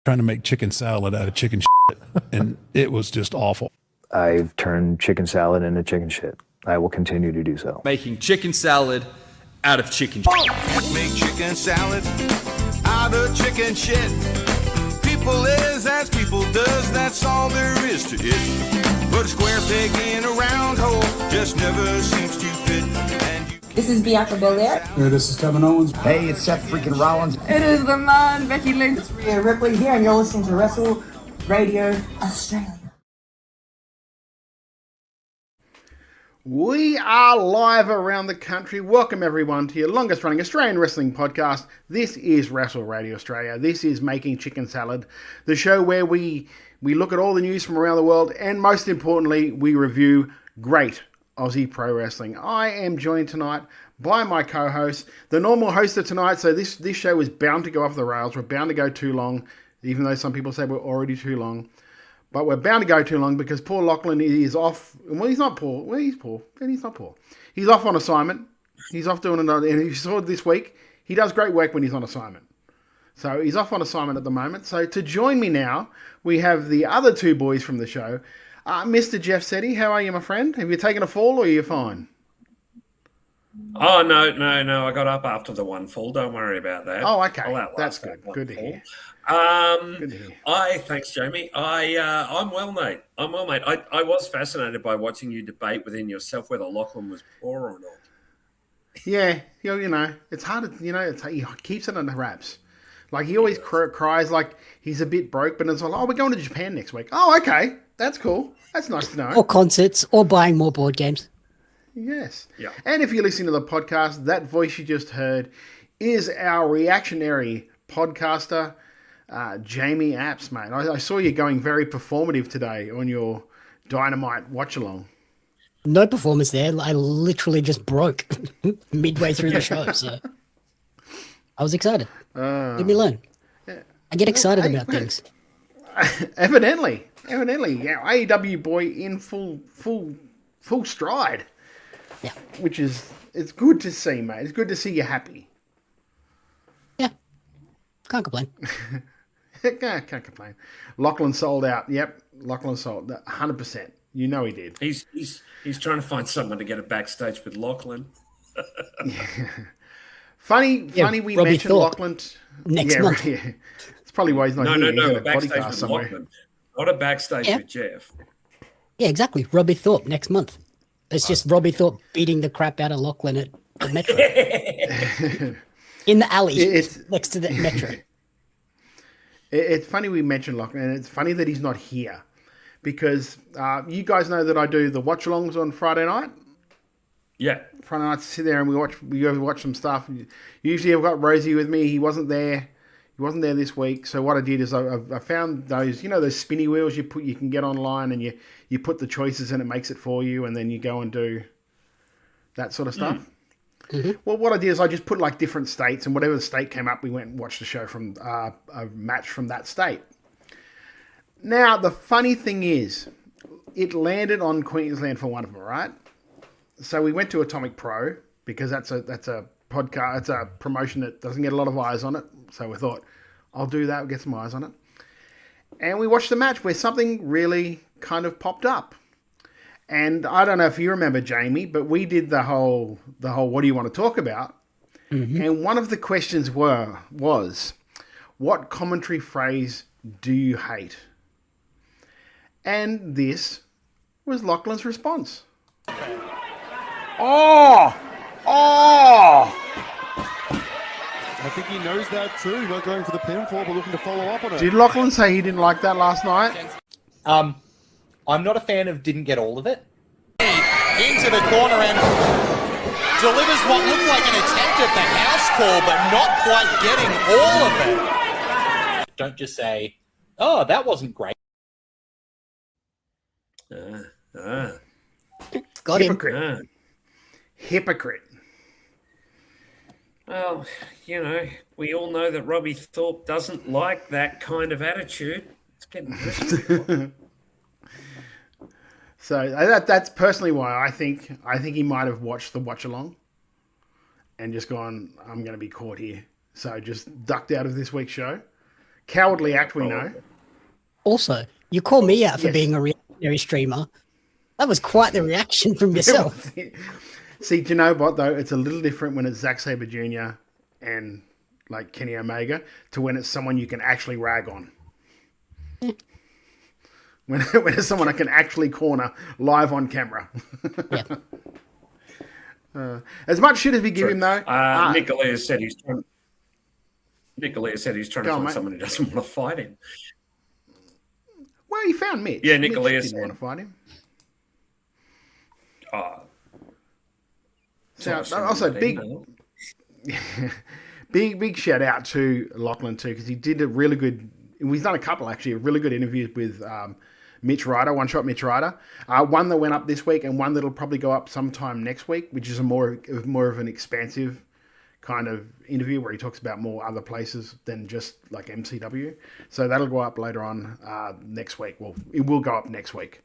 trying to make chicken salad out of chicken shit, and it was just awful. I've turned chicken salad into chicken shit. I will continue to do so. Making chicken salad out of chicken shit. Make chicken salad out of chicken shit. People is as people does, that's all there is to it. Put a square peg in a round hole, just never seems to fit. This is Bianca Belair. Hey, this is Kevin Owens. Hey, it's Seth freaking Rollins. It is the man, Becky Lynch. It's Rhea Ripley here, and you're listening to Wrestle Radio Australia. We are live around the country. Welcome everyone to your longest running Australian wrestling podcast. This is Wrestle Radio Australia. This is Making Chicken Salad, the show where we look at all the news from around the world, and most importantly, we review great Aussie pro wrestling. I am joined tonight by my co-host, the normal host of tonight. So this show is bound to go off the rails. We're bound to go too long, even though some people say we're already too long. But we're bound to go too long because poor Lachlan is off. Well, he's not poor. Well, he's poor. And he's not poor. He's off on assignment. He's off doing another. And you saw this week, he does great work when he's on assignment. So he's off on assignment at the moment. So to join me now, we have the other two boys from the show. Mr. Jeff Setti, how are you, my friend? Have you taken a fall or are you fine? Oh, no. I got up after the one fall. Don't worry about that. Oh, okay. That's good. Good to hear. Thanks, Jamie. I'm well, mate. I was fascinated by watching you debate within yourself whether Lachlan was poor or not. Yeah, it's hard to, he keeps it under wraps. Like, he always cries like he's a bit broke, but it's like, oh, we're going to Japan next week. Oh, okay. That's cool. That's nice to know. Or concerts, or buying more board games. Yes. Yeah. And if you're listening to the podcast, that voice you just heard is our reactionary podcaster, Jamie Apps, mate. I saw you going very performative today on your Dynamite watch-along. No performance there. I literally just broke midway through the show, so I was excited. Leave me alone. I get excited about things. Evidently. Yeah, AEW boy in full stride. Yeah. Which is, it's good to see, mate. It's good to see you happy. Yeah. Can't complain. Can't complain. Lachlan sold out. Yep. Lachlan sold 100%. You know he did. He's trying to find someone to get a backstage with Lachlan. Funny we Robbie mentioned Thorpe Lachlan. next month. Yeah. It's probably why he's not here. No, He's a in a backstage podcast with somewhere. Lachlan. Not a backstage with Jeff. Yeah, exactly. Robbie Thorpe next month. It's just Robbie Thorpe beating the crap out of Lachlan at the Metro. In the alley next to the Metro. It's funny we mentioned Lachlan, and it's funny that he's not here. Because you guys know that I do the watch-alongs on Friday night. Yeah. Friday night, sit there and we go watch some stuff. Usually I've got Rosie with me. He wasn't there. He wasn't there this week. So what I did is I found those, those spinny wheels you can get online, and you put the choices and it makes it for you, and then you go and do that sort of stuff. Mm-hmm. Well, what I did is I just put like different states, and whatever the state came up, we went and watched the show from a match from that state. Now, the funny thing is, it landed on Queensland for one of them, right? So we went to Atomic Pro because that's a podcast, it's a promotion that doesn't get a lot of eyes on it. So we thought, I'll do that, get some eyes on it. And we watched the match where something really kind of popped up. And I don't know if you remember, Jamie, but we did the whole what do you want to talk about? Mm-hmm. And one of the questions was, what commentary phrase do you hate? And this was Lachlan's response. Oh! I think he knows that too. Not going for the pinfall, but looking to follow up on it. Did Lachlan say he didn't like that last night? I'm not a fan of didn't get all of it. Into the corner and delivers what looked like an attempt at the house call, but not quite getting all of it. Don't just say, oh, that wasn't great. Got Hypocrite. him. Hypocrite. Well, we all know that Robbie Thorpe doesn't like that kind of attitude. It's getting risky. So that's personally why I think he might have watched the watch along and just gone, I'm going to be caught here. So just ducked out of this week's show. Cowardly act, we know. Also, you call me out for being a reactionary streamer. That was quite the reaction from yourself. See, do you know what, though? It's a little different when it's Zack Sabre Jr. and, like, Kenny Omega to when it's someone you can actually rag on. When it's someone I can actually corner live on camera. As much shit as we give him, though. Nicolea said he's trying. Nicolea said he's trying to find someone who doesn't want to fight him. Well, he found Mitch. Yeah, Nicolea didn't want to fight him. Also, big shout out to Lachlan too, because he did a really good. We've done a couple actually, really good interviews with Mitch Ryder, One Shot Mitch Ryder. One that went up this week, and one that'll probably go up sometime next week, which is a more of an expansive kind of interview where he talks about more other places than just like MCW. So that'll go up later on next week. Well, it will go up next week.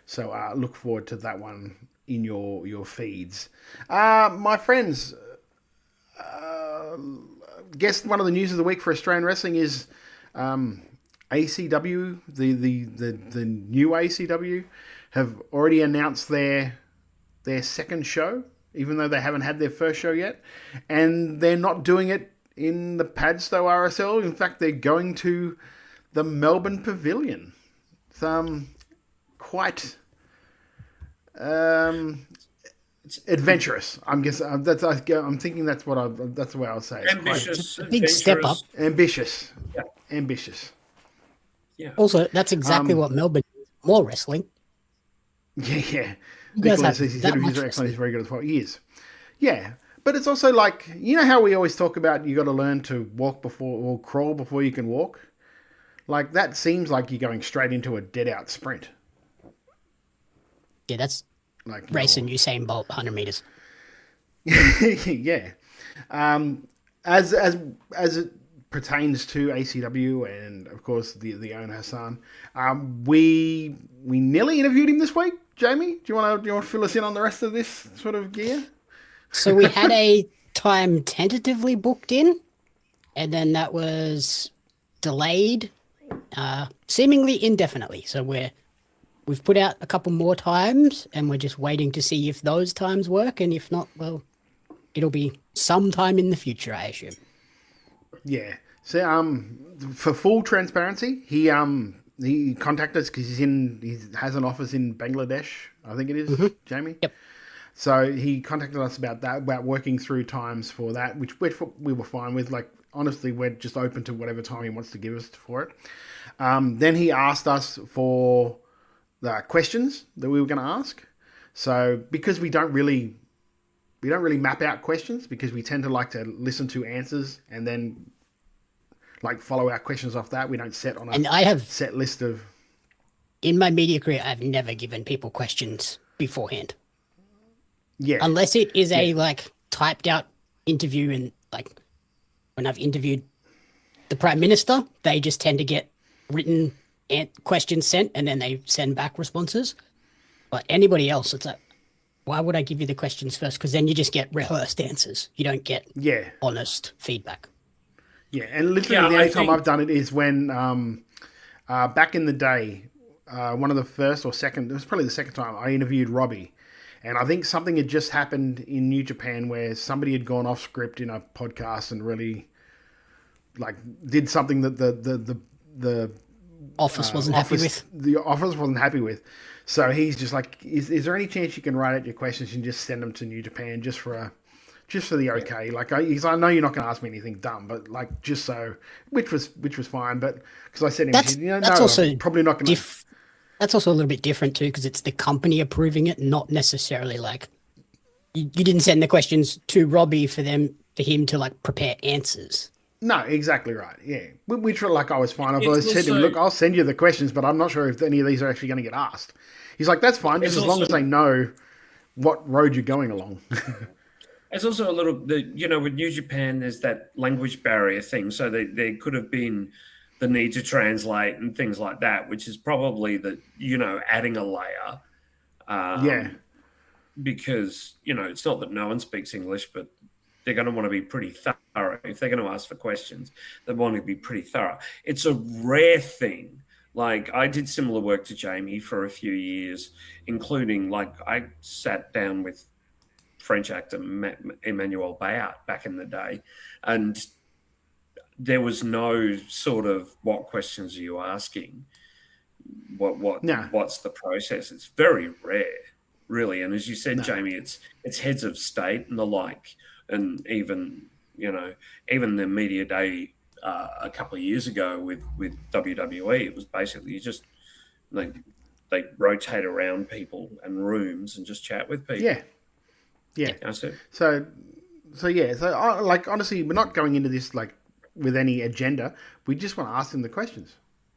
So look forward to that one in your feeds. My friends, guess one of the news of the week for Australian wrestling is ACW, the new ACW, have already announced their second show, even though they haven't had their first show yet. And they're not doing it in the Padstow RSL. In fact, they're going to the Melbourne Pavilion. It's quite it's adventurous. I'm thinking that's the way I'll say it. Ambitious. A big step up. Ambitious. Yeah. Ambitious. Yeah. Also, that's exactly what Melbourne is. More wrestling. Yeah. You guys Nicholas, have he that said much he's excellent. He's very good as well. He is. Yeah. But it's also like, you know how we always talk about you got to learn to crawl before you can walk? Like, that seems like you're going straight into a dead-out sprint. Yeah, that's like racing Usain Bolt 100 meters. Yeah. As it pertains to ACW and, of course, the owner, Hassan, we nearly interviewed him this week. Jamie, do you want to fill us in on the rest of this sort of gear? So we had a time tentatively booked in, and then that was delayed, seemingly indefinitely. So we've put out a couple more times, and we're just waiting to see if those times work, and if not, well, it'll be sometime in the future, I assume. Yeah. So, for full transparency, he contacted us because he has an office in Bangladesh, I think it is, Jamie. Yep. So he contacted us about that, about working through times for that, which we were fine with. Like, honestly, we're just open to whatever time he wants to give us for it. Then he asked us for the questions that we were going to ask. So because we don't really map out questions, because we tend to like to listen to answers and then like follow our questions off that. We don't set on a set list of. In my media career, I've never given people questions beforehand. Yeah. Unless it is a like typed out interview, and like when I've interviewed the Prime Minister, they just tend to get written questions sent and then they send back responses. But anybody else, it's like, why would I give you the questions first? Because then you just get rehearsed answers. You don't get honest feedback. Yeah, and literally the only time I've done it is when back in the day, one of the first or second, it was probably the second time I interviewed Robbie. And I think something had just happened in New Japan where somebody had gone off script in a podcast and really like did something that the office wasn't happy with. The office wasn't happy with. So he's just like, is there any chance you can write out your questions and just send them to New Japan just for the okay? Like, I know you're not going to ask me anything dumb, but like just so, which was fine. But because I said, that's also probably not going to. That's also a little bit different too, because it's the company approving it, not necessarily like you didn't send the questions to Robbie for him to like prepare answers. No, exactly right. Yeah, which were like I was fine. I said to him, look, I'll send you the questions, but I'm not sure if any of these are actually going to get asked. He's like, that's fine, just as long as they know what road you're going along. It's also a little, with New Japan, there's that language barrier thing. So there could have been the need to translate and things like that, which is probably adding a layer. Because, it's not that no one speaks English, but they're going to want to be pretty thorough. If they're going to ask for questions, they want to be pretty thorough. It's a rare thing. Like, I did similar work to Jamie for a few years, including, like, I sat down with French actor Emmanuel Bayat back in the day, and there was no sort of, what questions are you asking? What's the process? It's very rare, really. And as you said, Jamie, it's heads of state and the like, and even the media day a couple of years ago with WWE, it was basically just they rotate around people and rooms and just chat with people. Yeah. That's it. So honestly, we're not going into this like with any agenda. We just want to ask him the questions.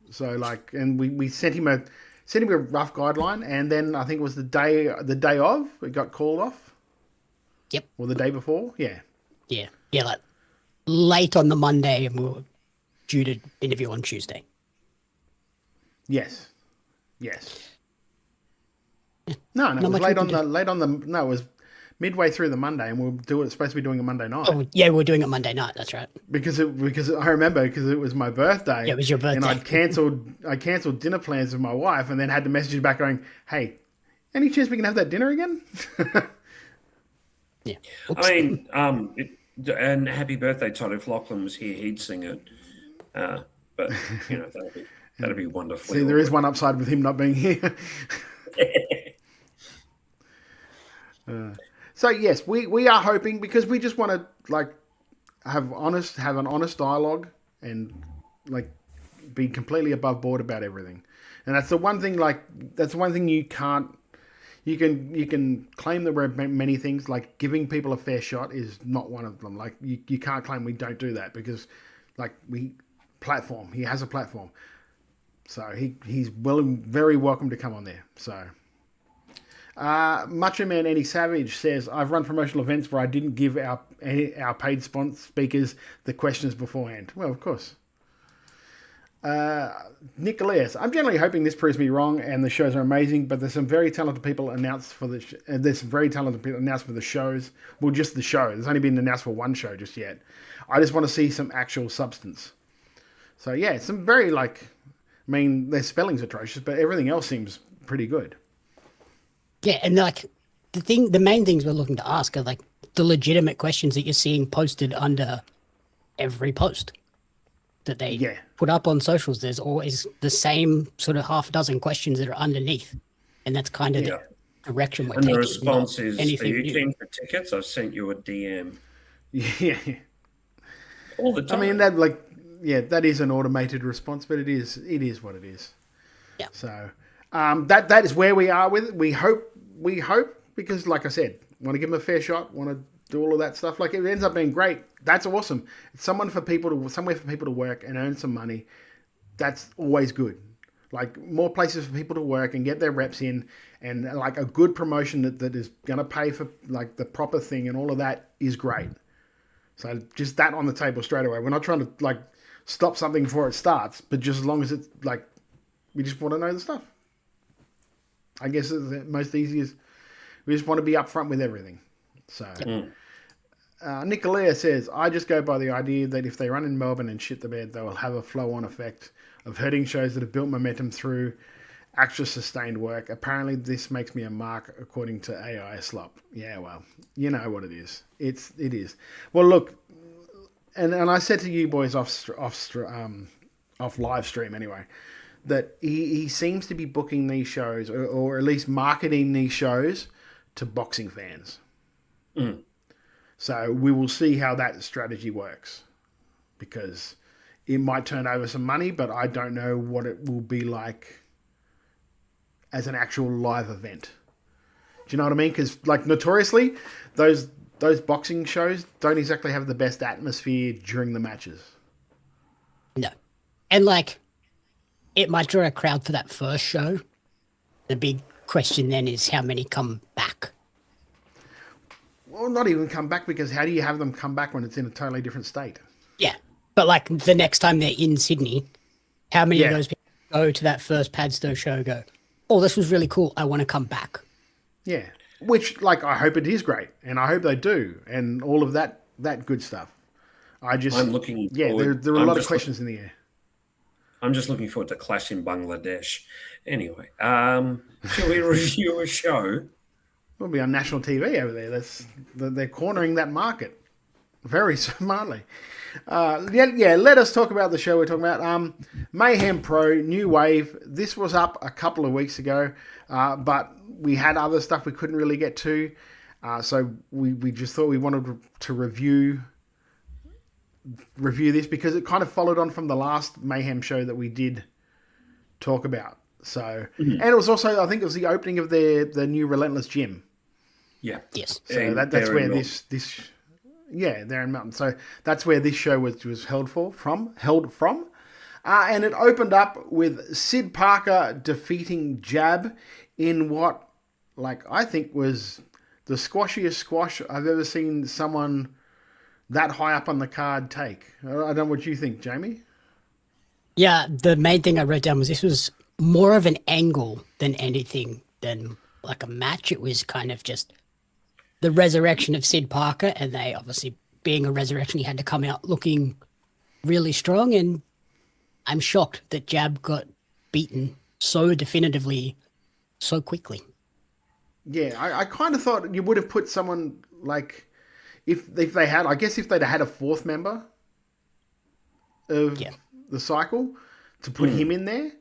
So like, and we sent him a rough guideline, and then I think it was the day of it got called off. Yep. Or the day before. Yeah. Like late on the Monday, and we were due to interview on Tuesday. Yes. No, it was it was midway through the Monday, and supposed to be doing a Monday night. Oh yeah, we're doing it Monday night. That's right. Because I remember because it was my birthday. Yeah, it was your birthday, and I cancelled dinner plans with my wife, and then had to message you back going, "Hey, any chance we can have that dinner again?" Yeah. Oops. I mean, and happy birthday, Todd. If Lachlan was here, he'd sing it. But that'd be wonderful. See, there is one upside with him not being here. So yes, we are hoping, because we just want to like have an honest dialogue and like be completely above board about everything. And that's the one thing. You can claim that we're many things. Like giving people a fair shot is not one of them. Like you can't claim we don't do that, because like he has a platform, so he's very welcome to come on there. So. Macho Man Any Savage says, I've run promotional events where I didn't give our paid speakers the questions beforehand. Well, of course. Nicholas, I'm generally hoping this proves me wrong and the shows are amazing, but there's some very talented people announced for the shows. Well, just the show. There's only been announced for one show just yet. I just want to see some actual substance. So yeah, some very their spelling's atrocious, but everything else seems pretty good. Yeah, and like the main things we're looking to ask are like the legitimate questions that you're seeing posted under every post that they put up on socials. There's always the same sort of half dozen questions that are underneath, and that's kind of the direction we're taking. And the response is, "Are you keen for tickets? I sent you a DM." Yeah, all the time. I mean that is an automated response, but it is what it is. Yeah. So. That is where we are with it. We hope, because like I said, want to give them a fair shot, want to do all of that stuff. Like, if it ends up being great, that's awesome. It's somewhere for people to work and earn some money. That's always good. Like, more places for people to work and get their reps in, and like a good promotion that is going to pay for like the proper thing and all of that is great. So just that on the table straight away. We're not trying to like stop something before it starts, but just as long as it's like, we just want to know the stuff. I guess it's the most easiest. We just want to be upfront with everything. So, Nicolea says, I just go by the idea that if they run in Melbourne and shit the bed, they will have a flow-on effect of hurting shows that have built momentum through extra sustained work. Apparently, this makes me a mark, according to AI Slop. Yeah, well, you know what it is. It is. Well, look, and I said to you boys off live stream anyway, that he seems to be booking these shows, or at least marketing these shows to boxing fans. So we will see how that strategy works, because it might turn over some money, but I don't know what it will be like as an actual live event. Do you know what I mean? Because like notoriously, those boxing shows don't exactly have the best atmosphere during the matches. No. And like, it might draw a crowd for that first show. The big question then is how many come back? Well, not even come back, because how do you have them come back when it's in a totally different state? Yeah. But like the next time they're in Sydney, how many of those people go to that first Padstow show go, oh, this was really cool, I want to come back? Yeah. Which, like, I hope it is great, and I hope they do, and all of that that good stuff. I'm looking. Yeah, forward, there are a I'm lot of just questions in the air. I'm just looking forward to Clash in Bangladesh. Anyway, shall we review a show? We'll be on national TV over there. They're cornering that market very smartly. Let us talk about the show we're talking about. Mayhem Pro, New Wave. This was up a couple of weeks ago, but we had other stuff we couldn't really get to. So we just thought we wanted to review this because it kind of followed on from the last Mayhem show that we did talk about. So, and it was also, I think it was the opening of the new Relentless Gym. Yeah. Yes. So that's where this they're in Mountain. So that's where this show was held from. And it opened up with Sid Parker defeating Jab in what, I think was the squashiest squash I've ever seen someone that high up on the card take. I don't know what you think, Jamie. Yeah, the main thing I wrote down was this was more of an angle than anything than like a match. It was kind of just the resurrection of Sid Parker, and they obviously, being a resurrection, he had to come out looking really strong, and I'm shocked that Jab got beaten so definitively so quickly. Yeah, I kind of thought you would have put someone if they had, I guess if they'd had a fourth member of the cycle to put him in there,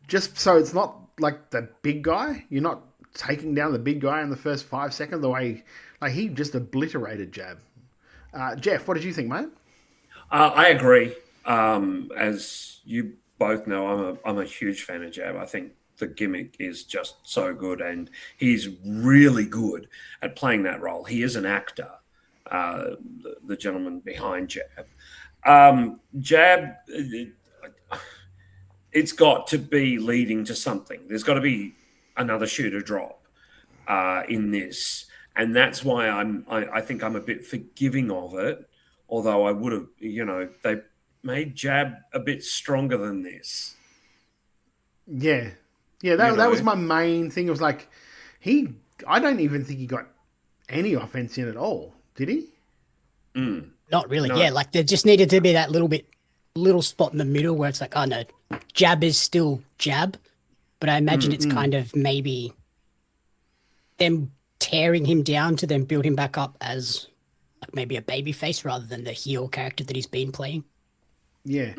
just so it's not like the big guy. You're not taking down the big guy in the first 5 seconds the way he just obliterated Jab. Jeff, what did you think, mate? I agree. As you both know, I'm a huge fan of Jab. I think the gimmick is just so good, and he's really good at playing that role. He is an actor, the gentleman behind Jab. Jab, it's got to be leading to something. There's got to be another shoe to drop in this, and that's why I think I'm a bit forgiving of it. Although I would have, they made Jab a bit stronger than this. Yeah, that was my main thing. It was I don't even think he got any offense in at all. Did he? Not really. No. Yeah, there just needed to be that little spot in the middle where it's oh no, Jab is still Jab, but I imagine it's kind of maybe them tearing him down to then build him back up as maybe a baby face rather than the heel character that he's been playing. Yeah.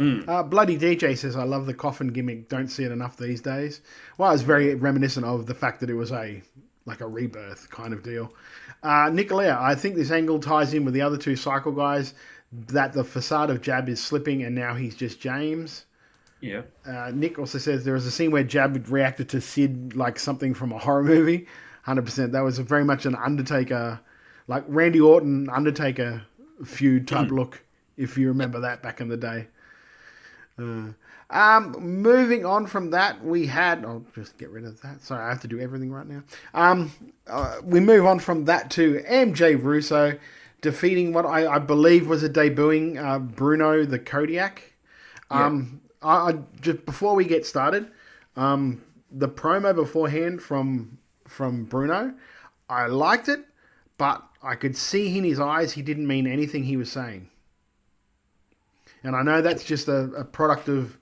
Bloody DJ says, I love the coffin gimmick. Don't see it enough these days. Well, it's very reminiscent of the fact that it was a rebirth kind of deal. Nicolea, I think this angle ties in with the other two cycle guys, that the facade of Jab is slipping and now he's just James. Yeah. Nick also says there was a scene where Jab reacted to Sid like something from a horror movie. 100%. That was very much an Undertaker, like Randy Orton, Undertaker feud type look, if you remember that back in the day. Moving on from that, we had... I'll just get rid of that. Sorry, I have to do everything right now. We move on from that to MJ Russo defeating what I believe was a debuting Bruno the Kodiak. I just before we get started, the promo beforehand from Bruno, I liked it, but I could see in his eyes he didn't mean anything he was saying. And I know that's just a product of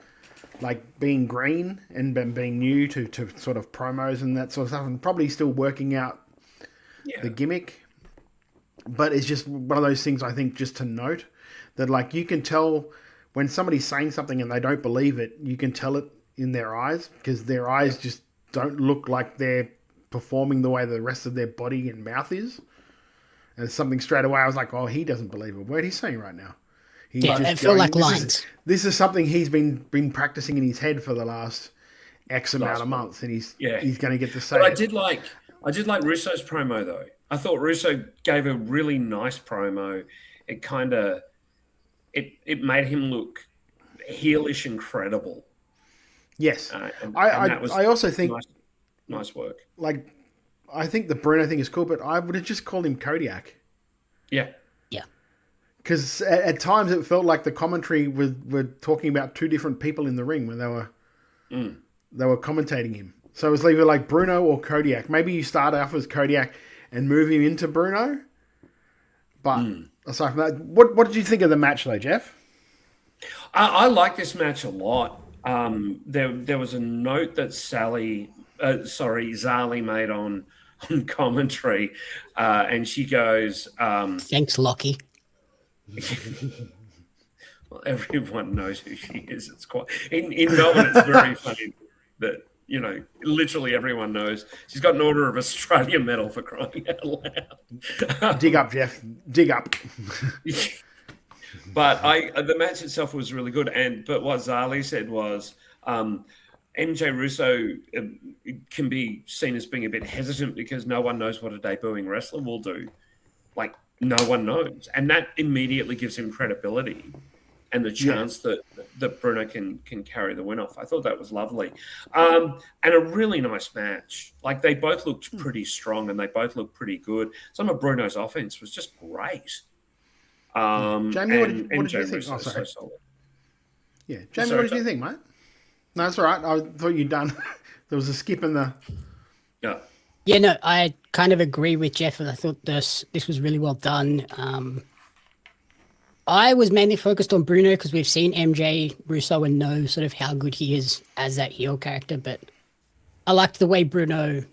being green and being new to sort of promos and that sort of stuff, and probably still working out the gimmick. But it's just one of those things, I think, just to note that you can tell when somebody's saying something and they don't believe it, you can tell it in their eyes, because their eyes just don't look like they're performing the way the rest of their body and mouth is. And it's something straight away I was like, oh, he doesn't believe a word he's saying right now. He's it felt like lines. This is something he's been practicing in his head for the last X amount of months, and he's going to get to say but it. I did like Russo's promo, though. I thought Russo gave a really nice promo. It kind of it made him look heelish and credible. Yes. I also think nice work. I think the Bruno thing is cool, but I would have just called him Kodiak. Yeah. Because at times it felt like the commentary were talking about two different people in the ring when they were commentating him. So it was either like Bruno or Kodiak. Maybe you start off as Kodiak and move him into Bruno But aside from that, what did you think of the match, though, Jeff? I like this match a lot. There was a note that Zali made on commentary, and she goes, "Thanks, Lockie." Well, everyone knows who she is. It's quite in Melbourne. It's very funny that literally everyone knows she's got an Order of Australia medal, for crying out loud. Dig up, Jeff. Dig up. But the match itself was really good. But what Zali said was, MJ Russo can be seen as being a bit hesitant because no one knows what a debuting wrestler will do. Like, no one knows. And that immediately gives him credibility and the chance that Bruno can carry the win off. I thought that was lovely. And a really nice match. Like, they both looked pretty strong and they both looked pretty good. Some of Bruno's offense was just great. Jamie, what did you think? Oh, sorry. So yeah, Jamie, what did you think, mate? No, that's all right. I thought you'd done. There was a skip in the. Yeah. Yeah, no, I kind of agree with Jeff. I thought this was really well done. I was mainly focused on Bruno because we've seen MJ Russo and know sort of how good he is as that heel character. But I liked the way Bruno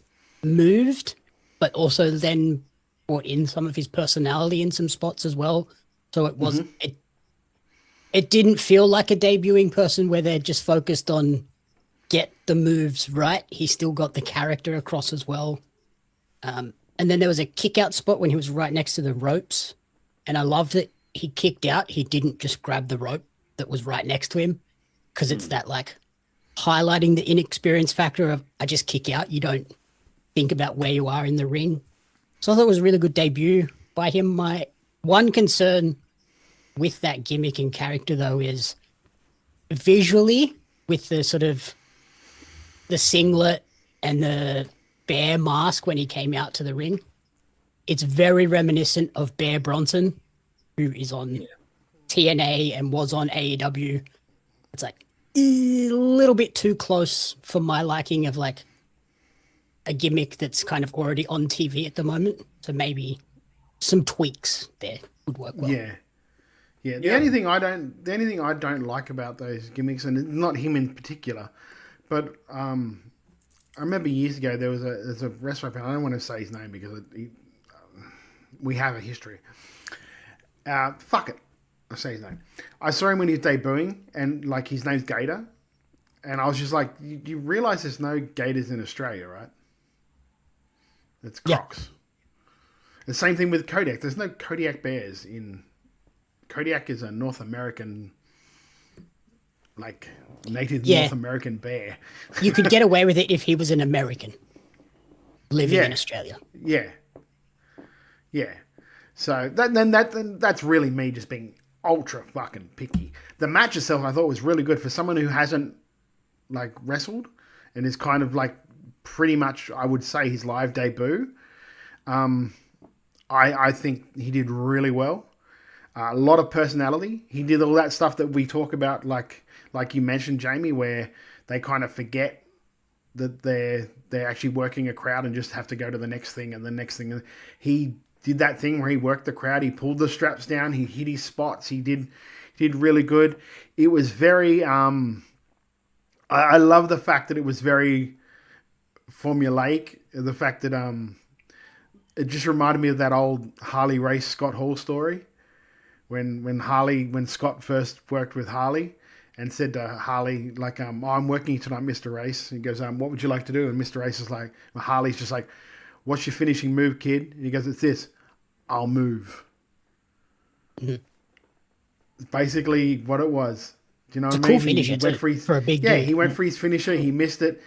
moved, but also then brought in some of his personality in some spots as well. So it wasn't. It didn't feel like a debuting person where they're just focused on get the moves right. He still got the character across as well. And then there was a kick out spot when he was right next to the ropes. And I loved that he kicked out. He didn't just grab the rope that was right next to him, because it's that like highlighting the inexperience factor of I just kick out. You don't think about where you are in the ring. So I thought it was a really good debut by him. My one concern with that gimmick and character, though, is visually with the sort of the singlet and the bear mask when he came out to the ring. It's very reminiscent of Bear Bronson, who is on TNA and was on AEW. It's like a little bit too close for my liking of like a gimmick that's kind of already on TV at the moment. So maybe some tweaks there would work well. Yeah. The only thing I don't like about those gimmicks, and not him in particular, but I remember years ago there's a wrestler. I don't want to say his name because we have a history. Fuck it, I'll say his name. I saw him when he was debuting, and like his name's Gator, and I was just like, you realize there's no Gators in Australia, right? It's Crocs. Yeah. The same thing with Kodiak. There's no Kodiak Bears in. Kodiak is a North American, like native North American bear. You could get away with it if he was an American living in Australia. Yeah. So that's really me just being ultra fucking picky. The match itself I thought was really good for someone who hasn't like wrestled and is kind of like pretty much, I would say, his live debut. I think he did really well. A lot of personality. He did all that stuff that we talk about, like you mentioned, Jamie, where they kind of forget that they're actually working a crowd and just have to go to the next thing and the next thing. He did that thing where he worked the crowd. He pulled the straps down. He hit his spots. He did really good. It was very. I love the fact that it was very formulaic. The fact that it just reminded me of that old Harley Race Scott Hall story. When Scott first worked with Harley and said to Harley, like, I'm working tonight, Mr. Race. He goes, what would you like to do? And Mr. Race is like, Harley's just like, what's your finishing move, kid? And he goes, it's this, I'll move. Mm-hmm. Basically what it was. Do you know it's what I mean? Cool finisher for a big dude. He went for his finisher. He missed it.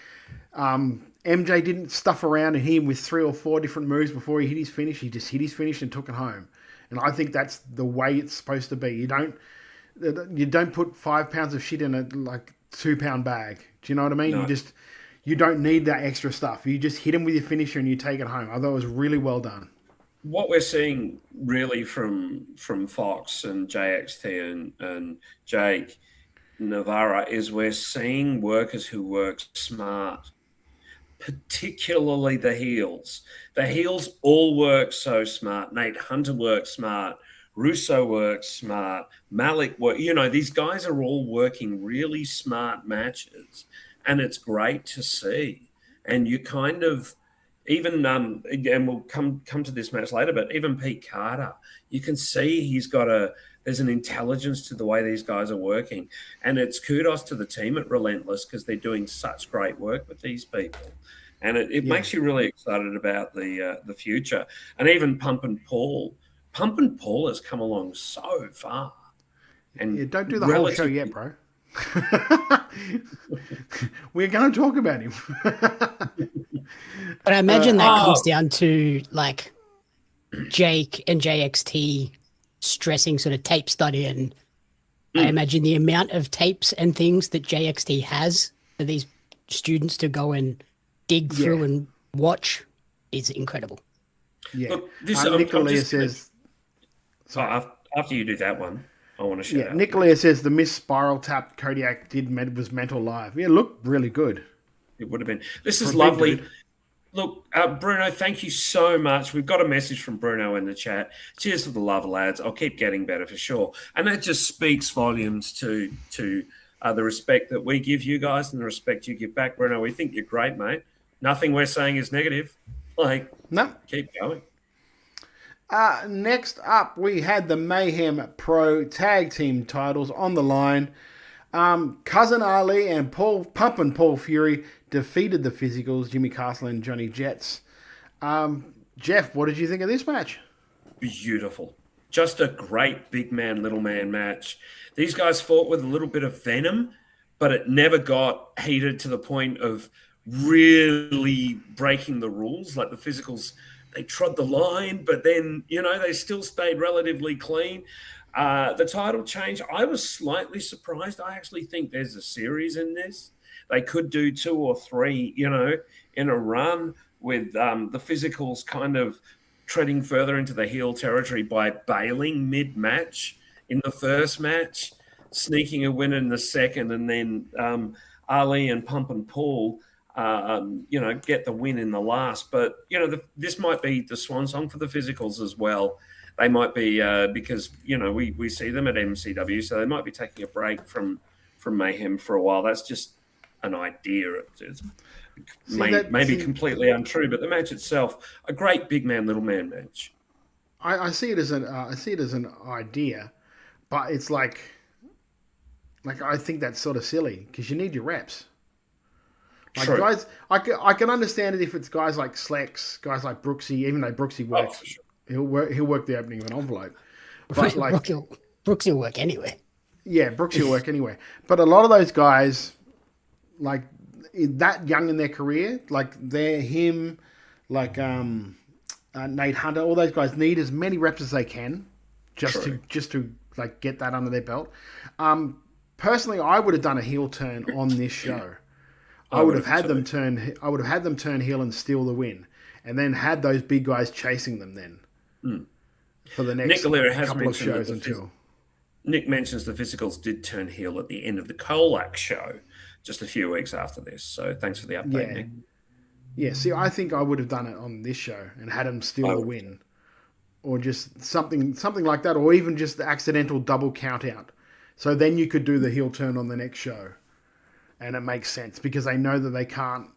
MJ didn't stuff around and hit him with 3 or 4 different moves before he hit his finish. He just hit his finish and took it home. And I think that's the way it's supposed to be. You don't put 5 pounds of shit in a like 2-pound bag. Do you know what I mean? No. You don't need that extra stuff. You just hit him with your finisher and you take it home. I thought it was really well done. What we're seeing really from Fox and JXT and Jake Navarra is we're seeing workers who work smart. particularly the heels. The heels all work so smart. Nate Hunter works smart. Russo works smart. Malik work. You know, these guys are all working really smart matches, and it's great to see. And you kind of even and we'll come to this match later, but even Pete Carter, you can see there's an intelligence to the way these guys are working. And it's kudos to the team at Relentless because they're doing such great work with these people. And it makes you really excited about the future. And even Pump and Paul has come along so far. And don't do the whole show yet, bro. We're going to talk about him. But I imagine that comes down to like Jake and JXT stressing sort of tape study, and I imagine the amount of tapes and things that JXT has for these students to go and dig through and watch is incredible. Yeah. Look, Nicolia says... Sorry, after you do that one, I want to shout out. Nicolia says the Miss Spiral Tap Kodiak was mental live. Yeah, looked really good. It would have been. This is lovely. Look, Bruno, thank you so much. We've got a message from Bruno in the chat. Cheers for the love, lads. I'll keep getting better for sure. And that just speaks volumes to the respect that we give you guys and the respect you give back, Bruno. We think you're great, mate. Nothing we're saying is negative. No. Keep going. Next up, we had the Mayhem Pro Tag Team titles on the line. Cousin Ali and Pump and Paul Fury defeated the Physicals, Jimmy Castle and Johnny Jets. Jeff, what did you think of this match? Beautiful. Just a great big man, little man match. These guys fought with a little bit of venom, but it never got heated to the point of really breaking the rules. Like the Physicals, they trod the line, but then, they still stayed relatively clean. The title change, I was slightly surprised. I actually think there's a series in this. They could do 2 or 3, in a run with the Physicals kind of treading further into the heel territory by bailing mid-match in the first match, sneaking a win in the second, and then Ali and Pump and Paul, get the win in the last. But, this might be the swan song for the Physicals as well. They might be because, we see them at MCW, so they might be taking a break from Mayhem for a while. That's just an idea. It's maybe completely untrue, but the match itself, a great big man, little man match. I see it as an idea, but it's like I think that's sort of silly because you need your reps. True. Guys, I can understand it if it's guys like Slex, guys like Brooksy, even though Brooksy works. Oh, sure. He'll work the opening of an envelope. But Brooksy will work anyway. Yeah, Brooksy will work anyway. But a lot of those guys, like that young in their career, like they're him, like Nate Hunter, all those guys need as many reps as they can, just to like get that under their belt. Personally, I would have done a heel turn on this show. I would have had them turn heel and steal the win, and then had those big guys chasing them then. For the next couple of shows until Nick mentions the Physicals did turn heel at the end of the Colac show just a few weeks after this. So thanks for the update, Nick. Yeah, see, I think I would have done it on this show and had them steal the win, or just something like that, or even just the accidental double count out. So then you could do the heel turn on the next show, and it makes sense because they know that they can't.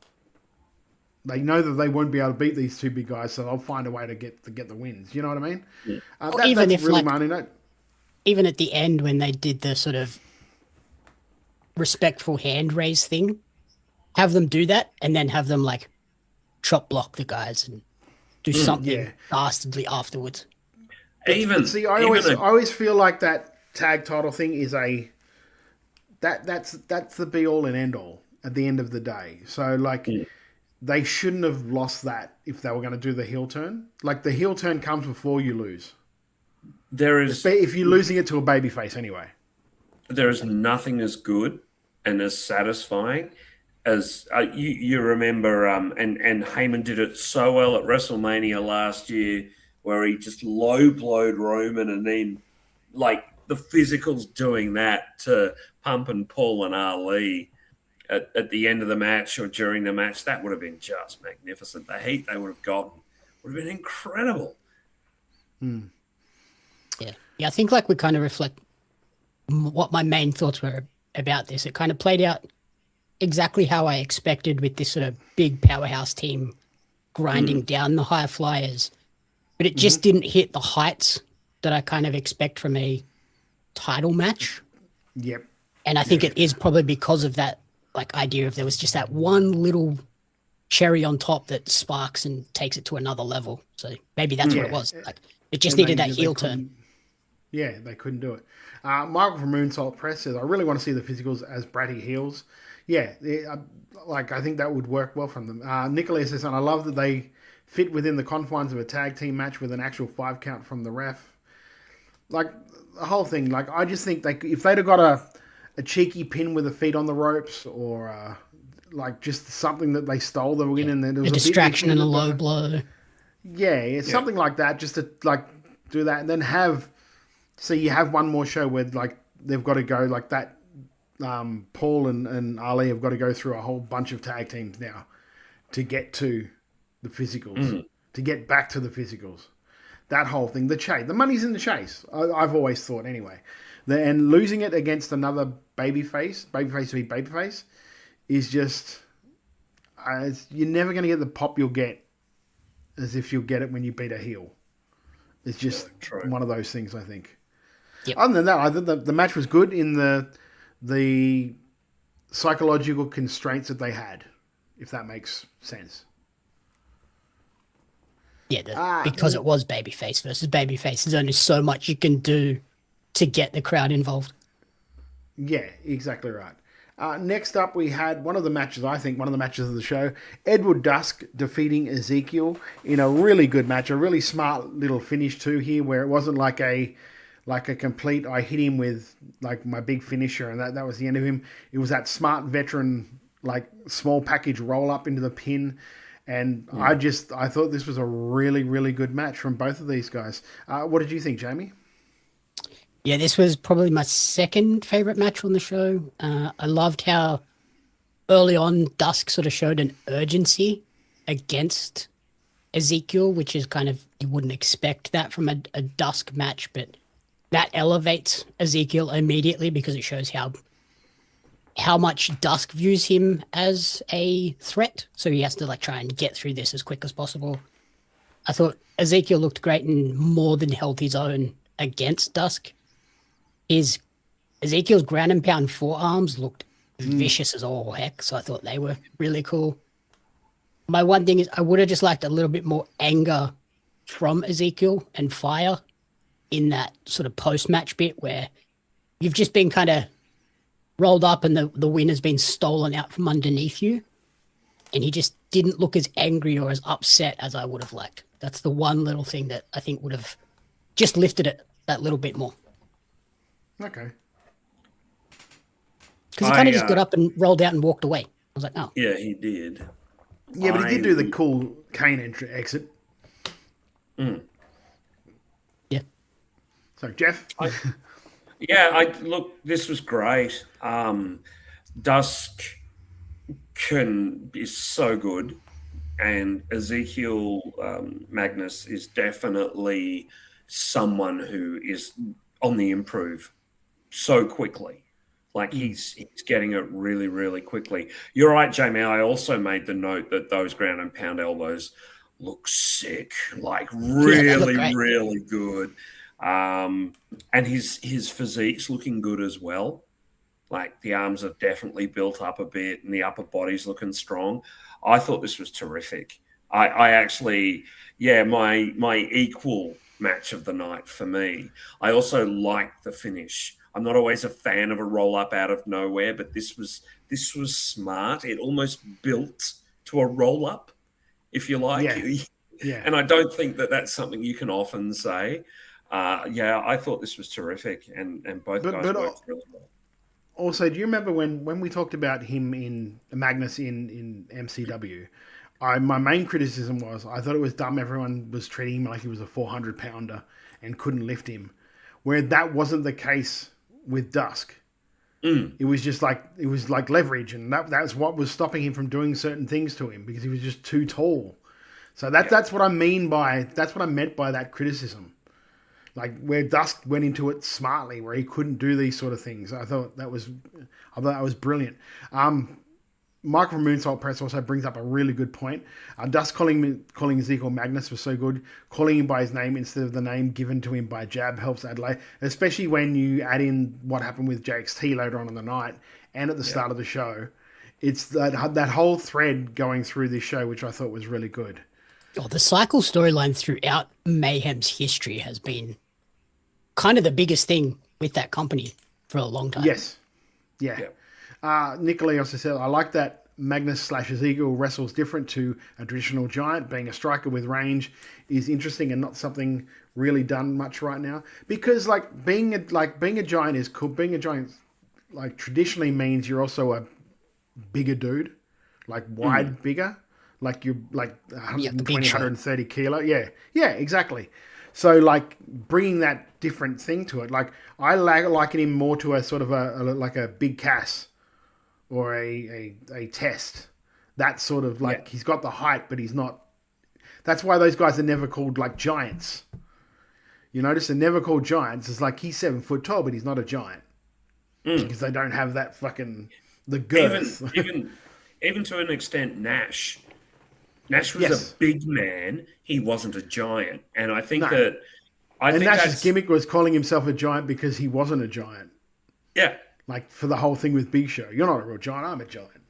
They know that they won't be able to beat these two big guys, so they'll find a way to get the wins. You know what I mean? Yeah. That's really money. Even at the end when they did the sort of respectful hand raise thing, have them do that and then have them like chop block the guys and do something dastardly afterwards. I always feel like that tag title thing is that's the be all and end all at the end of the day. So like. They shouldn't have lost that if they were going to do the heel turn. Like, the heel turn comes before you lose. If you're losing it to a babyface anyway. There is nothing as good and as satisfying as you remember, and Heyman did it so well at WrestleMania last year, where he just low blowed Roman, and then like the Physicals doing that to Pump and Paul and Ali. at the end of the match or during the match, that would have been just magnificent. The heat they would have gotten would have been incredible. Yeah, I think like we kind of reflect what my main thoughts were about this. It kind of played out exactly how I expected with this sort of big powerhouse team grinding down the high flyers, but it just didn't hit the heights that I kind of expect from a title match. Yep. And I think it is probably because of that like idea of there was just that one little cherry on top that sparks and takes it to another level. So maybe that's what it was. Like it just needed that heel turn. Yeah, they couldn't do it. Michael from Moonsault Press says, I really want to see the physicals as bratty heels. Yeah, I think that would work well from them. Nicholas says, and I love that they fit within the confines of a tag team match with an actual 5 count from the ref. Like, the whole thing, like, I just think if they'd have got a cheeky pin with the feet on the ropes or, like, just something that they stole the win and then there was a distraction and a low blow. Yeah, something like that, just to, like, do that and then so you have one more show where, like, they've got to go, like, that Paul and Ali have got to go through a whole bunch of tag teams now to get to the physicals, to get back to the physicals. That whole thing, the chase, the money's in the chase. I've always thought anyway. And losing it against another babyface v babyface, is just, you're never going to get the pop you'll get as if you'll get it when you beat a heel. It's just one of those things, I think. Yep. Other than that, I think the match was good in the psychological constraints that they had, if that makes sense. Yeah, because it was babyface versus babyface, there's only so much you can do to get the crowd involved. Yeah, exactly right. Next up, we had one of the matches of the show, Edward Dusk defeating Ezekiel in a really good match, a really smart little finish too here, where it wasn't like a complete, I hit him with like my big finisher and that was the end of him. It was that smart veteran, like small package roll up into the pin. And I thought this was a really, really good match from both of these guys. What did you think, Jamie? Yeah, this was probably my second favorite match on the show. I loved how early on Dusk sort of showed an urgency against Ezekiel, which is kind of, you wouldn't expect that from a Dusk match, but that elevates Ezekiel immediately because it shows how much Dusk views him as a threat. So he has to like try and get through this as quick as possible. I thought Ezekiel looked great and more than held his own against Dusk. Ezekiel's ground and pound forearms looked vicious as all heck. So I thought they were really cool. My one thing is I would have just liked a little bit more anger from Ezekiel and fire in that sort of post-match bit where you've just been kind of rolled up and the win has been stolen out from underneath you. And he just didn't look as angry or as upset as I would have liked. That's the one little thing that I think would have just lifted it that little bit more. Okay. Because he kind of just got up and rolled out and walked away. I was like, oh. Yeah, he did. Yeah, but he did do the cool Kane exit. Yeah. So, Jeff? Look, this was great. Dusk is so good, and Ezekiel Magnus is definitely someone who is on the improve so quickly. Like he's getting it really, really quickly. You're right, Jamie. I also made the note that those ground and pound elbows look sick, like really, really good. And his physique's looking good as well. Like the arms have definitely built up a bit and the upper body's looking strong. I thought this was terrific. I actually, my equal match of the night for me. I also liked the finish. I'm not always a fan of a roll up out of nowhere, but this was smart. It almost built to a roll up, if you like. Yeah. And I don't think that that's something you can often say. I thought this was terrific, and both guys worked really well. Also, do you remember when we talked about him in Magnus in MCW? My main criticism was I thought it was dumb everyone was treating him like he was a 400-pounder and couldn't lift him, where that wasn't the case with Dusk. It was just like leverage, and that's what was stopping him from doing certain things to him because he was just too tall. So that's what I mean by that's what I meant by that criticism. Like where Dusk went into it smartly, where he couldn't do these sort of things. I thought that was brilliant. Michael from Moonsault Press also brings up a really good point. Dusk calling Ezekiel Magnus was so good. Calling him by his name instead of the name given to him by Jab helps Adelaide, especially when you add in what happened with JXT later on in the night and at the start of the show. It's that whole thread going through this show, which I thought was really good. Oh, the cycle storyline throughout Mayhem's history has been kind of the biggest thing with that company for a long time. Yes. Yeah. Nicolai also said, I like that Magnus / Ezekiel wrestles different to a traditional giant. Being a striker with range is interesting and not something really done much right now. Because being a giant is cool. Being a giant traditionally means you're also a bigger dude, bigger. Like you're 120, 130 kilo. Yeah, exactly. So bringing that different thing to it. I liken him more to a sort of a Big Cass or a Test. That sort of he's got the height, but he's not. That's why those guys are never called giants. You notice they're never called giants. It's he's 7 foot tall, but he's not a giant because they don't have that the girth. Even to an extent, Nash was a big man. He wasn't a giant. And I think Nash's gimmick was calling himself a giant because he wasn't a giant. Yeah. For the whole thing with Big Show. You're not a real giant, I'm a giant.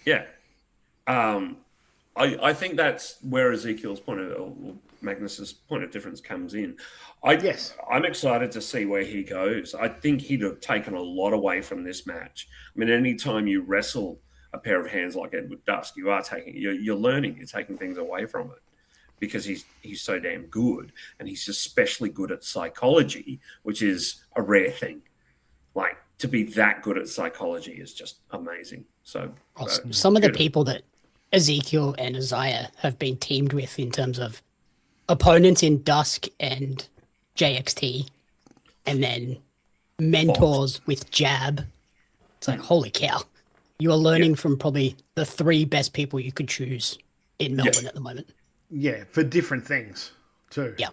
Yeah. I think that's where Ezekiel's Magnus's point of difference comes in. I'm excited to see where he goes. I think he'd have taken a lot away from this match. I mean, anytime you wrestle a pair of hands like Edward Dusk, you're learning, you're taking things away from it because he's so damn good, and he's especially good at psychology, which is a rare thing. To be that good at psychology is just amazing. So some of the people that Ezekiel and Isaiah have been teamed with in terms of opponents in Dusk and JXT, and then mentors with Jab, it's holy cow. You are learning from probably the 3 best people you could choose in Melbourne at the moment. Yeah, for different things too. Yeah.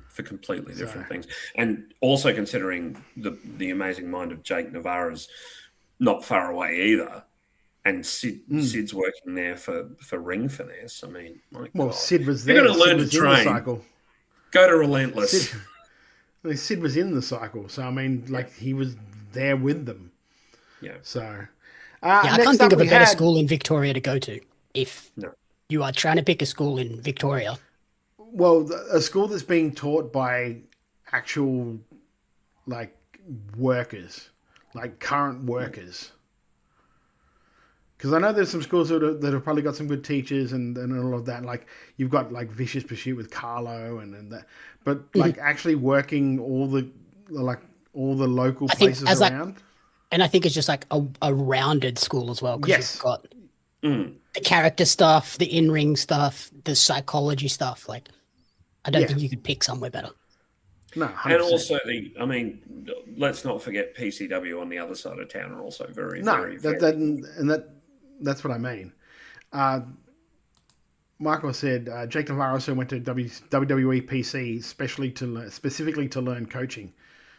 For completely different things. And also considering the amazing mind of Jake Navarro's not far away either. And Sid's working there for Ring Finesse. I mean, God. Sid was there. You're going to learn to Sid train. The cycle. Go to Relentless. Sid was in the cycle. So, I mean, he was there with them. Yeah. So... I can't think of a better school in Victoria to go to if you are trying to pick a school in Victoria. Well, a school that's being taught by actual, workers, current workers. Because I know there's some schools that have probably got some good teachers and all of that. You've got Vicious Pursuit with Carlo and that, but actually working all the local places around. And I think it's just a rounded school as well. Because you've got the character stuff, the in-ring stuff, the psychology stuff. I don't think you could pick somewhere better. No, 100%. And also let's not forget PCW on the other side of town are also very that's what I mean. Michael said Jake Navarro also went to WWE PC specifically to learn coaching.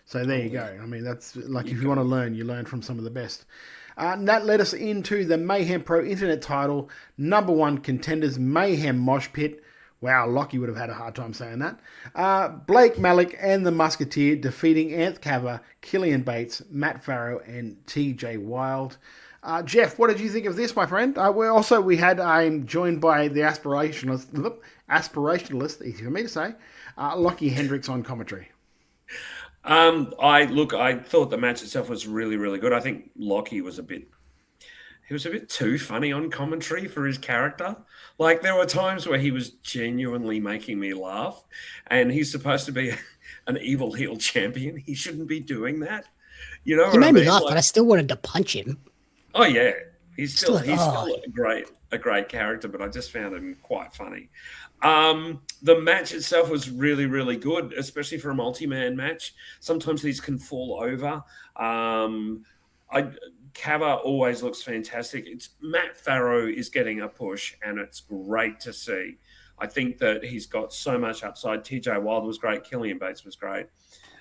So there you go. I mean, that's if you want to learn, you learn from some of the best. And that led us into the Mayhem Pro Internet title, #1 contenders Mayhem Mosh Pit. Wow, Lockie would have had a hard time saying that. Blake Malik and the Musketeer defeating Anth Kava, Killian Bates, Matt Farrow, and TJ Wilde. Jeff, what did you think of this, my friend? I'm joined by the aspirationalist, easy for me to say, Lockie Hendricks on commentary. I thought the match itself was really, really good. I think Lockie was a bit too funny on commentary for his character. There were times where he was genuinely making me laugh, and he's supposed to be an evil heel champion. He shouldn't be doing that. He made me laugh, but I still wanted to punch him. Oh yeah, he's still a great character, but I just found him quite funny. The match itself was really, really good, especially for a multi-man match. Sometimes these can fall over. Cava always looks fantastic. It's Matt Farrow is getting a push, and it's great to see. I think that he's got so much upside. TJ Wilde was great. Killian Bates was great.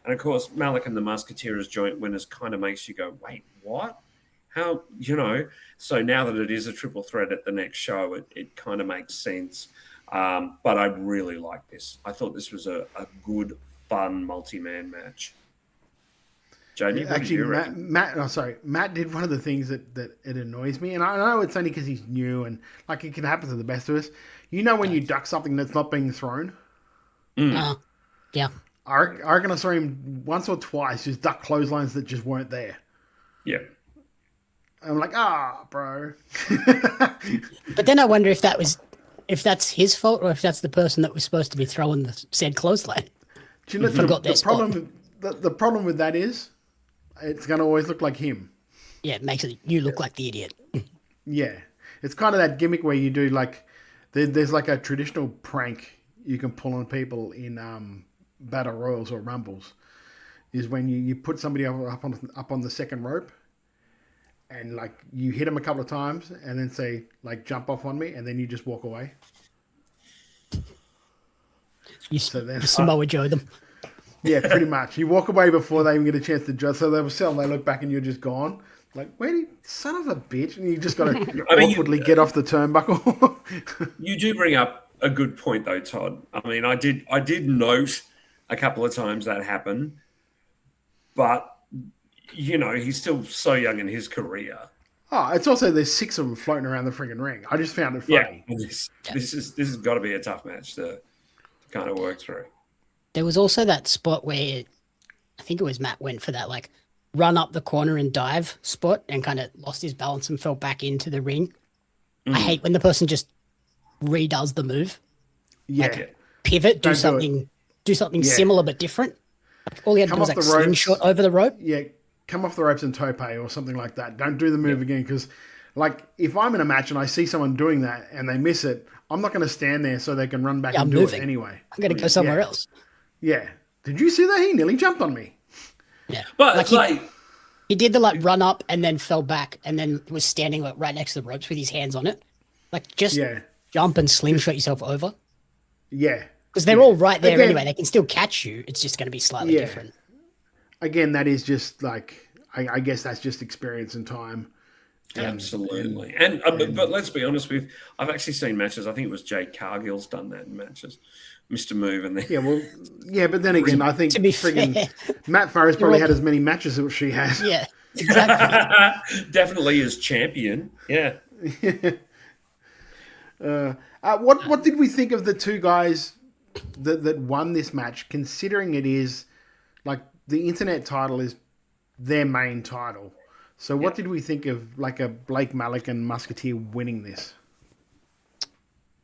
And, of course, Malik and the Musketeers joint winners kind of makes you go, wait, what? How, So now that it is a triple threat at the next show, it kind of makes sense. But I really like this. I thought this was a good, fun multi-man match. Jody, actually, Matt did one of the things that it annoys me, and I know it's only because he's new, and like it can happen to the best of us. When you duck something that's not being thrown. Yeah. I reckon I saw him once or twice just duck clotheslines that just weren't there. Yeah. I'm like, bro. But then I wonder if that's his fault or if that's the person that was supposed to be throwing the said clothesline. Do you know the problem with that is it's going to always look like him. Yeah, it makes you look like the idiot. Yeah. It's kind of that gimmick where you do like, there's like a traditional prank you can pull on people in battle royals or rumbles, is when you put somebody up on the second rope, and like you hit them a couple of times and then say like jump off on me, and then you just walk away. You Samoa Joe them. Yeah, pretty much. You walk away before they even get a chance to judge. So they were selling. They look back and you're just gone. Like, son of a bitch! And you just got to awkwardly get off the turnbuckle. You do bring up a good point, though, Todd. I mean, I did note a couple of times that happened, but he's still so young in his career. Oh, it's also there's 6 of them floating around the friggin' ring. I just found it funny. Yeah, this has got to be a tough match to kind of work through. There was also that spot where I think it was Matt went for that like run up the corner and dive spot and kind of lost his balance and fell back into the ring. I hate when the person just redoes the move. Yeah. Like, pivot, do something similar but different. Like, all he had to do was like slingshot over the rope. Yeah, come off the ropes and tope or something like that. Don't do the move again, because like if I'm in a match and I see someone doing that and they miss it, I'm not going to stand there so they can run back and do it anyway. I'm going to go somewhere else. Yeah. Did you see that? He nearly jumped on me. Yeah. But he did the like run up and then fell back and then was standing like right next to the ropes with his hands on it. Like just jump and slingshot yourself over. Yeah. Because they're all right there anyway. They can still catch you. It's just going to be slightly different. Again, that is just like, I guess that's just experience and time. Absolutely. But let's be honest with, I've actually seen matches. I think it was Jade Cargill's done that in matches. Mr. Move and then. But then again, I think Matt Farrow's probably had as many matches as she has. Yeah, exactly. Definitely as champion. Yeah. What did we think of the two guys that won this match, considering it is like the internet title is their main title? So what did we think of like a Blake Malik and Musketeer winning this?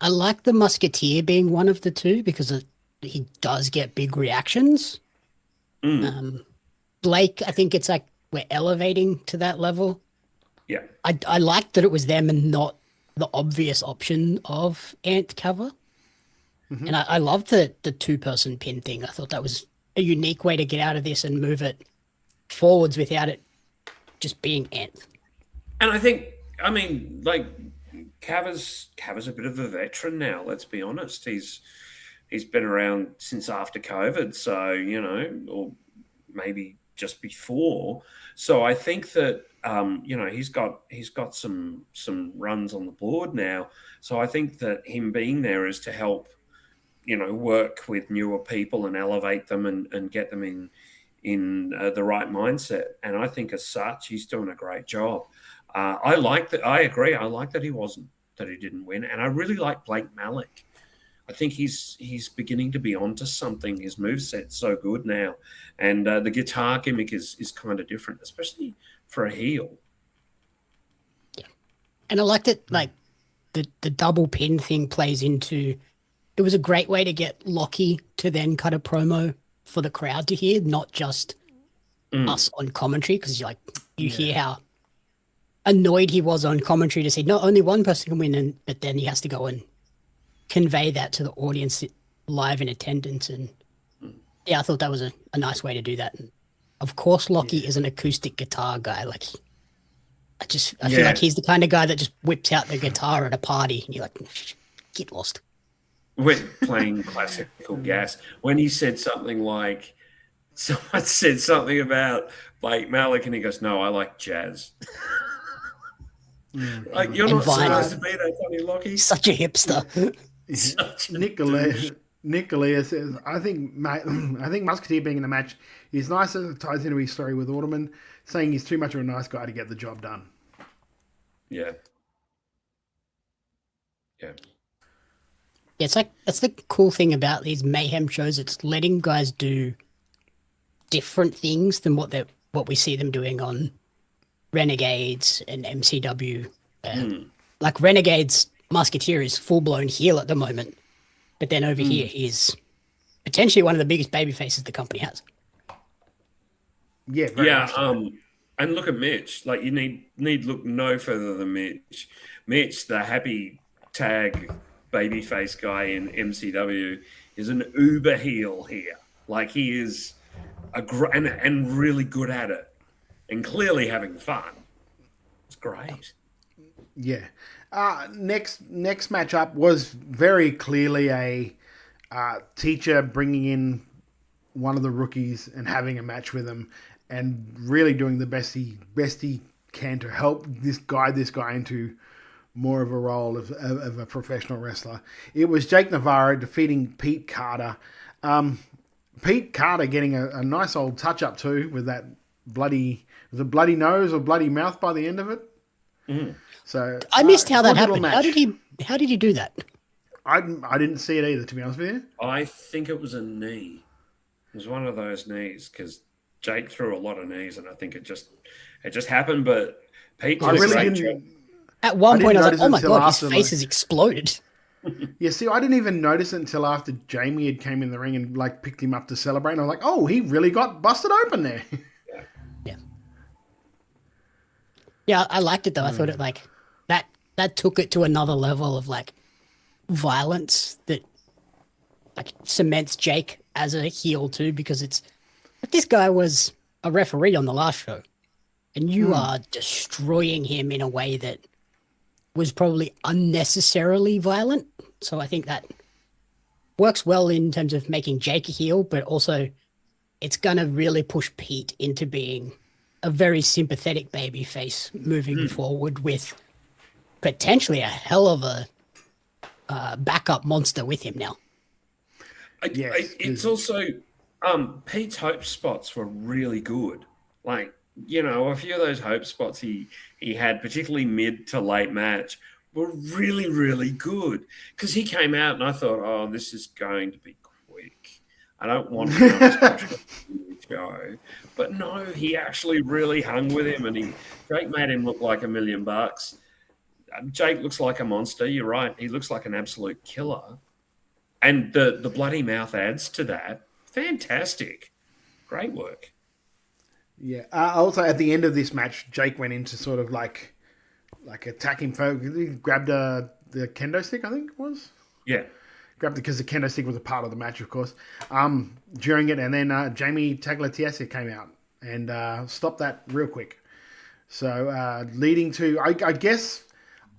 I like the Musketeer being one of the two because he does get big reactions. Blake, I think it's like we're elevating to that level. Yeah. I liked that it was them and not the obvious option of Ant cover. Mm-hmm. And I loved the 2-person pin thing. I thought that was a unique way to get out of this and move it forwards without it just being Ant. And I think, I mean, like, Cava's a bit of a veteran now, let's be honest. He's been around since after COVID, so, or maybe just before. So I think that, he's got some runs on the board now. So I think that him being there is to help, work with newer people and elevate them and get them in the right mindset. And I think as such, he's doing a great job. I like that. I agree. I like that he didn't win. And I really like Blake Malik. I think he's beginning to be onto something. His moveset's so good now. And the guitar gimmick is kind of different, especially for a heel. Yeah. And I liked it, like, the double pin thing plays into... It was a great way to get Lockie to then cut a promo for the crowd to hear, not just us on commentary, because you hear how annoyed he was on commentary to say not only one person can win, but then he has to go and convey that to the audience live in attendance. And I thought that was a nice way to do that. And of course, Lockie is an acoustic guitar guy. Like, I feel like he's the kind of guy that just whips out the guitar at a party, and you're like, get lost. We're playing classical gas. When he said something like, someone said something about Blake Malik, and he goes, "No, I like jazz." Like, you're not supposed to be that funny, Lockie. Such a hipster. Nicolia says, I think Musketeer being in the match is nice as it ties into his story with Orderman, saying he's too much of a nice guy to get the job done. Yeah. It's like, that's the cool thing about these Mayhem shows. It's letting guys do different things than what we see them doing on Renegades and MCW. Like Renegades, Musketeer is full-blown heel at the moment, but then over here he is potentially one of the biggest baby faces the company has. Yeah, and look at Mitch. Like, you need look no further than Mitch. Mitch, the happy tag babyface guy in MCW, is an uber heel here. Like, he is and really good at it, and clearly having fun. It's great. Yeah. Next matchup was very clearly a teacher bringing in one of the rookies and having a match with him, and really doing the best he can to help this guy into more of a role of a professional wrestler. It was Jake Navarro defeating Pete Carter. Pete Carter getting a nice old touch up too with that bloody nose or bloody mouth by the end of it. So I missed how that happened. How did he do that? I didn't see it either, to be honest with you. I think it was a knee. It was one of those knees, because Jake threw a lot of knees, and I think it just happened. But Pete did a great job. At one point, I was like, "Oh my god, his face has exploded." Yeah, see, I didn't even notice it until after Jamie had came in the ring and like picked him up to celebrate. And I was like, "Oh, he really got busted open there." Yeah, I liked it though. I thought it like that took it to another level of like violence that like cements Jake as a heel too, because it's like, this guy was a referee on the last show, and you are destroying him in a way that was probably unnecessarily violent. So I think that works well in terms of making Jake a heel, but also it's gonna really push Pete into being a very sympathetic babyface moving forward, with potentially a hell of a backup monster with him now. It's also Pete's hope spots were really good. Like, you know, a few of those hope spots he had, particularly mid to late match, were really, really good, because he came out and I thought, oh, this is going to be quick. I don't want to show. But no, he actually really hung with him, and Jake made him look like $1 million. Jake looks like a monster. You're right. He looks like an absolute killer. And the bloody mouth adds to that. Fantastic. Great work. Yeah. Also, at the end of this match, Jake went into sort of like attacking folk. He grabbed the kendo stick, I think it was. Yeah. Grabbed it because the kendo stick was a part of the match, of course, during it. And then Jamie Tagliatesse came out and stopped that real quick. So leading to, I guess,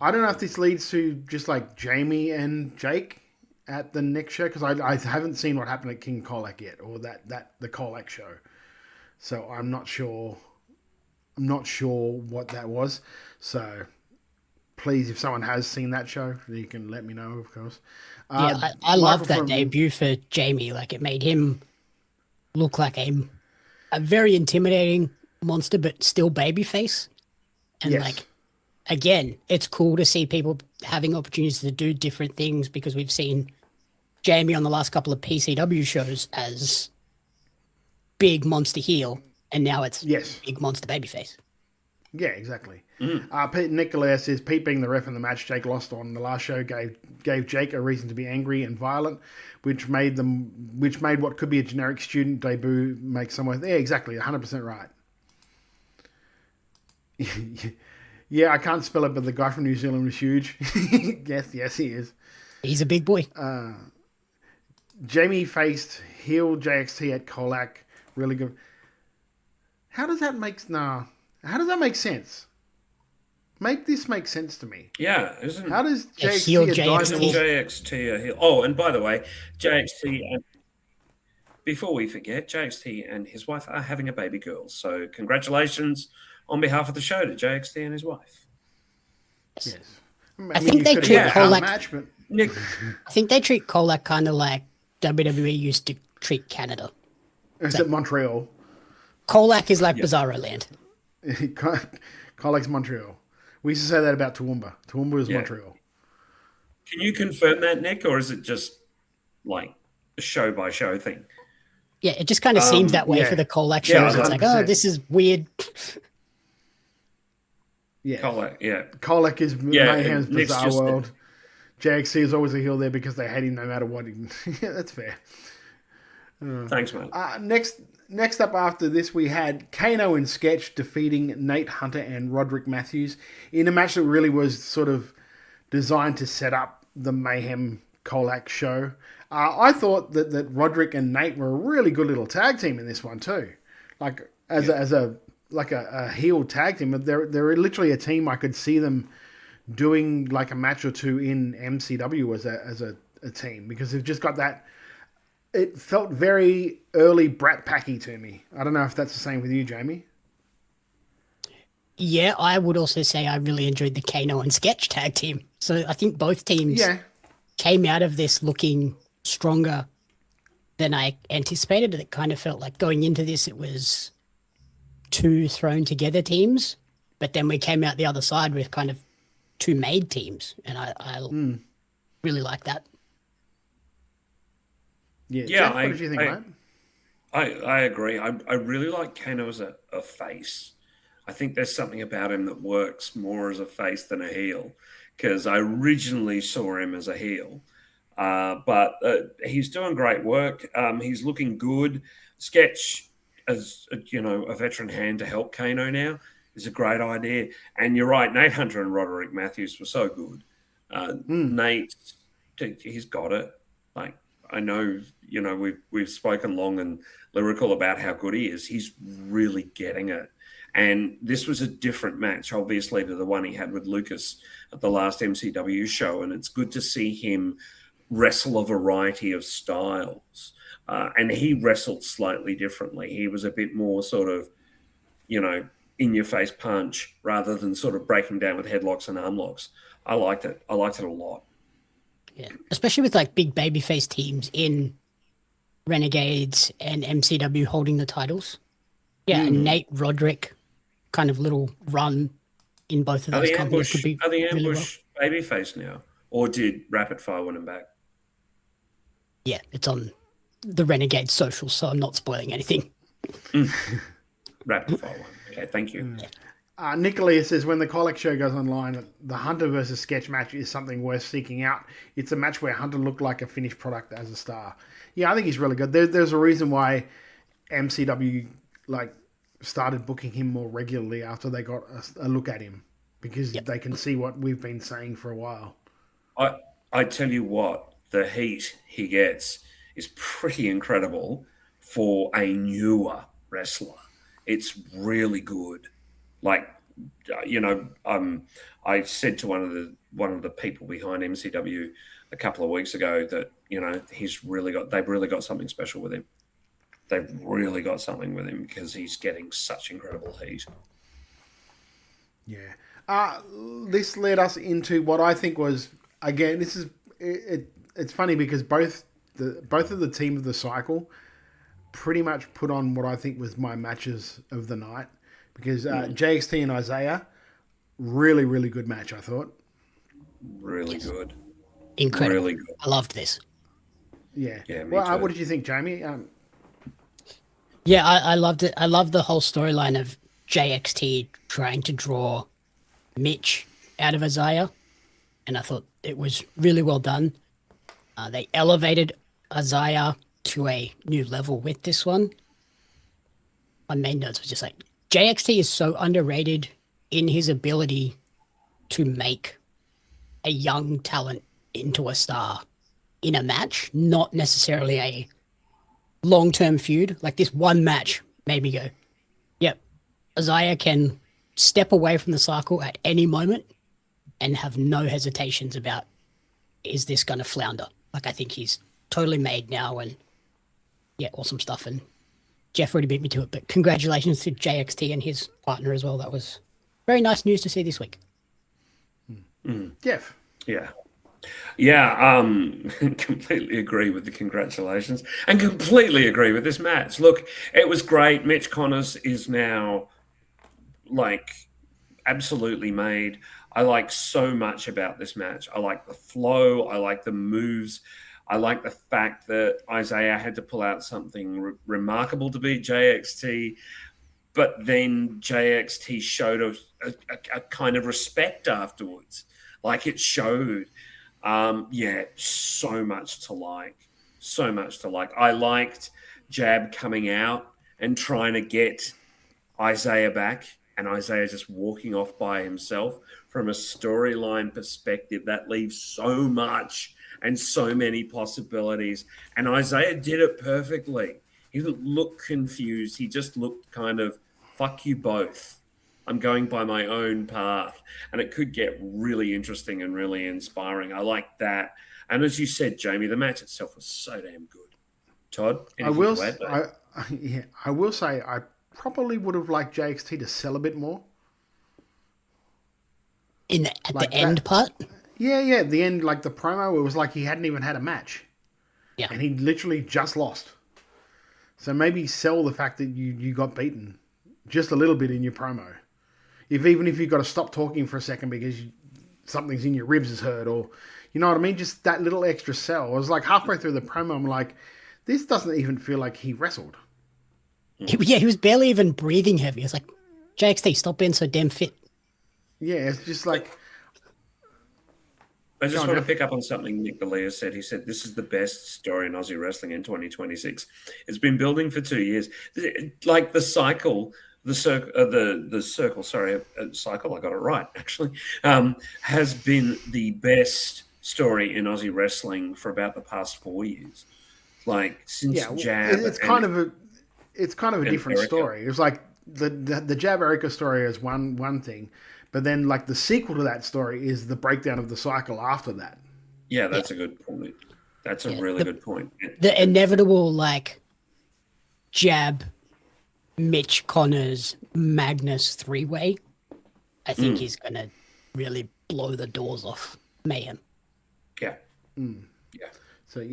I don't know if this leads to just like Jamie and Jake at the next show, because I haven't seen what happened at King Colac yet, or the Colac show. So I'm not sure what that was. So please, if someone has seen that show, you can let me know, of course. Yeah, I love that debut for Jamie. Like, it made him look like a very intimidating monster, but still babyface. And like, again, it's cool to see people having opportunities to do different things, because we've seen Jamie on the last couple of PCW shows as big monster heel, and now it's big monster babyface. Yeah, exactly. Pete Nicolau says, Pete being the ref in the match Jake lost on the last show gave Jake a reason to be angry and violent, which made what could be a generic student debut make someone. Yeah, exactly, 100% right. Yeah, I can't spell it, but the guy from New Zealand was huge. yes, he is. He's a big boy. Jamie faced heel JXT at Colac. Really good. How does that make sense? Make this make sense to me. Yeah, isn't How does heel JXT advise JXT. them? JXT a heel? Oh, and by the way, JXT and before we forget, JXT and his wife are having a baby girl. So congratulations on behalf of the show to JXT and his wife. Yes. I think you they could treat have had a Kolak. match, but Nick, I think they treat Kolak kind of like WWE used to treat Canada. is it Montreal? Kolak is like Bizarro Land. Kolak's Montreal. We used to say that about Toowoomba. Toowoomba is Montreal. can you confirm that, Nick, or is it just like a show by show thing? Yeah, it just kind of seems that way for the Kolak shows. It's like, 100%. oh, this is weird. Yeah. Kolak, yeah. Kolak is Mayhem's Nick's Bizarre just- World. JXC is always a heel there because they hate him no matter what. Yeah, that's fair. Thanks, mate. Next up after this, we had Kano and Sketch defeating Nate Hunter and Roderick Matthews in a match that really was sort of designed to set up the Mayhem Kolak show. I thought that Roderick and Nate were a really good little tag team in this one too. Like as a heel tag team, they're literally a team. I could see them doing like a match or two in MCW as a team because they've just got that. It felt very early Brat Packy to me. I don't know if that's the same with you, Jamie. Yeah, I would also say I really enjoyed the Kano and Sketch tag team. So I think both teams came out of this looking stronger than I anticipated. It kind of felt like going into this, it was two thrown together teams, but then we came out the other side with kind of two made teams, and I really like that. Yeah, Yeah, Jeff, what did you think, mate? I agree. I really like Kano as a face. I think there's something about him that works more as a face than a heel, because I originally saw him as a heel. But he's doing great work. He's looking good. Sketch as a veteran hand to help Kano now is a great idea. And you're right, Nate Hunter and Roderick Matthews were so good. Nate, he's got it. Like, I know, we've spoken long and lyrical about how good he is. He's really getting it. And this was a different match, obviously, to the one he had with Lucas at the last MCW show. And it's good to see him wrestle a variety of styles. And he wrestled slightly differently. He was a bit more sort of, in-your-face punch rather than sort of breaking down with headlocks and arm locks. I liked it. I liked it a lot. Yeah, especially with like big babyface teams in Renegades and MCW holding the titles. Yeah, and Nate Roderick kind of little run in both of those companies could be Are the really Ambush babyface now? Or did Rapid Fire win him back? Yeah, it's on the Renegade social, so I'm not spoiling anything. Rapid Fire won. Okay, thank you. Nicolia says, when the Kolak show goes online, the Hunter versus Sketch match is something worth seeking out. It's a match where Hunter looked like a finished product as a star. Yeah, I think he's really good. There's a reason why MCW started booking him more regularly after they got a look at him, because they can see what we've been saying for a while. I tell you what, the heat he gets is pretty incredible for a newer wrestler. It's really good. I said to one of the people behind MCW a couple of weeks ago that they've really got something special with him. They've really got something with him because he's getting such incredible heat. Yeah. This led us into what I think was, again, it's funny because both of the team of the cycle pretty much put on what I think was my matches of the night, because JXT and Isaiah, really, really good match, I thought. Really good. Incredible. Really good. I loved this. Yeah. Yeah, me Well, too. what did you think, Jamie? Yeah, I loved it. I loved the whole storyline of JXT trying to draw Mitch out of Isaiah, and I thought it was really well done. They elevated Isaiah to a new level with this one. My main notes was just like, JXT is so underrated in his ability to make a young talent into a star in a match, not necessarily a long-term feud. Like, this one match made me go, yep, Isaiah can step away from the cycle at any moment and have no hesitations about, is this going to flounder? Like, I think he's totally made now, and yeah, awesome stuff. And Jeff already beat me to it, but congratulations to JXT and his partner as well. That was very nice news to see this week. Jeff. Yeah, completely agree with the congratulations and completely agree with this match. Look, it was great. Mitch Connors is now like absolutely made. I like so much about this match. I like the flow. I like the moves. I like the fact that Isaiah had to pull out something remarkable to beat JXT, but then JXT showed a kind of respect afterwards. Like, it showed. So much to like. So much to like. I liked Jab coming out and trying to get Isaiah back, and Isaiah just walking off by himself. From a storyline perspective, that leaves so much and so many possibilities. And Isaiah did it perfectly. He didn't look confused. He just looked kind of, fuck you both. I'm going by my own path. And it could get really interesting and really inspiring. I like that. And as you said, Jamie, the match itself was so damn good. Todd, I will say I probably would have liked JXT to sell a bit more. At the end part? Yeah, the end, like the promo, it was like he hadn't even had a match. Yeah. And he literally just lost. So maybe sell the fact that you got beaten just a little bit in your promo. Even if you've got to stop talking for a second because something's in your ribs is hurt, or, you know what I mean? Just that little extra sell. I was like halfway through the promo, I'm like, this doesn't even feel like he wrestled. He was barely even breathing heavy. It's like, JXT, stop being so damn fit. Yeah, it's just like... I just want to pick up on something Nick Galea said. He said, this is the best story in Aussie wrestling in 2026. It's been building for 2 years. Like the cycle, cycle, I got it right, actually, has been the best story in Aussie wrestling for about the past 4 years. Like, since Jab. It's kind of a different story. It was like the Jab Erica story is one thing. But then, like, the sequel to that story is the breakdown of the cycle after that. Yeah, that's a good point. That's a really good point. The inevitable, like, Jab, Mitch Connors, Magnus three-way, I think is going to really blow the doors off Mayhem. Yeah. Yeah. So,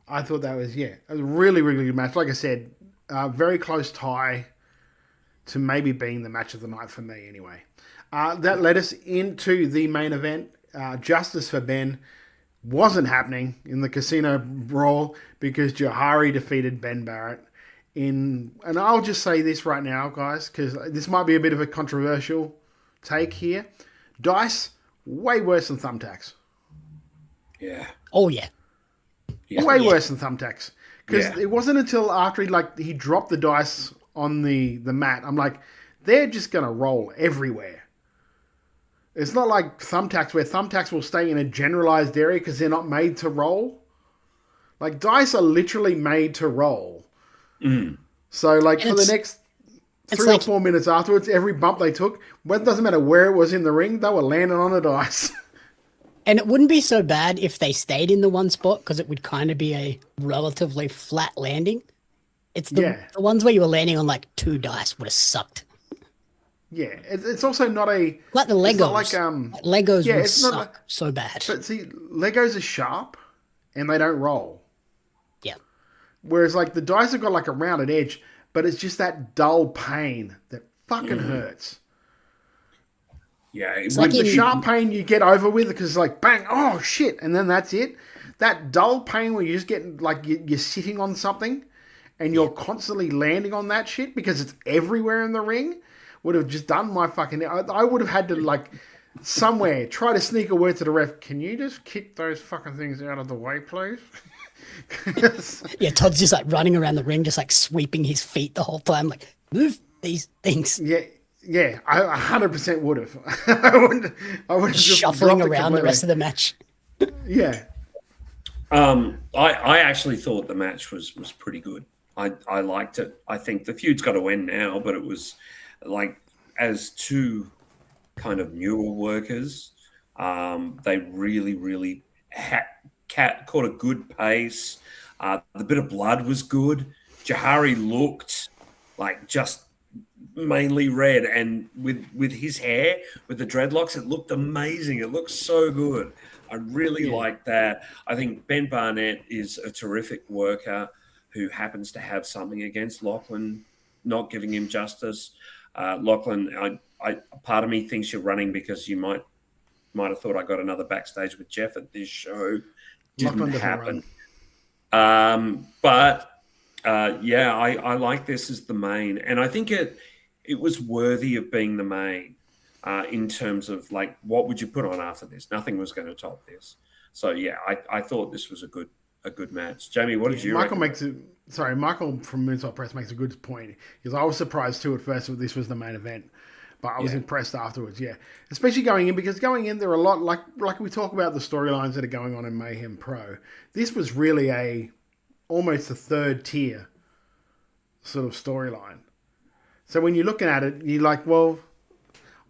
I thought that was, a really, really good match. Like I said, very close tie to maybe being the match of the night for me anyway. That led us into the main event. Justice for Ben wasn't happening in the Casino Brawl because Johari defeated Ben Barrett. And I'll just say this right now, guys, because this might be a bit of a controversial take here. Dice, way worse than Thumbtacks. Yeah. Oh, yeah. Way worse than Thumbtacks. Because it wasn't until after he dropped the dice on the mat, I'm like, they're just going to roll everywhere. It's not like Thumbtacks, where Thumbtacks will stay in a generalized area because they're not made to roll. Like, dice are literally made to roll. So, like, for the next 3 or 4 minutes afterwards, every bump they took, it doesn't matter where it was in the ring, they were landing on a dice. And it wouldn't be so bad if they stayed in the one spot, because it would kind of be a relatively flat landing. It's the ones where you were landing on, like, 2 dice would have sucked. Yeah, it's also not a... Like the Legos. Legos would it's suck so bad. But see, Legos are sharp, and they don't roll. Yeah. Whereas, like, the dice have got, like, a rounded edge, but it's just that dull pain that fucking hurts. Yeah. It's like the sharp pain you get over with because it's like, bang, oh, shit, and then that's it. That dull pain where you just get, like, you're sitting on something and you're constantly landing on that shit because it's everywhere in the ring... would have just done my fucking... I would have had to, like, somewhere try to sneak a word to the ref. Can you just kick those fucking things out of the way, please? Yeah, Todd's just, like, running around the ring, just, like, sweeping his feet the whole time. Like, move these things. Yeah, I 100% would have. I would have just shuffling around the rest of the match. Yeah. I actually thought the match was pretty good. I liked it. I think the feud's got to end now, but it was... like, as two kind of newer workers, they really caught a good pace. The bit of blood was good. Jahari looked like just mainly red, and with his hair, with the dreadlocks, it looked amazing. It looked so good. I really like that. I think Ben Barnett is a terrific worker who happens to have something against Lachlan not giving him justice. Lachlan, I part of me thinks you're running because you might have thought I got another backstage with Jeff at this show. Didn't happen. I like this as the main, and I think it was worthy of being the main in terms of like what would you put on after this? Nothing was going to top this. So yeah, I thought this was a good match. Jamie, what did you? Michael Michael from Moonsault Press makes a good point because I was surprised too at first that this was the main event, but I was impressed afterwards. Yeah, especially going in because there are a lot like we talk about the storylines that are going on in Mayhem Pro. This was really almost a third tier sort of storyline. So when you're looking at it, you're like, well,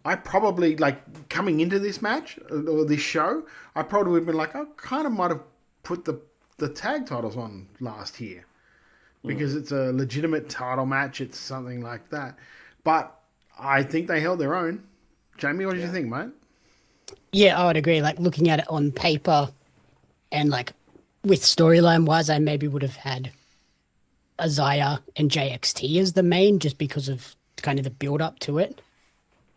I probably like coming into this match or this show, I probably would have been like, I kind of might have put the tag titles on last year because it's a legitimate title match. It's something like that. But I think they held their own. Jamie, what did you think, mate? Yeah, I would agree. Like looking at it on paper and like with storyline wise, I maybe would have had Isaiah and JXT as the main just because of kind of the build up to it.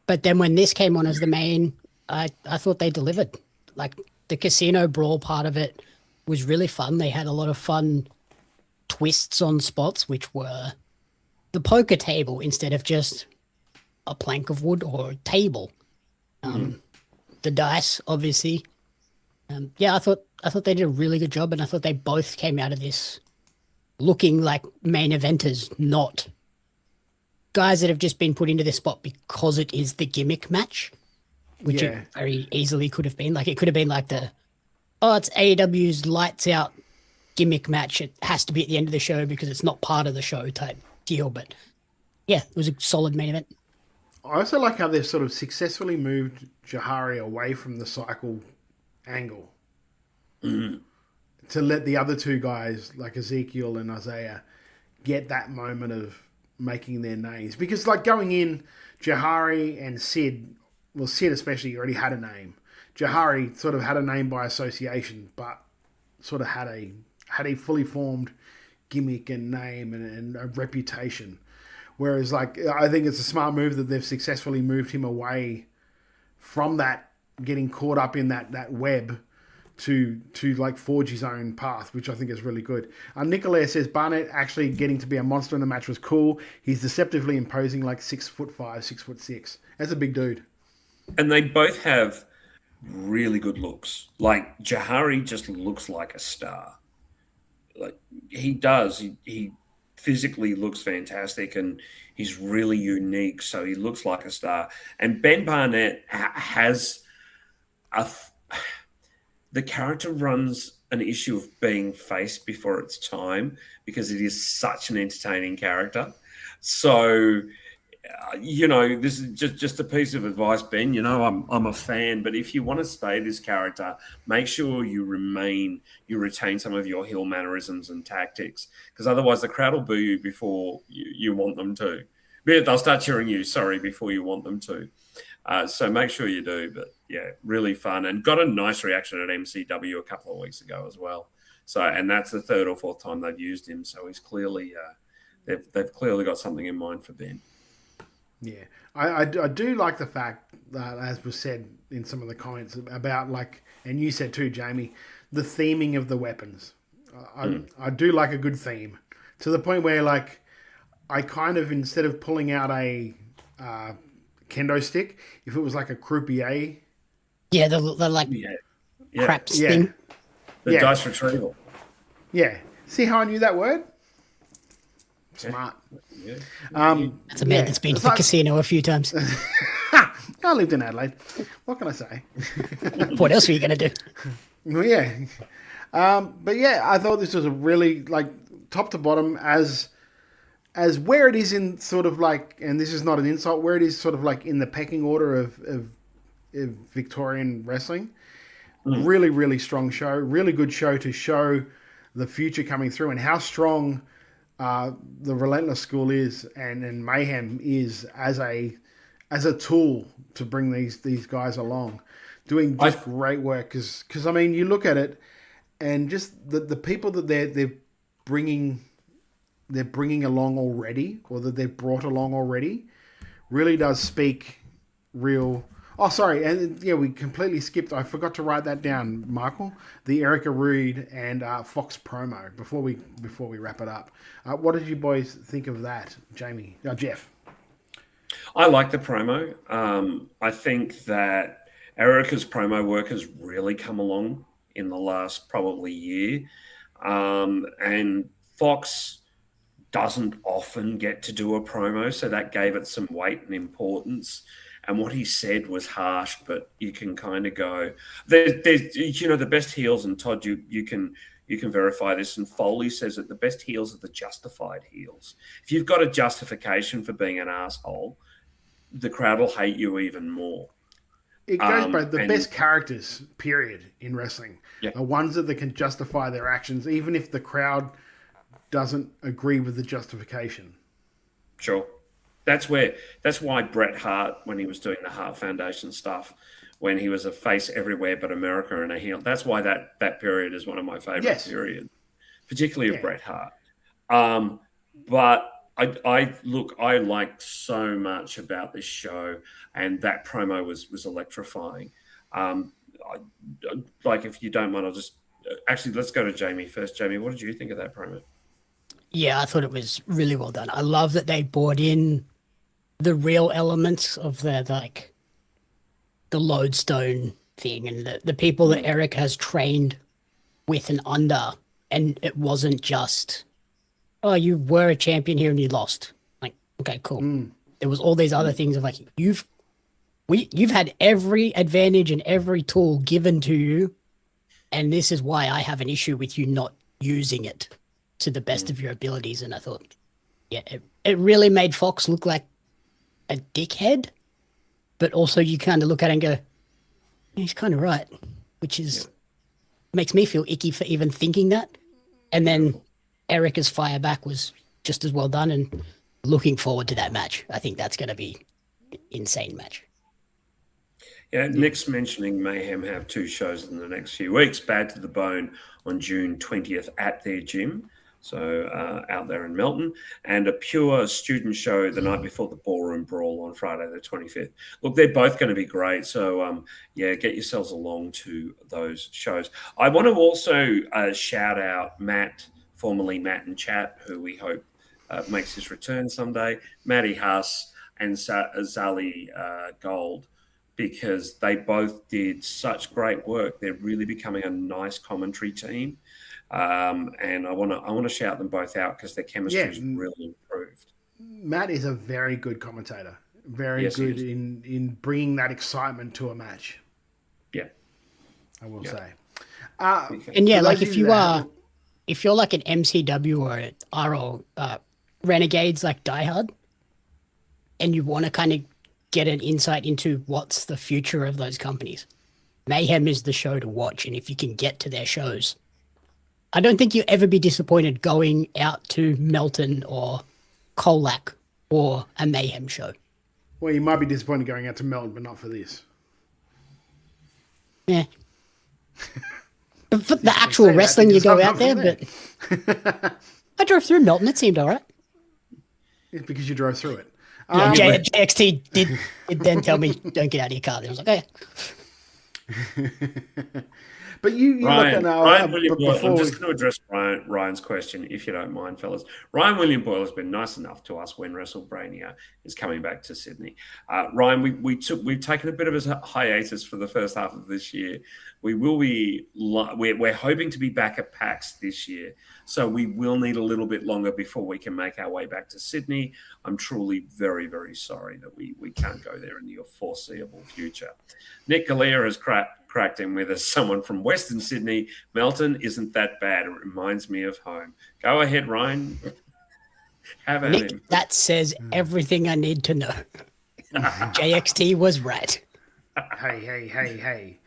But then when this came on as the main, I thought they delivered. Like the casino brawl part of it was really fun. They had a lot of fun twists on spots, which were the poker table instead of just a plank of wood or a table. The dice, obviously. I thought they did a really good job, and I thought they both came out of this looking like main eventers, not guys that have just been put into this spot because it is the gimmick match, which it very easily could have been. Like it could have been like it's AEW's lights out gimmick match. It has to be at the end of the show because it's not part of the show type deal. But yeah, it was a solid main event. I also like how they've sort of successfully moved Jahari away from the cycle angle to let the other two guys like Ezekiel and Isaiah get that moment of making their names. Because like going in, Jahari and Sid especially already had a name. Jahari sort of had a name by association, but sort of had a fully formed gimmick and name and a reputation. Whereas like I think it's a smart move that they've successfully moved him away from that, getting caught up in that web to like forge his own path, which I think is really good. Nicolai says Barnett actually getting to be a monster in the match was cool. He's deceptively imposing, like 6'5", 6'6". That's a big dude. And they both have really good looks. Like Jahari just looks like a star. Like he does. He physically looks fantastic and he's really unique. So he looks like a star. And Ben Barnett has the character runs an issue of being faced before its time because it is such an entertaining character. So, this is just a piece of advice, Ben. I'm a fan, but if you want to stay this character, make sure you retain some of your heel mannerisms and tactics, because otherwise the crowd will boo you before you want them to. They'll start cheering you, before you want them to. So make sure you do. But yeah, really fun, and got a nice reaction at MCW a couple of weeks ago as well. So, and that's the third or fourth time they've used him. So he's clearly they've clearly got something in mind for Ben. Yeah, I do like the fact that, as was said in some of the comments about and you said too, Jamie, the theming of the weapons. I do like a good theme, to the point where I kind of, instead of pulling out a kendo stick, if it was like a croupier. Yeah, the craps thing. The dice retrieval. Yeah. See how I knew that word? Smart. Yeah. That's a man that's been to the casino a few times. I lived in Adelaide. What can I say? What else were you going to do? Well, yeah. But yeah, I thought this was a really, top to bottom, as as where it is in sort of like, and this is not an insult, where it is sort of like in the pecking order of Victorian wrestling. Really, really strong show. Really good show to show the future coming through and how strong the Relentless School is and Mayhem is as a tool to bring these guys along, doing just great work. Because I mean, you look at it and just the people that they're bringing along already, or that they've brought along already, really does speak real. Oh, sorry, and yeah, we completely skipped. I forgot to write that down, Michael. The Erica Reed and Fox promo before we wrap it up. What did you boys think of that, Jamie? Jeff. I like the promo. I think that Erica's promo work has really come along in the last probably year, and Fox doesn't often get to do a promo, so that gave it some weight and importance. And what he said was harsh, but you can kind of go, there's the best heels, and Todd, you can verify this, and Foley says that the best heels are the justified heels. If you've got a justification for being an asshole, the crowd will hate you even more. It goes by the best characters, period, in wrestling. Yeah. The ones that can justify their actions, even if the crowd doesn't agree with the justification. Sure. That's why Bret Hart, when he was doing the Hart Foundation stuff, when he was a face everywhere but America and a heel, that's why that period is one of my favorite periods, particularly of Bret Hart. But I liked so much about this show, and that promo was electrifying. If you don't mind, I'll just actually let's go to Jamie first. Jamie, what did you think of that promo? Yeah, I thought it was really well done. I love that they brought in the real elements of the lodestone thing and the people that Eric has trained with and under, and it wasn't just, oh, you were a champion here and you lost. Like, okay, cool. There was all these other things of like, you've had every advantage and every tool given to you, and this is why I have an issue with you not using it to the best of your abilities. And I thought, yeah, it really made Fox look like a dickhead, but also you kind of look at it and go, he's kind of right, which is makes me feel icky for even thinking that. And then Erica's fire back was just as well done, and looking forward to that match. I think that's going to be an insane match. Yeah, Nick's mentioning Mayhem have 2 shows in the next few weeks. Bad to the Bone on June 20th at their gym, so out there in Melton, and a pure student show the night before the Ballroom Brawl on Friday the 25th. Look, they're both going to be great, so get yourselves along to those shows. I want to also shout out Matt, formerly Matt and Chat, who we hope makes his return someday, Matty Huss and Zali Gold, because they both did such great work. They're really becoming a nice commentary team. And I want to shout them both out because their chemistry is really improved. Matt is a very good commentator, very good in bringing that excitement to a match. Yeah, I will say. And yeah, like if you're like an MCW or an RO Renegades like Die Hard, and you want to kind of get an insight into what's the future of those companies, Mayhem is the show to watch. And if you can get to their shows, I don't think you'll ever be disappointed going out to Melton or Colac or a Mayhem show. Well, you might be disappointed going out to Melton, but not for this. Yeah. For the actual wrestling, you go out there, but I drove through Melton. It seemed all right. It's because you drove through it. Yeah, JXT did then tell me, don't get out of your car. Then I was like, okay. But you Ryan, look at Ryan William Boyle. I'm just going to address Ryan's question, if you don't mind, fellas. Ryan William Boyle has been nice enough to us when WrestleBrania is coming back to Sydney. Ryan, we've taken a bit of a hiatus for the first half of this year. We're hoping to be back at PAX this year, so we will need a little bit longer before we can make our way back to Sydney. I'm truly very, very sorry that we can't go there in the foreseeable future. Nick Galea has cracked in with us, someone from Western Sydney. Melton isn't that bad. It reminds me of home. Go ahead, Ryan. Have at Nick, him. that says everything I need to know. JXT was right. Hey.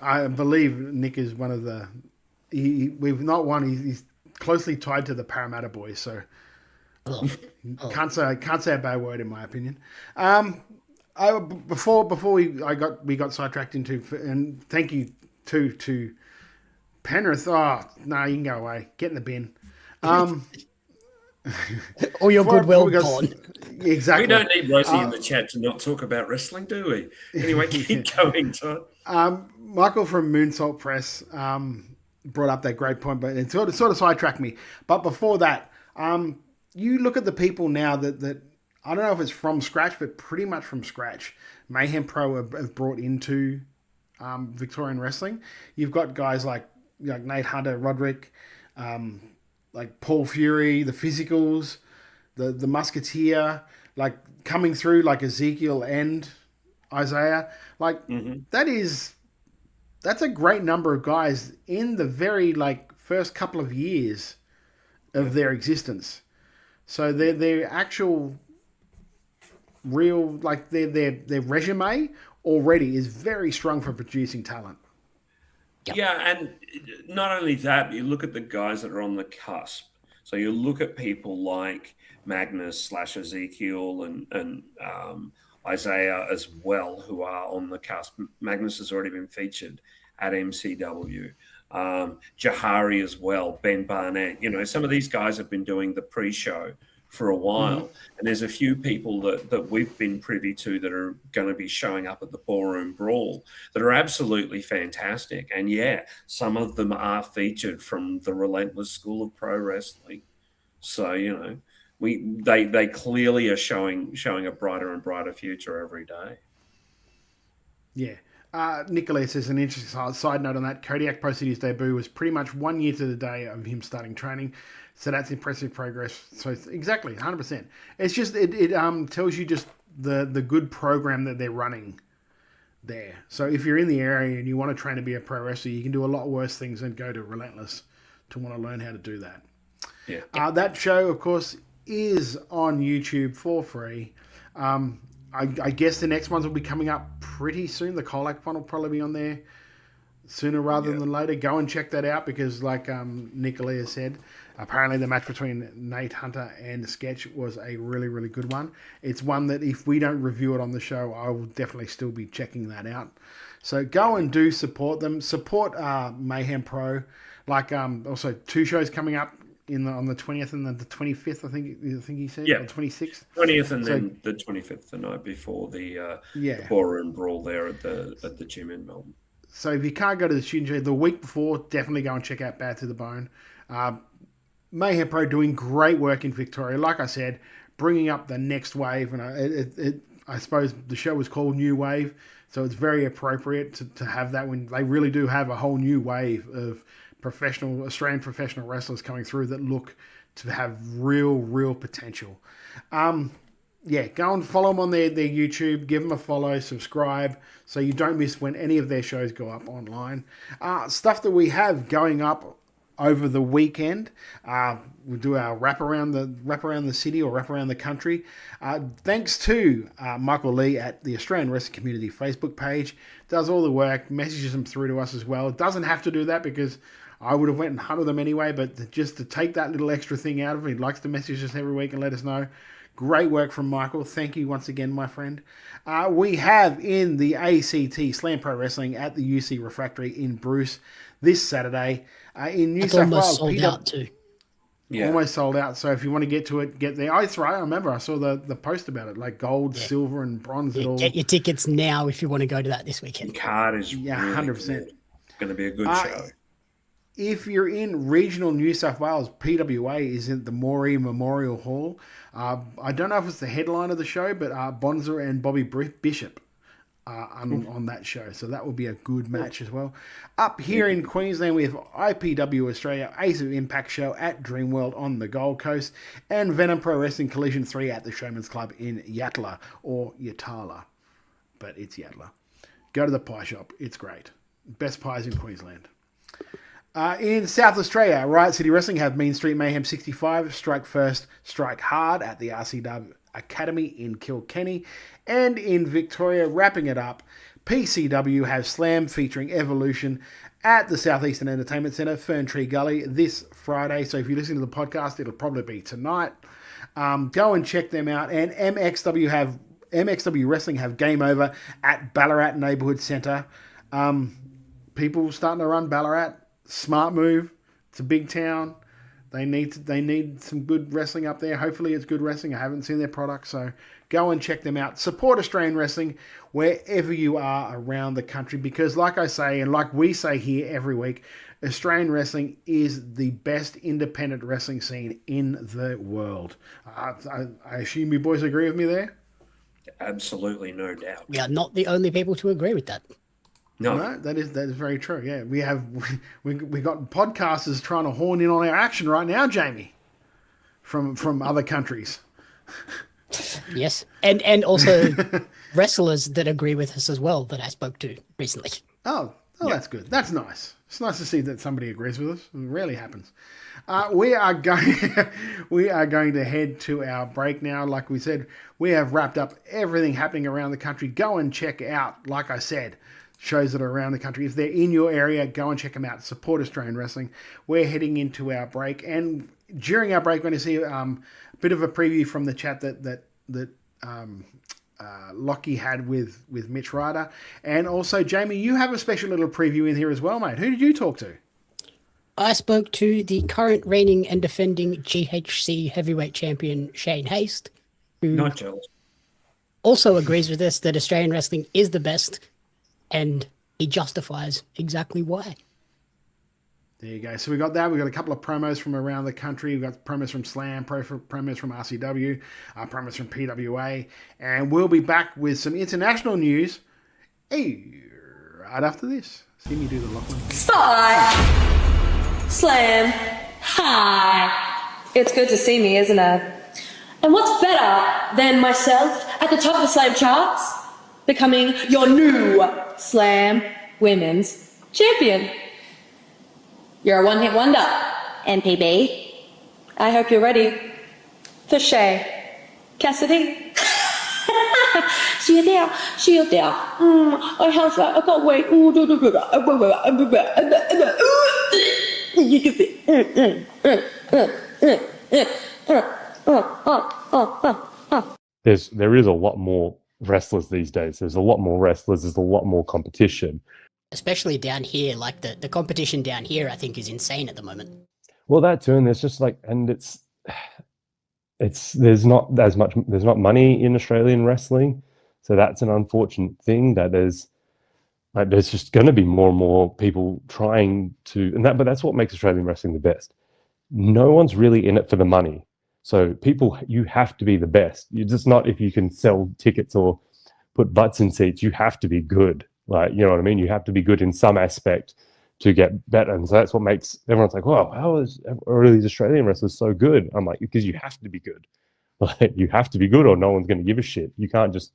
I believe Nick is one of the... we've not won. He's closely tied to the Parramatta boys, so... Can't say a bad word in my opinion. Before we got sidetracked into, and thank you to Penrith. Oh no, you can go away. Get in the bin. All your goodwill gone. Exactly. We don't need Rosie in the chat to not talk about wrestling, do we? Anyway, keep going, Todd. Michael from Moonsault Press brought up that great point, but it sort of sidetracked me. But before that, you look at the people now that I don't know if it's from scratch, but pretty much from scratch. Mayhem Pro have brought into Victorian wrestling. You've got guys like Nate Hunter, Roderick, like Paul Fury, the Physicals, the Musketeer, like coming through like Ezekiel and Isaiah. Like that's a great number of guys in the very first couple of years of their existence. So their actual real, their resume already is very strong for producing talent. Yeah, and not only that, but you look at the guys that are on the cusp. So you look at people like Magnus / Ezekiel and Isaiah as well, who are on the cusp. Magnus has already been featured at MCW. Jahari as well, Ben Barnett. Some of these guys have been doing the pre-show for a while, and there's a few people that we've been privy to that are going to be showing up at the Ballroom Brawl that are absolutely fantastic. And yeah, some of them are featured from the Relentless School of Pro Wrestling. So they clearly are showing a brighter and brighter future every day. Yeah. Nicholas says an interesting side note on that. Kodiak posted his debut was pretty much 1 year to the day of him starting training. So that's impressive progress. So exactly, 100%. It's just, it tells you just the good program that they're running there. So if you're in the area and you want to train to be a pro wrestler, you can do a lot worse things than go to Relentless to want to learn how to do that. Yeah. That show, of course, is on YouTube for free. I guess the next ones will be coming up pretty soon. The Colac one will probably be on there sooner rather than later. Go and check that out because, like Nicolia said, apparently the match between Nate Hunter and Sketch was a really, really good one. It's one that if we don't review it on the show, I will definitely still be checking that out. So go and do support them. Support Mayhem Pro. Also 2 shows coming up on the 20th and the 25th, I think he said. Yeah. Or 26th. 20th and then the 25th, the night before the Ballroom Brawl there at the gym in Melbourne. So if you can't go to the studio the week before, definitely go and check out Bad to the Bone. Mayhem Pro doing great work in Victoria. Like I said, bringing up the next wave. And I suppose the show was called New Wave, so it's very appropriate to have that when they really do have a whole new wave of Australian professional wrestlers coming through that look to have real potential. Go and follow them on their YouTube. Give them a follow, subscribe, so you don't miss when any of their shows go up online. Stuff that we have going up over the weekend. We'll do our wrap around the city or wrap around the country. Thanks to Michael Lee at the Australian Wrestling Community Facebook page. Does all the work, messages them through to us as well. Doesn't have to do that because I would have went and hunted them anyway, but just to take that little extra thing out of it, he likes to message us every week and let us know. Great work from Michael. Thank you once again, my friend. We have in the ACT Slam Pro Wrestling at the UC Refractory in Bruce this Saturday. In New South Wales, sold out too. Yeah. Almost sold out. So if you want to get to it, get there. Oh, that's right. I remember. I saw the post about it, like gold, silver, and bronze. Get your tickets now if you want to go to that this weekend. The card is 100%. Going to be a good show. If you're in regional New South Wales, PWA is in the Moree Memorial Hall. I don't know if it's the headline of the show, but Bonza and Bobby Bishop are on that show. So that will be a good match as well. Up here in Queensland, we have IPW Australia Ace of Impact show at Dreamworld on the Gold Coast and Venom Pro Wrestling Collision 3 at the Showman's Club in Yatala or Yatala. But it's Yatala. Go to the pie shop. It's great. Best pies in Queensland. In South Australia, Riot City Wrestling have Mean Street Mayhem 65, Strike First, Strike Hard at the RCW Academy in Kilkenny. And in Victoria, wrapping it up, PCW have Slam featuring Evolution at the Southeastern Entertainment Centre, Ferntree Gully, this Friday. So if you listen to the podcast, it'll probably be tonight. Go and check them out. And MXW Wrestling have Game Over at Ballarat Neighbourhood Centre. People starting to run Ballarat. Smart move. It's a big town. They need some good wrestling up there. Hopefully it's good wrestling. I haven't seen their product, so go and check them out. Support Australian wrestling wherever you are around the country, because like I say, and like we say here every week, Australian wrestling is the best independent wrestling scene in the world. I assume you boys agree with me there? Absolutely, no doubt. We are not the only people to agree with that. No, that is very true. Yeah, we got podcasters trying to horn in on our action right now, Jamie, from other countries. Yes, and also wrestlers that agree with us as well that I spoke to recently. Oh, that's good. That's nice. It's nice to see that somebody agrees with us. It rarely happens. We are going to head to our break now. Like we said, we have wrapped up everything happening around the country. Go and check out, like I said, shows that are around the country. If they're in your area, go and check them out. Support Australian wrestling. We're heading into our break, and during our break, we're going to see a bit of a preview from the chat that Lockie had with Mitch Ryder. And also, Jamie, you have a special little preview in here as well, mate. Who did you talk to? I spoke to the current reigning and defending GHC heavyweight champion, Shane Haste, who not jealous. Also agrees with us that Australian wrestling is the best, and he justifies exactly why. There you go. So we got that. We got a couple of promos from around the country. We got promos from Slam, promos from RCW, promos from PWA, and we'll be back with some international news right after this. See me do the Lachlan. Spot. Slam. Hi. It's good to see me, isn't it? And what's better than myself at the top of the Slam charts, becoming your new Slam Women's Champion? You're a one-hit wonder, MPB. I hope you're ready for Shay Cassidy. See you there. I have that. I can't wait. There is a lot more wrestlers these days. There's a lot more wrestlers. There's a lot more competition. Especially down here, like the competition down here, I think is insane at the moment. Well, that too, and there's just like, and there's not money in Australian wrestling, so that's an unfortunate thing. That there's just going to be more and more people trying to, but that's what makes Australian wrestling the best. No one's really in it for the money, so you have to be the best. You're just not if you can sell tickets or put butts in seats. You have to be good. Like, you know what I mean? You have to be good in some aspect to get better. And so that's what makes everyone's like, wow, how are these Australian wrestlers so good? I'm like, because you have to be good. Like, you have to be good or no one's going to give a shit. You can't just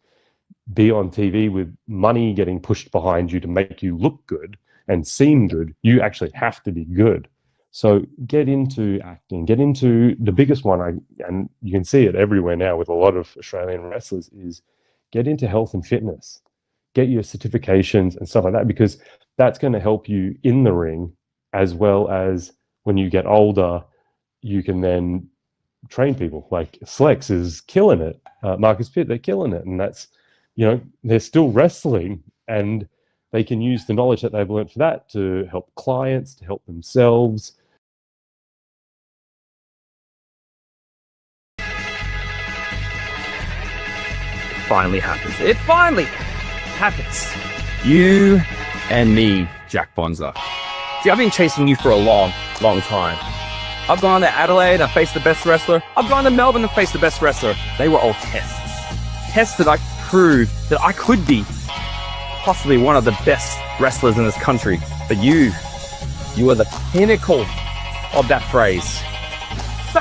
be on TV with money getting pushed behind you to make you look good and seem good. You actually have to be good. So get into acting, get into the biggest one, and you can see it everywhere now with a lot of Australian wrestlers, is get into health and fitness. Get your certifications and stuff like that, because that's going to help you in the ring, as well as when you get older, you can then train people. Like Slex is killing it. Marcus Pitt, they're killing it. And that's, they're still wrestling, and they can use the knowledge that they've learned for that to help clients, to help themselves. Finally happens. It finally happens. You and me, Jack Bonza. See, I've been chasing you for a long, long time. I've gone to Adelaide, I faced the best wrestler. I've gone to Melbourne and faced the best wrestler. They were all tests. Tests that I proved that I could be possibly one of the best wrestlers in this country. But you are the pinnacle of that phrase. So,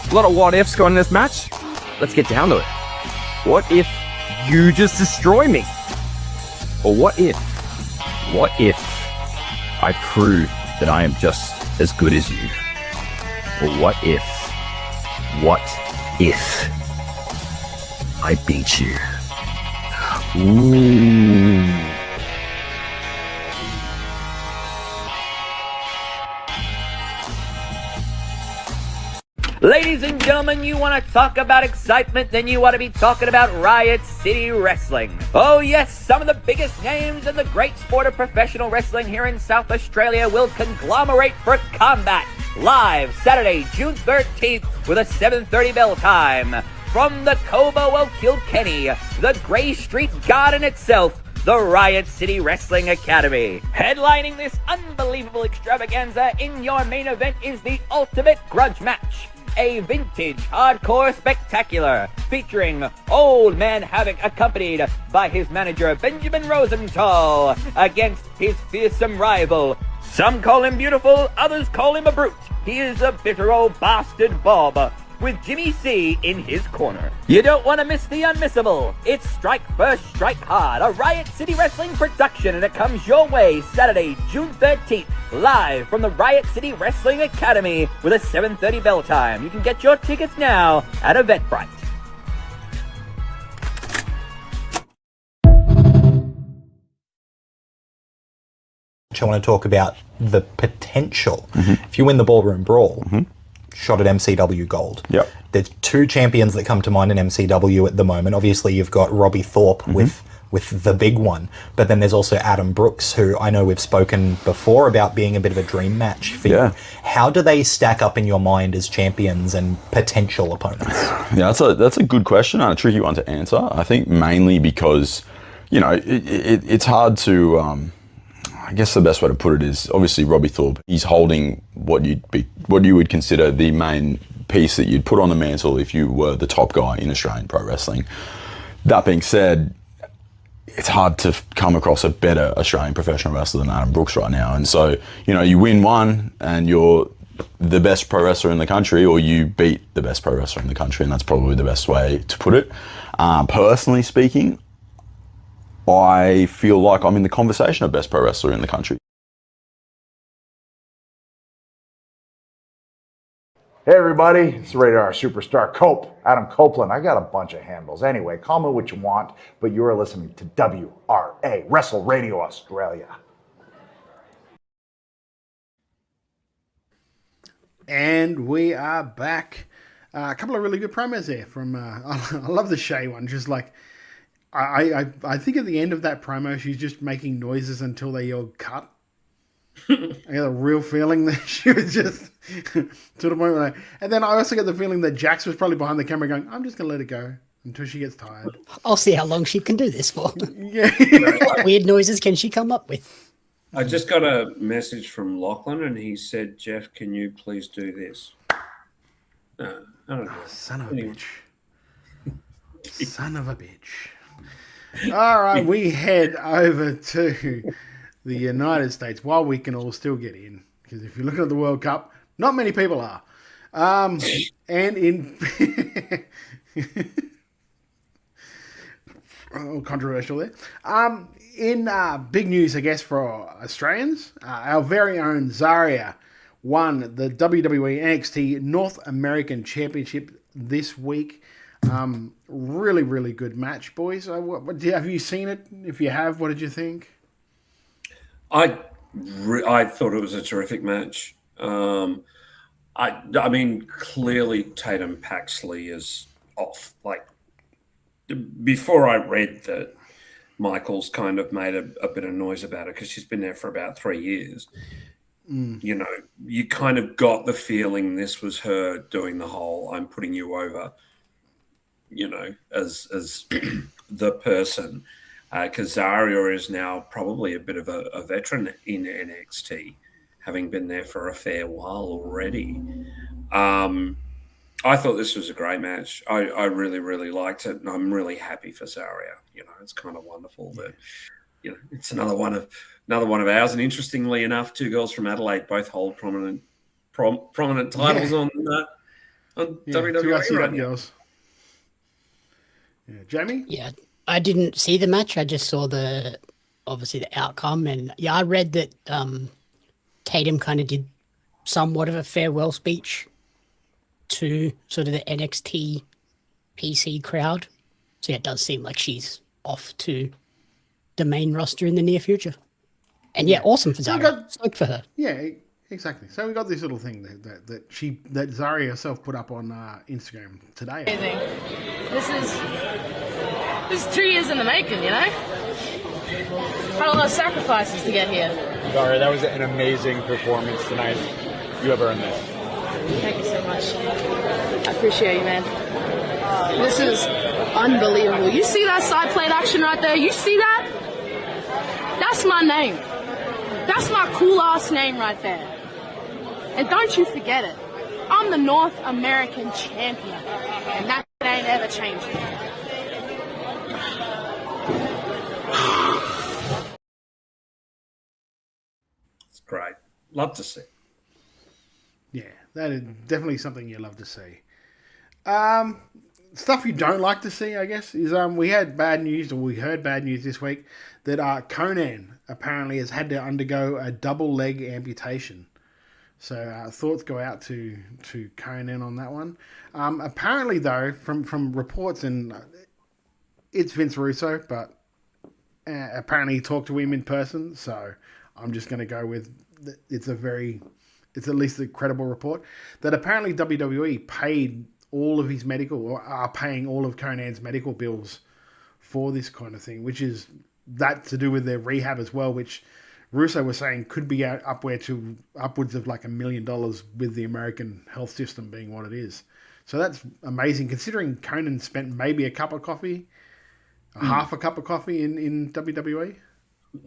a lot of what ifs going in this match. Let's get down to it. What if you just destroy me? Or what if I prove that I am just as good as you? Or what if I beat you? Ooh. Ladies and gentlemen, you want to talk about excitement, then you want to be talking about Riot City Wrestling. Oh yes, some of the biggest names in the great sport of professional wrestling here in South Australia will conglomerate for combat live Saturday, June 13th with a 7:30 bell time. From the Cobo of Kilkenny, the Grey Street Garden itself, the Riot City Wrestling Academy. Headlining this unbelievable extravaganza in your main event is the Ultimate Grudge Match, a vintage hardcore spectacular featuring Old Man Havoc accompanied by his manager Benjamin Rosenthal against his fearsome rival. Some call him beautiful, others call him a brute. He is a bitter old bastard Bob, with Jimmy C in his corner. You don't want to miss the unmissable. It's Strike First, Strike Hard, a Riot City Wrestling production, and it comes your way Saturday, June 13th, live from the Riot City Wrestling Academy with a 7:30 bell time. You can get your tickets now at Eventbrite. I want to talk about the potential. If you win the Ballroom Brawl, shot at MCW Gold. Yep. There's two champions that come to mind in MCW at the moment. Obviously, you've got Robbie Thorpe with the big one, but then there's also Adam Brooks, who I know we've spoken before about being a bit of a dream match for you. How do they stack up in your mind as champions and potential opponents? Yeah, that's a good question and a tricky one to answer. I think mainly because, it's hard to. I guess the best way to put it is obviously Robbie Thorpe. He's holding what you would consider the main piece that you'd put on the mantle if you were the top guy in Australian pro wrestling. That being said, it's hard to come across a better Australian professional wrestler than Adam Brooks right now. And so, you win one and you're the best pro wrestler in the country, or you beat the best pro wrestler in the country, and that's probably the best way to put it. Personally speaking, I feel like I'm in the conversation of best pro wrestler in the country. Hey everybody, it's Radar Superstar Adam Copeland. I got a bunch of handles. Anyway, call me what you want, but you are listening to WRA, Wrestle Radio Australia. And we are back. A couple of really good promos there from, I love the Shay one, just like, I think at the end of that promo, she's just making noises until they yell cut. I got a real feeling that she was just to the point where and then I also get the feeling that Jax was probably behind the camera going, I'm just going to let it go until she gets tired. I'll see how long she can do this for. Yeah. What weird noises can she come up with? I just got a message from Lachlan and he said, Jeff, can you please do this? No, I don't know. Son of a bitch. Son of a bitch. All right, we head over to the United States while we can all still get in. Because if you're looking at the World Cup, not many people are. And in... controversial there. In big news, I guess, for Australians, our very own Zarya won the WWE NXT North American Championship this week. Really, really good match, boys. Have you seen it? If you have, what did you think? I thought it was a terrific match. I mean, clearly Tatum Paxley is off. Like, before I read that Michael's kind of made a bit of noise about it because she's been there for about 3 years. You kind of got the feeling this was her doing the whole I'm putting you over, as the person. Because Zarya is now probably a bit of a veteran in NXT, having been there for a fair while already. I thought this was a great match. I really, really liked it, and I'm really happy for Zarya. It's kind of wonderful that it's another one of ours. And interestingly enough, two girls from Adelaide both hold prominent titles on WWE right now. Yeah, Jamie? Yeah, I didn't see the match. I just saw obviously the outcome. And yeah, I read that Tatum kind of did somewhat of a farewell speech to sort of the NXT PC crowd. So yeah, it does seem like she's off to the main roster in the near future. And yeah, awesome for Zarya. Stoked for her. Yeah, exactly. So we got this little thing that Zarya herself put up on Instagram today. Amazing. This is 2 years in the making, you know? Had a lot of sacrifices to get here. Zarya, that was an amazing performance tonight. You have earned this. Thank you so much. I appreciate you, man. This is unbelievable. You see that side plate action right there? You see that? That's my name. That's my cool-ass name right there. And don't you forget it. I'm the North American champion. And that ain't ever changing. It's great. Love to see. Yeah, that is definitely something you love to see. Stuff you don't like to see, I guess, is we heard bad news this week that Conan apparently has had to undergo a double leg amputation. So thoughts go out to Conan on that one. Apparently, though, from reports, and it's Vince Russo, but apparently he talked to him in person. So I'm just going to go with it's at least a credible report that apparently WWE paid all of his medical, or are paying all of Conan's medical bills for this kind of thing, which is that to do with their rehab as well, which Russo was saying could be upwards of like $1 million with the American health system being what it is. So that's amazing, considering Conan spent maybe a cup of coffee, half a cup of coffee in WWE.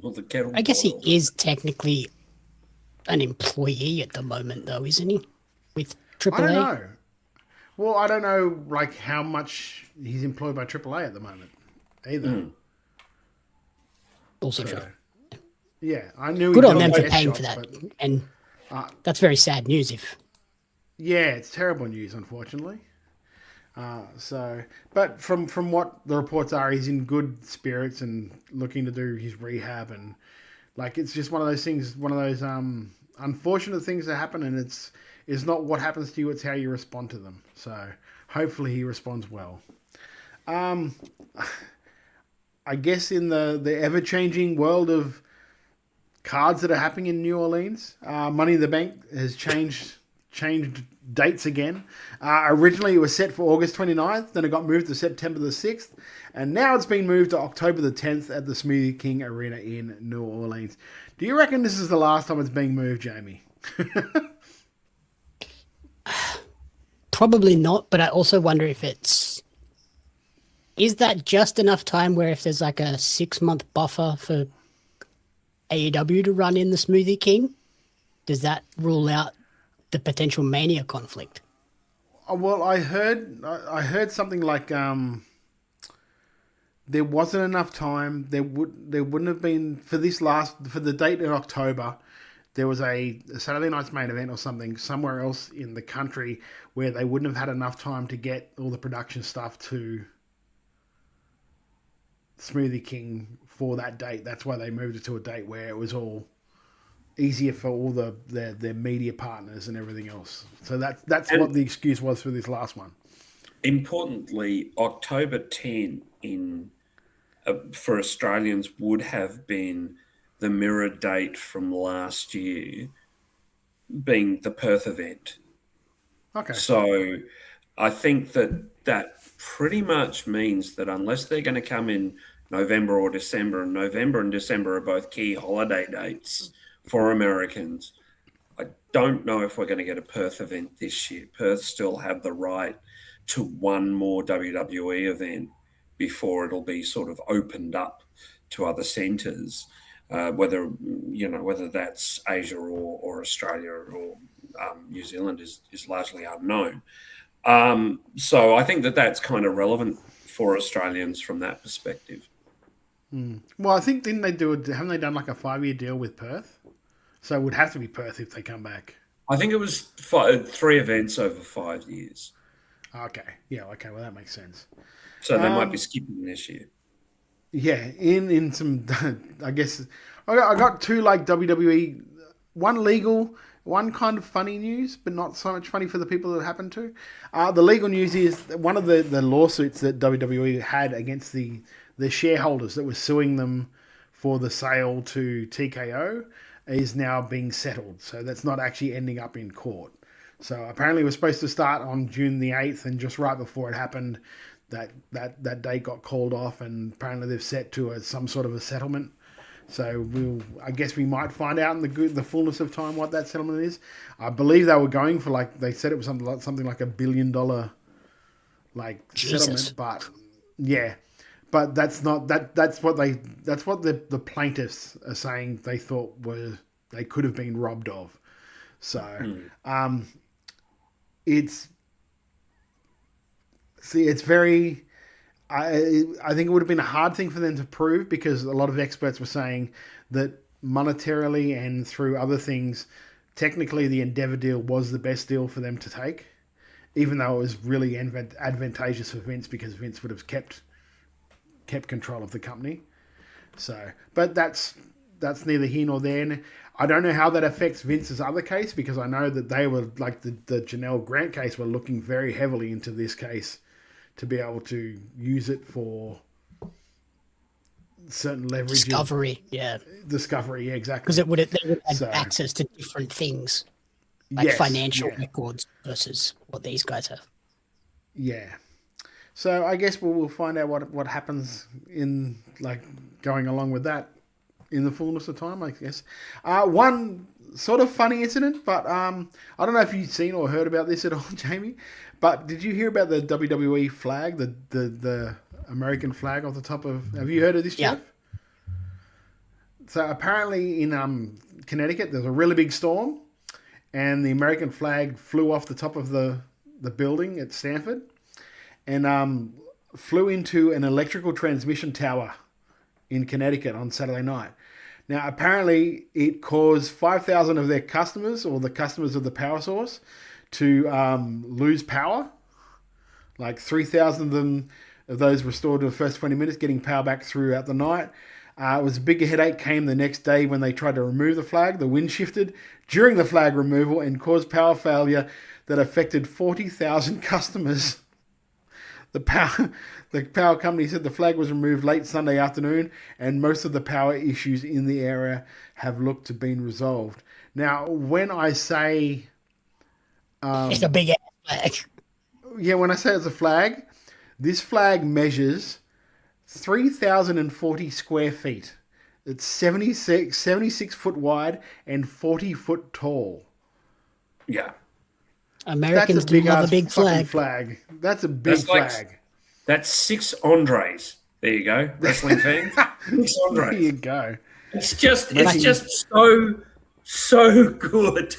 Well, the I guess he is technically an employee at the moment, though, isn't he? With AAA? I don't know. Well, I don't know like how much he's employed by AAA at the moment either. Also true. Yeah, I knew. Good he on got them for guest paying shots, for that, but, and that's very sad news. If yeah, it's terrible news, unfortunately. But from what the reports are, he's in good spirits and looking to do his rehab, and like it's just one of those things, one of those unfortunate things that happen, and it's not what happens to you, it's how you respond to them. So hopefully he responds well. I guess in the ever-changing world of cards that are happening in New Orleans, Money in the Bank has changed dates again. Originally it was set for August 29th, then it got moved to September the 6th, and now it's been moved to October the 10th at the Smoothie King Arena in New Orleans. Do you reckon this is the last time it's being moved, Jamie? probably not, but I also wonder if is that just enough time where if there's like a 6-month buffer for AEW to run in the Smoothie King, does that rule out the potential Mania conflict? Well, I heard something like there wasn't enough time. There wouldn't have been for the date in October. There was a Saturday Night's Main Event or something somewhere else in the country where they wouldn't have had enough time to get all the production stuff to Smoothie King for that date. That's why they moved it to a date where it was all easier for all their media partners and everything else. So that's what the excuse was for this last one. Importantly, October 10 for Australians would have been the mirror date from last year, being the Perth event. Okay. So I think that pretty much means that unless they're going to come in November or December, and November and December are both key holiday dates for Americans, I don't know if we're going to get a Perth event this year. Perth still have the right to one more WWE event before it'll be sort of opened up to other centres, whether that's Asia or Australia or New Zealand is largely unknown. So I think that's kind of relevant for Australians from that perspective. Well, I think haven't they done like a 5-year deal with Perth? So it would have to be Perth if they come back. I think it was 3 events over 5 years. Okay. Yeah. Okay. Well, that makes sense. So they might be skipping this year. Yeah. In some, I guess I got 2 like WWE one kind of funny news, but not so much funny for the people that it happened to. The legal news is one of the lawsuits that WWE had against the shareholders that were suing them for the sale to TKO is now being settled. So that's not actually ending up in court. So apparently it was supposed to start on June the 8th, and just right before it happened, that date got called off, and apparently they've set to some sort of a settlement. So I guess we might find out in the fullness of time what that settlement is. I believe they were going for they said it was something like $1 billion settlement, but yeah. But that's not that's what the plaintiffs are saying they thought they could have been robbed of. So it's very I think it would have been a hard thing for them to prove, because a lot of experts were saying that monetarily and through other things, technically the Endeavour deal was the best deal for them to take, even though it was really advantageous for Vince, because Vince would have kept control of the company. So, but that's neither here nor there. I don't know how that affects Vince's other case, because I know that they were, like the Janelle Grant case, were looking very heavily into this case to be able to use it for certain leverage. Discovery, yeah, exactly. Because they would have access to different things, like financial records versus what these guys have. Yeah. So I guess we'll find out what happens in going along with that in the fullness of time, I guess. One sort of funny incident, but I don't know if you've seen or heard about this at all, Jamie. But did you hear about the WWE flag, the American flag off the top of? Have you heard of this, Jeff? So apparently in Connecticut, there's a really big storm, and the American flag flew off the top of the building at Stanford, and flew into an electrical transmission tower in Connecticut on Saturday night. Now, apparently, it caused 5,000 of their customers, or the customers of the power source, to lose power. Like 3,000 of those restored in the first 20 minutes, getting power back throughout the night. It was a bigger headache came the next day when they tried to remove the flag. The wind shifted during the flag removal and caused power failure that affected 40,000 customers. The power company said the flag was removed late Sunday afternoon, and most of the power issues in the area have looked to have been resolved. Now, when I say it's a big ass flag. Yeah, when I say it's a flag, this flag measures 3,040 square feet. It's 76 foot wide and 40 foot tall. Yeah. Americans do love a big flag. That's a big flag. That's 6 Andres. There you go, wrestling fan. 6 Andres. There you go. It's just so good.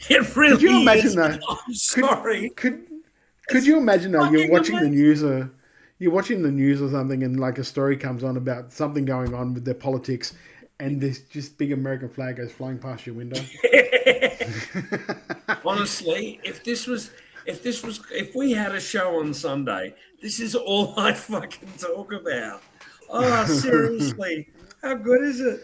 It really could you imagine is. That? I'm sorry. Could you imagine that you're watching the news or something, and like a story comes on about something going on with their politics, and this just big American flag goes flying past your window? Honestly, if we had a show on Sunday, this is all I'd fucking talk about. Oh, seriously, how good is it?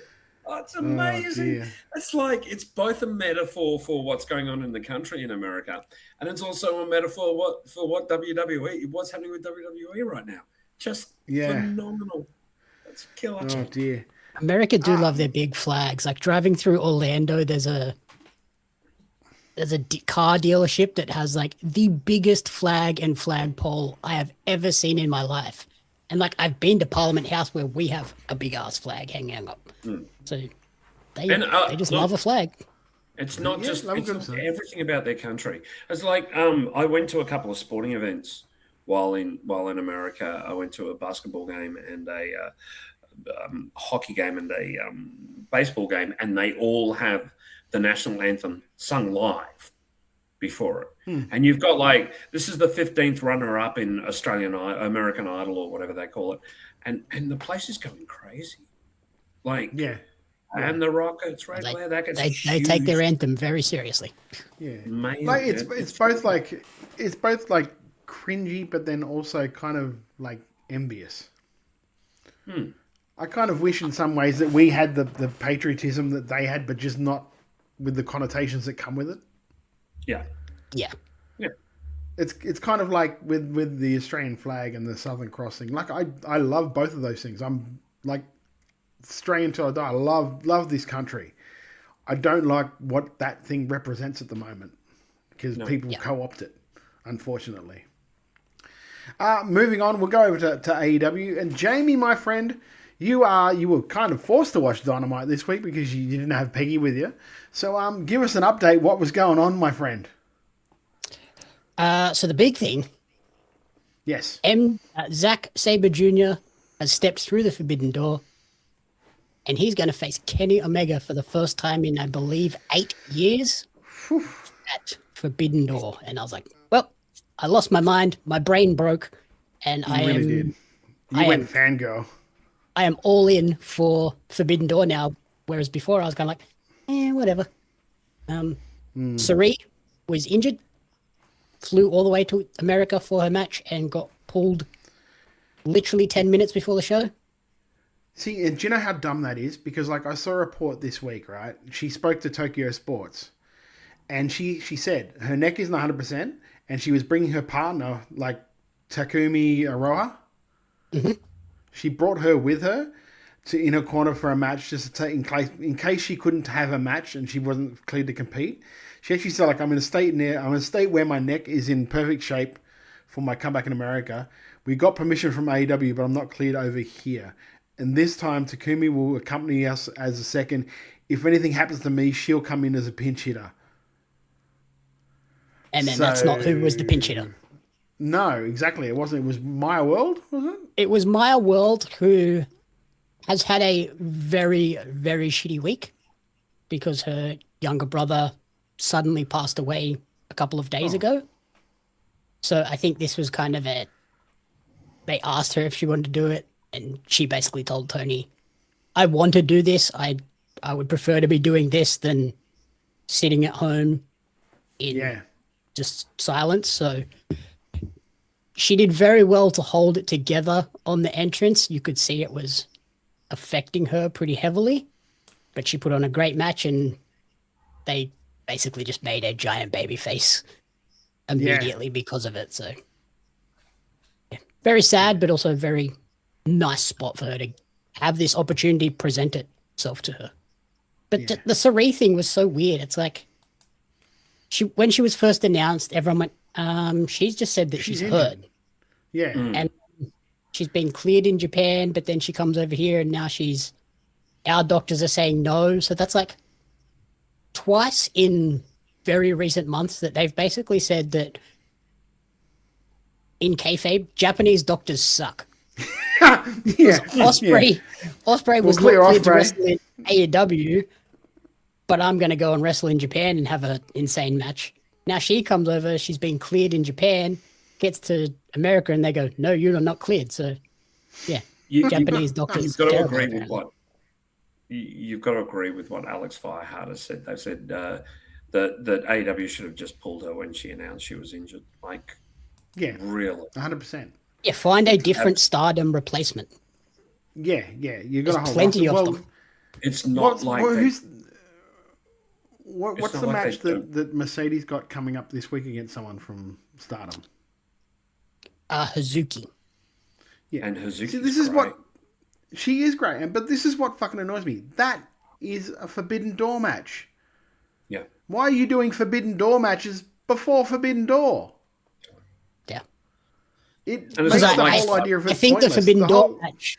Oh, it's amazing. It's both a metaphor for what's going on in the country in America, and it's also a metaphor for what's happening with WWE right now. Just phenomenal. That's killer. Oh dear. America do love their big flags. Like driving through Orlando, there's a car dealership that has like the biggest flag and flagpole I have ever seen in my life. And like I've been to Parliament House where we have a big ass flag hanging up. So they just love a flag. It's not just it's everything about their country. It's like I went to a couple of sporting events while in America. I went to a basketball game and a hockey game and a baseball game, and they all have the national anthem sung live before it. And you've got this is the 15th runner-up in American Idol or whatever they call it, and the place is going crazy. And the Rockets, right? They take their anthem very seriously. Yeah, amazing. It's both cringy, but then also kind of like envious. I kind of wish in some ways that we had the patriotism that they had, but just not with the connotations that come with it. Yeah. Yeah. It's kind of like with the Australian flag and the Southern Cross thing. Like I love both of those things. I'm like Australian till I die. I love this country. I don't like what that thing represents at the moment because people co-opt it, unfortunately. Moving on, we'll go over to AEW. And Jamie, my friend, you were kind of forced to watch Dynamite this week because you didn't have Peggy with you. So give us an update. What was going on, my friend? So the big thing. Yes. Zack Sabre Jr. has stepped through the Forbidden Door, and he's going to face Kenny Omega for the first time in, I believe, 8 years at Forbidden Door. And I was like, well, I lost my mind. My brain broke. And You really did. You went fangirl. I am all in for Forbidden Door now, whereas before I was kind of like, whatever. Sarie was injured, flew all the way to America for her match, and got pulled literally 10 minutes before the show. See, and do you know how dumb that is? Because, like, I saw a report this week, right? She spoke to Tokyo Sports, and she said her neck isn't 100%, and she was bringing her partner, like Takumi Aroha. Mm-hmm. She brought her with her to in her corner for a match, just to take, in case she couldn't have a match and she wasn't cleared to compete. She actually said, like, I'm in a state where my neck is in perfect shape for my comeback in America. We got permission from AEW, but I'm not cleared over here. And this time, Takumi will accompany us as a second. If anything happens to me, she'll come in as a pinch hitter. And then that's not who was the pinch hitter. No, exactly. It wasn't. It was Maya World, wasn't it? It was Maya World, who has had a very, very shitty week because her younger brother suddenly passed away a couple of days ago. So I think this was kind of they asked her if she wanted to do it, and she basically told Tony, I want to do this. I would prefer to be doing this than sitting at home in just silence. So she did very well to hold it together on the entrance. You could see it was affecting her pretty heavily, but she put on a great match, and they basically just made a giant baby face immediately because of it. So very sad, but also a very nice spot for her to have this opportunity present itself to her. But the Sarie thing was so weird. It's like when she was first announced, everyone went, she's just said that she's hurt. Yeah. And she's been cleared in Japan, but then she comes over here and now our doctors are saying no. So that's like twice in very recent months that they've basically said that in kayfabe, Japanese doctors suck. Osprey was not cleared to wrestle in AEW, but I'm going to go and wrestle in Japan and have an insane match. Now she comes over, she's been cleared in Japan, gets to America, and they go, no, you're not cleared. So, yeah, Japanese doctors. You've got to agree with you've got to agree with what Alex Fireheart has said. They said that AEW should have just pulled her when she announced she was injured. Like, really, 100%. Yeah, find a different Stardom replacement. Yeah, you've got There's plenty of them. It's not what's the match that Mercedes got coming up this week against someone from Stardom? Hazuki. Yeah, and Hazuki. See, this is what she is great, but this is what fucking annoys me. That is a Forbidden Door match. Yeah. Why are you doing Forbidden Door matches before Forbidden Door? Yeah. It makes the whole idea of it I think pointless. the Forbidden Door match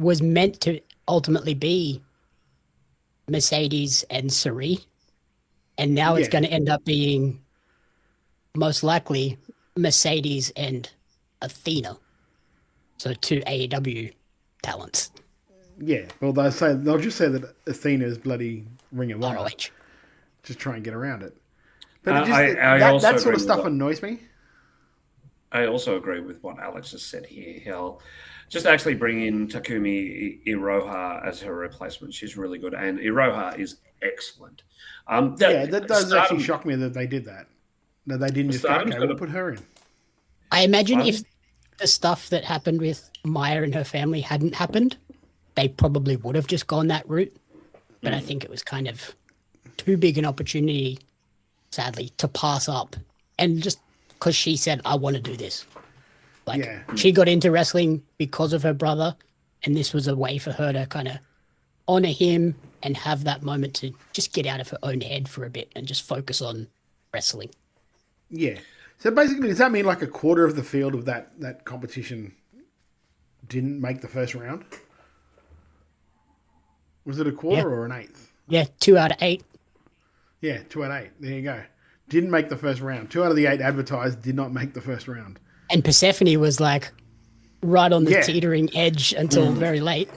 was meant to ultimately be Mercedes and Sarie, and now it's going to end up being most likely Mercedes and Athena. So two AEW talents. Yeah, well, they'll just say that Athena is bloody Ring of Honor. ROH. Just try and get around it. But that sort of stuff annoys me. I also agree with what Alex has said here. He'll just actually bring in Takumi Iroha as her replacement. She's really good, and Iroha is excellent. That does actually shock me that they did that. That they didn't just go, okay, we'll put her in. I imagine if the stuff that happened with Maya and her family hadn't happened, they probably would have just gone that route. But I think it was kind of too big an opportunity, sadly, to pass up. And just because she said, I want to do this. Like, she got into wrestling because of her brother, and this was a way for her to kind of honor him and have that moment to just get out of her own head for a bit and just focus on wrestling. Yeah. So basically, does that mean like a quarter of the field of that competition didn't make the first round? Was it a quarter or an eighth? Yeah, 2 out of 8. Yeah, 2 out of 8. There you go. Didn't make the first round. 2 out of the 8 advertised did not make the first round. And Persephone was like right on the teetering edge until very late.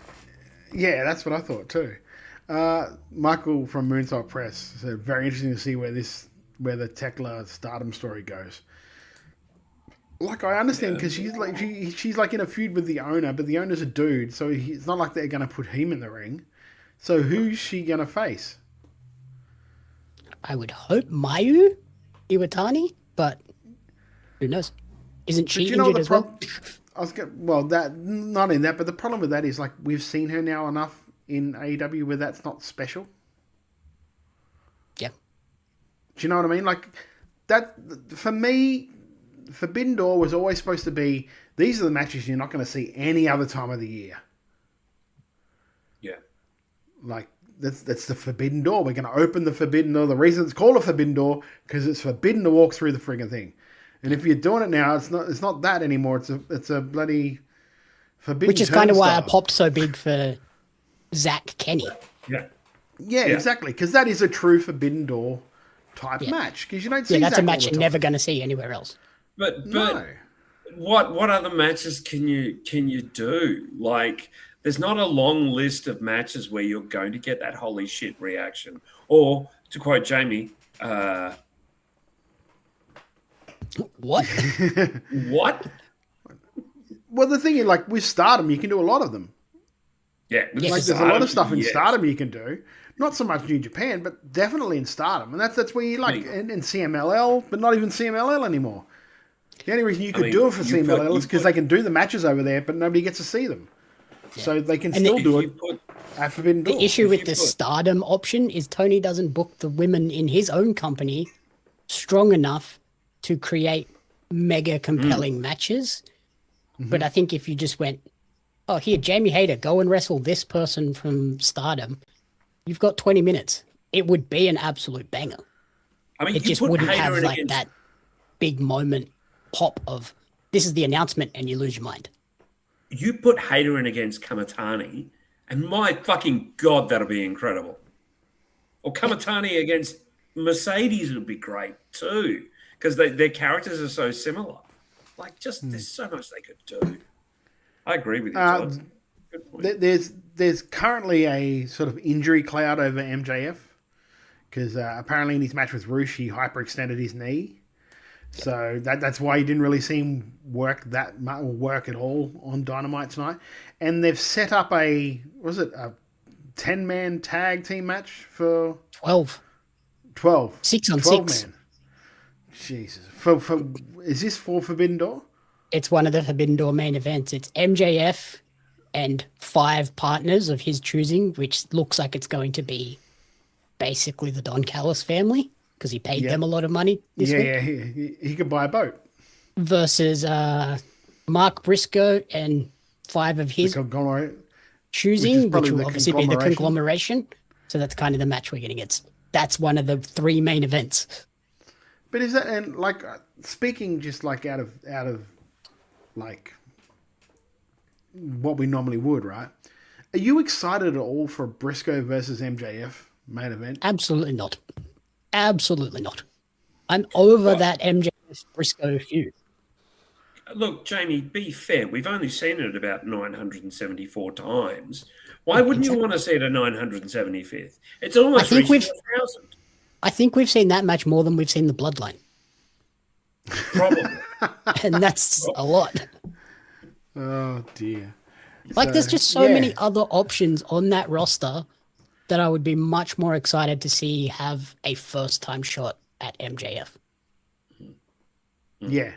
Yeah, that's what I thought too. Michael from Moonside Press said, very interesting to see where the Tekla Stardom story goes. Like, I understand because she's like in a feud with the owner, but the owner's a dude, so it's not like they're going to put him in the ring. So who's she going to face? I would hope Mayu Iwatani, but who knows? Isn't she injured as well? That not in that, but the problem with that is like we've seen her now enough in AEW where that's not special. Yeah. Do you know what I mean? Like that for me, Forbidden Door was always supposed to be these are the matches you're not going to see any other time of the year. Yeah. Like that's the Forbidden Door. We're going to open the Forbidden Door. The reason it's called a Forbidden Door because it's forbidden to walk through the friggin' thing. And if you're doing it now, it's not that anymore. It's a bloody forbidden. Which is kind of why I popped so big for Zach Kenny. Yeah, exactly. Because that is a true Forbidden Door type match. Because you don't see that's Zach a match all the you're time. never going to see anywhere else. But No. what other matches can you do? Like, there's not a long list of matches where you're going to get that holy shit reaction. Or to quote Jamie, what? What? Well, the thing is, like with Stardom, you can do a lot of them. Yeah, Like there's a lot of stuff in Stardom you can do. Not so much New Japan, but definitely in Stardom, and that's where you like in CMLL, but not even CMLL anymore. The only reason you could do it for CMLL is because they can do the matches over there, but nobody gets to see them. So they can still do it at Forbidden Door. The issue with the Stardom option is Tony doesn't book the women in his own company strong enough to create mega compelling matches. But I think if you just went, oh, here, Jamie Hayter, go and wrestle this person from Stardom, you've got 20 minutes. It would be an absolute banger. I mean, it just wouldn't have like that big moment pop of this is the announcement and you lose your mind. You put Hayter in against Kamatani, and my fucking God, that'll be incredible. Or Kamatani against Mercedes would be great too, because their characters are so similar. Like, just there's so much they could do. I agree with you, Todd. Good point. There's currently a sort of injury cloud over MJF because apparently in his match with Rush, he hyperextended his knee. So that's why you didn't really see him work at all on Dynamite tonight. And they've set up a 10-man tag team match for 12. 6 on 6. Man. Jesus. Is this for Forbidden Door? It's one of the Forbidden Door main events. It's MJF and 5 partners of his choosing, which looks like it's going to be basically the Don Callis family because he paid them a lot of money this week. Yeah, he could buy a boat. Versus Mark Briscoe and 5 of his choosing, which will obviously be the conglomeration. So that's kind of the match we're getting. That's one of the 3 main events. But is that, and like speaking just like out of like what we normally would, right? Are you excited at all for Briscoe versus MJF main event? Absolutely not. Absolutely not. I'm over that MJF Briscoe feud. Look, Jamie, be fair. We've only seen it about 974 times. Why wouldn't you want to see it a 975th? It's almost reached 1,000. I think we've seen that match more than we've seen the Bloodline. Probably. And that's a lot. Oh, dear. Like, there's just so many other options on that roster that I would be much more excited to see have a first-time shot at MJF. Yeah.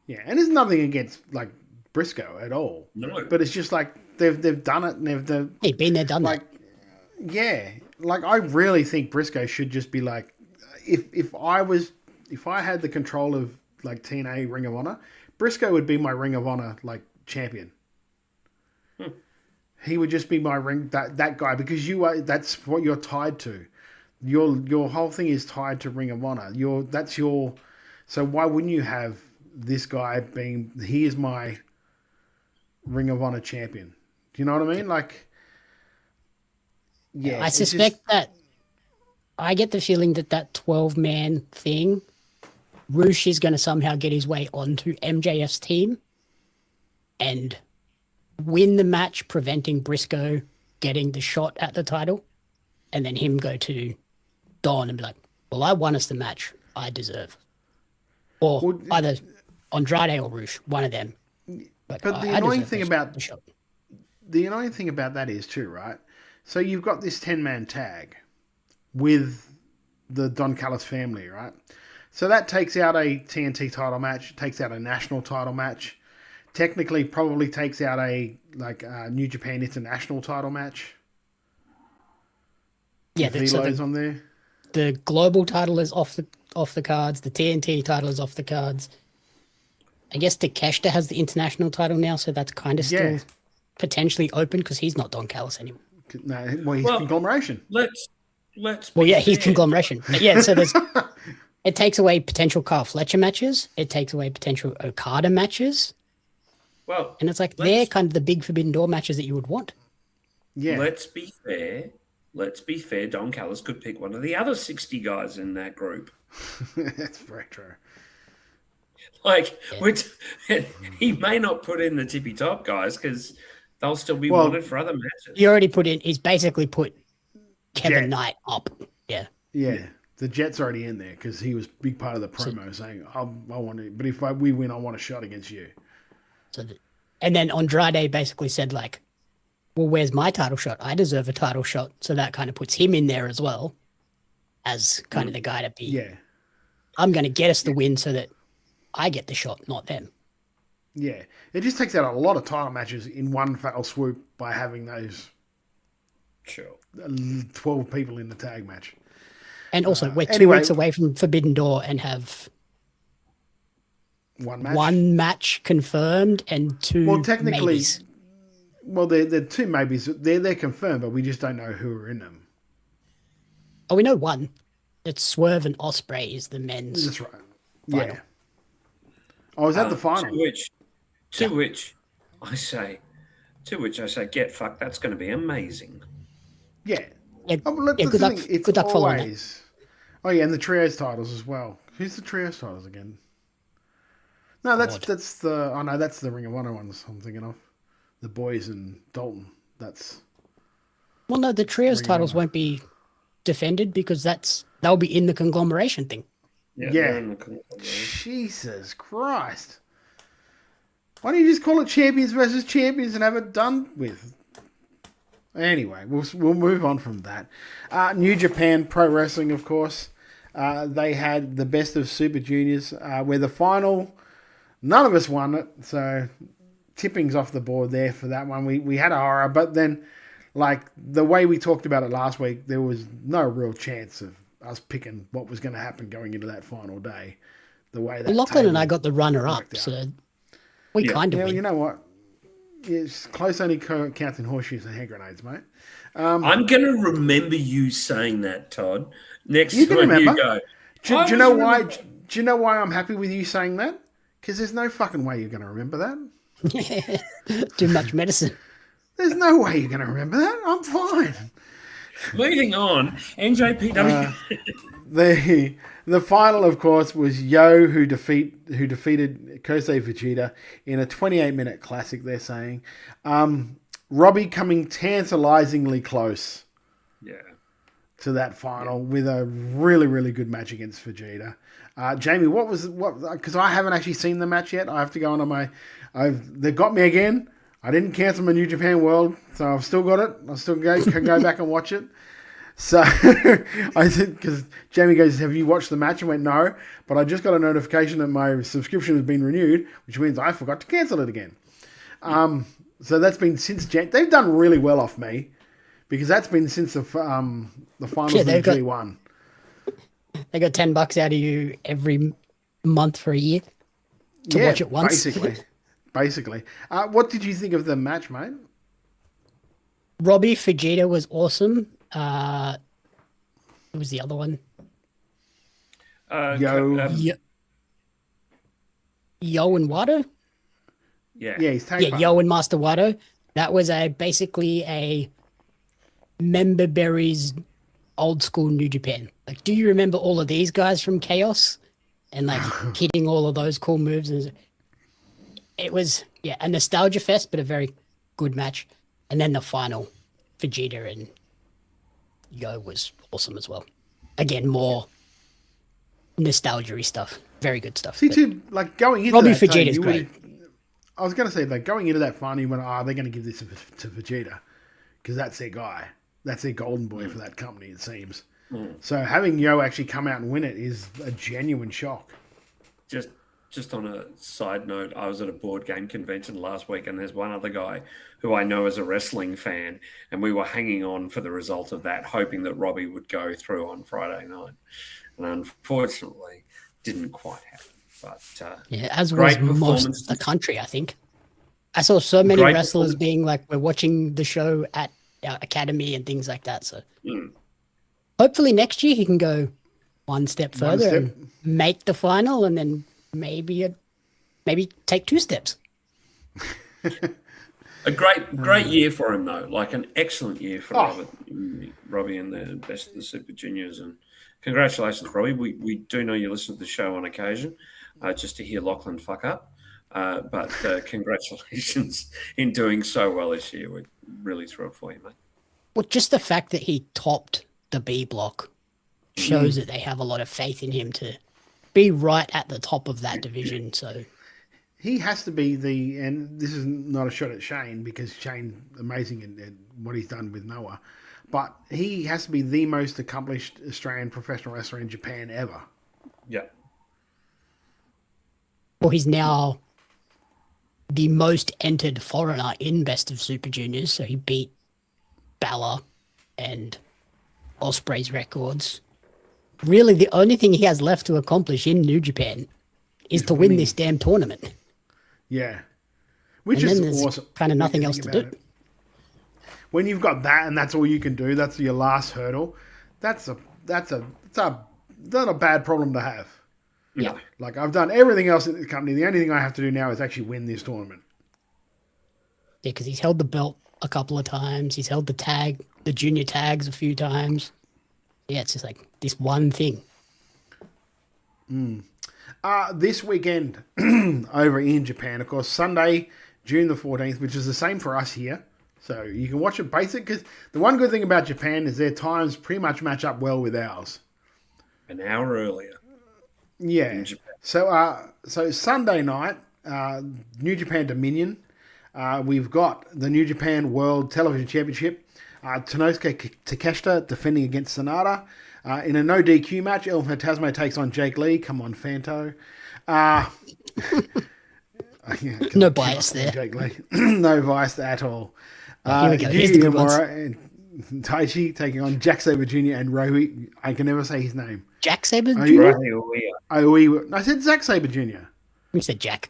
Yeah, and there's nothing against, like, Briscoe at all. No. But it's just like they've done it and they've been there, done that. Yeah, like I really think Briscoe should just be like, if I had the control of like TNA Ring of Honor, Briscoe would be my Ring of Honor like champion. He would just be my that guy, because that's what you're tied to. Your whole thing is tied to Ring of Honor. So why wouldn't you have this guy being, he is my Ring of Honor champion? Do you know what I mean? Like, yeah. I suspect that I get the feeling that 12-man thing, Roosh is going to somehow get his way onto MJF's team and win the match, preventing Briscoe getting the shot at the title, and then him go to Don and be like, well, I won us the match I deserve. Or either Andrade or Roosh, one of them. But the annoying thing about that is too, right? So you've got this 10-man tag with the Don Callis family, right? So that takes out a TNT title match, takes out a national title match, technically probably takes out a New Japan International title match. Yeah, Velo's on there. The global title is off the cards. The TNT title is off the cards. I guess Takeshita has the international title now, so that's kind of still potentially open because he's not Don Callis anymore. No, well, he's conglomeration. Let's. Well, yeah, he's conglomeration. But yeah, so it takes away potential Carl Fletcher matches. It takes away potential Okada matches. Well, and it's like they're kind of the big Forbidden Door matches that you would want. Yeah. Let's be fair. Don Callis could pick one of the other 60 guys in that group. That's very true. Like, he may not put in the tippy top guys because they'll still be wanted for other matches. He already he's basically put Kevin Knight up. Yeah. Yeah. The Jet's already in there because he was a big part of the promo saying, I want to, but if we win, I want a shot against you. And then Andrade basically said, like, well, where's my title shot? I deserve a title shot. So that kind of puts him in there as well as kind of the guy to be. Yeah. I'm going to get us the win so that I get the shot, not them. Yeah. It just takes out a lot of title matches in one fell swoop by having those 12 people in the tag match. And also, we're 2 weeks away from Forbidden Door and have one match confirmed and two maybes. Well, they're two maybes. They're confirmed, but we just don't know who are in them. Oh, we know one. It's Swerve and Ospreay is the men's. That's right. Final. Yeah. Oh, is that the final? To which I say, get fucked. That's going to be amazing. Yeah. Good luck It's following always. Oh yeah, and the trios titles as well. Who's the trios titles again? No, that's the. Oh no, that's the Ring of Honor ones I'm thinking of. The Boys and Dalton. Well, no, the trios titles won't be defended because they'll be in the conglomeration thing. Yeah. Jesus Christ. Why don't you just call it champions versus champions and have it done with? Anyway, we'll move on from that. New Japan Pro Wrestling, of course. They had the Best of Super Juniors, where the final, none of us won it, so tipping's off the board there for that one. We had a horror, but then, like, the way we talked about it last week, there was no real chance of us picking what was going to happen going into that final day. The way that Lachlan and I got the runner-up, so we kind of win. You know what? It's close, only counting horseshoes and hand grenades, mate. I'm going to remember you saying that, Todd. Next time you go. Do you know why? Do you know why I'm happy with you saying that? Because there's no fucking way you're going to remember that. Too much medicine. There's no way you're going to remember that. I'm fine. Moving on, NJPW. The final, of course, was Yo, who defeated Kosei Fujita in a 28-minute classic, they're saying. Robbie coming tantalizingly close to that final with a really, really good match against Fujita. Jamie, because I haven't actually seen the match yet. I have to go on they got me again. I didn't cancel my New Japan World, so I've still got it. I still can go back and watch it. So I said, because Jamie goes, have you watched the match? I went, no, but I just got a notification that my subscription has been renewed, which means I forgot to cancel it again. So that's been since They've done really well off me Because that's been since the finals Yeah, of the G1. They got $10 out of you every month for a year to watch it once. Basically. What did you think of the match, mate? Robbie Fujita was awesome. Who was the other one? Yo and Wado? Yeah. Yeah, he's Yo and Master Wado. That was basically a Member Berries old school New Japan. Like, do you remember all of these guys from Chaos? And like hitting all of those cool moves. It was, a nostalgia fest, but a very good match. And then the final, Vegeta and Yo was awesome as well. Again, more nostalgia-y stuff. Very good stuff. See, too, like going into Robbie that, Vegeta's great. I was going to say, like going into that final, you went, they're going to give this to Vegeta because that's their guy. That's their golden boy for that company, it seems. So having Yo actually come out and win it is a genuine shock. Just on a side note, I was at a board game convention last week, and there's one other guy who I know is a wrestling fan, and we were hanging on for the result of that, hoping that Robbie would go through on Friday night, and unfortunately, didn't quite happen. But as was most of the country, I think. I saw so many wrestlers being like, "We're watching the show at our academy" and things like that. So hopefully next year he can go one step further and make the final, and then maybe take 2 steps. A great year for him though, like an excellent year for Robbie and the best of the Super Juniors. And congratulations, Robbie. We do know you listen to the show on occasion, just to hear Lachlan fuck up. But congratulations in doing so well this year. We're really thrilled for you, mate. Well, just the fact that he topped the B block shows that they have a lot of faith in him to be right at the top of that division. So he has to be and this is not a shot at Shane because Shane's amazing in what he's done with Noah, but he has to be the most accomplished Australian professional wrestler in Japan ever. Yeah. Well, he's now the most entered foreigner in Best of Super Juniors, so he beat Balor and Ospreay's records. Really, the only thing he has left to accomplish in New Japan is to win this damn tournament. Yeah. Which is awesome. Kind of nothing else to do. When you've got that and that's all you can do, that's your last hurdle, that's not a bad problem to have. Yeah. Like, I've done everything else in the company. The only thing I have to do now is actually win this tournament. Yeah, because he's held the belt a couple of times. He's held the junior tags a few times. Yeah, it's just like this one thing. This weekend over in Japan, of course, Sunday, June the 14th, which is the same for us here. So you can watch it basic, because the one good thing about Japan is their times pretty much match up well with ours. An hour earlier. Yeah. So Sunday night, New Japan Dominion. We've got the New Japan World Television Championship. Tanosuke Takeshita defending against Sonata. In a no DQ match, El Fantasmo takes on Jake Lee. Come on, Fanto. No bias there. Jake Lee. No bias at all. Here we go. Here's the good ones. And Taichi taking on Jack Sabre Jr. and Rohi. I can never say his name. Jack Sabre Jr.? I said Zack Sabre Jr. You said Jack.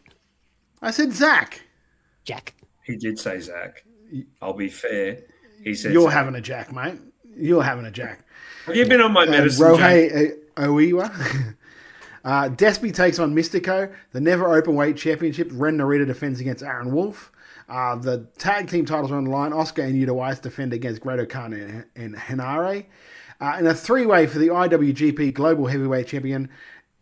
I said Zach. Jack. He did say Zach. I'll be fair. He said You're Zach. having a Jack, mate. You're having a Jack. Have you been on my medicine, Rohei Oiwa. Despy takes on Mystico. The Never Openweight Championship. Ren Narita defends against Aaron Wolf. The tag team titles are on the line. Oscar and Yuta Weiss defend against Great Khan and Henare. In a three-way for the IWGP Global Heavyweight Champion,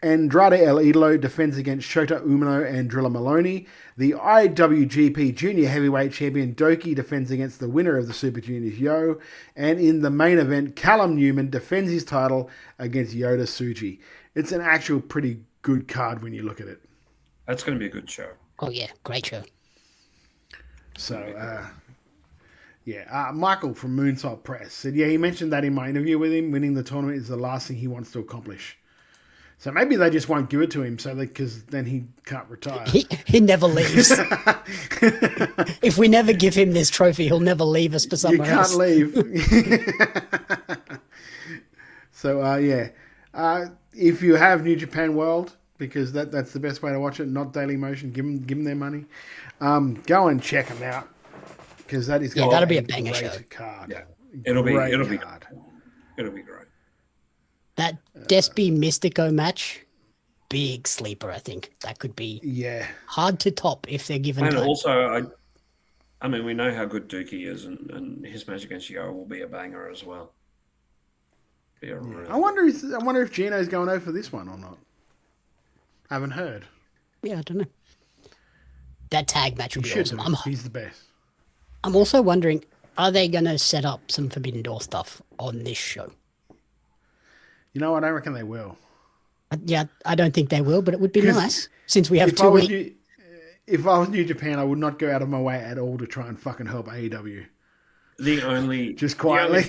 Andrade El Idolo defends against Shota Umino and Drilla Maloney. The IWGP Junior Heavyweight Champion Doki defends against the winner of the Super Juniors Yo. And in the main event, Callum Newman defends his title against Yoda Tsuji. It's an actual pretty good card when you look at it. That's going to be a good show. Oh, yeah. Great show. So, Michael from Moonsalt Press said, he mentioned that in my interview with him, winning the tournament is the last thing he wants to accomplish. So maybe they just won't give it to him, because then he can't retire. He never leaves. If we never give him this trophy, he'll never leave us for somewhere else. You can't leave. So if you have New Japan World, because that's the best way to watch it, not Daily Motion, give them their money. Go and check them out, because that is that'll be a banger show. Card. Yeah, it'll be great. That Despy Mystico match, big sleeper. I think that could be hard to top if they're given And time. also, I mean, we know how good Dookie is, and his match against Yo will be a banger as well. I wonder if Gino's going over for this one or not. I haven't heard. Yeah, I don't know. That tag match would be awesome. He's the best. I'm also wondering, are they going to set up some Forbidden Door stuff on this show? You know what? I reckon they will. Yeah, I don't think they will, but it would be nice since we have 2 weeks. If I was New Japan, I would not go out of my way at all to try and fucking help AEW. Just quietly.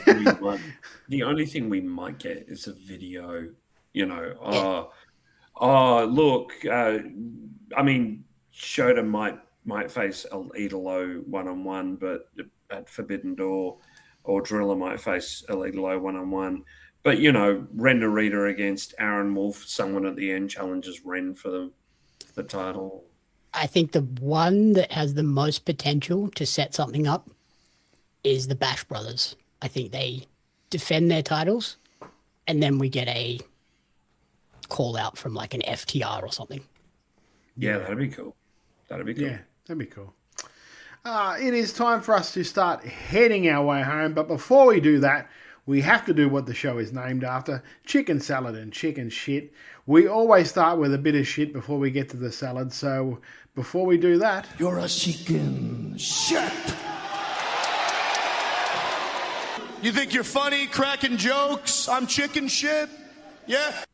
The only thing we might get is a video. Look. I mean, Shota might face El Idolo 1-on-1, but at Forbidden Door, or Driller might face El Idolo 1-on-1. But, Ren Narita against Aaron Wolf, someone at the end challenges Ren for the title. I think the one that has the most potential to set something up is the Bash Brothers. I think they defend their titles, and then we get a call out from like an FTR or something. Yeah, that'd be cool. Yeah, that'd be cool. It is time for us to start heading our way home, but before we do that, we have to do what the show is named after, chicken salad and chicken shit. We always start with a bit of shit before we get to the salad, so before we do that... You're a chicken shit! You think you're funny, cracking jokes? I'm chicken shit? Yeah?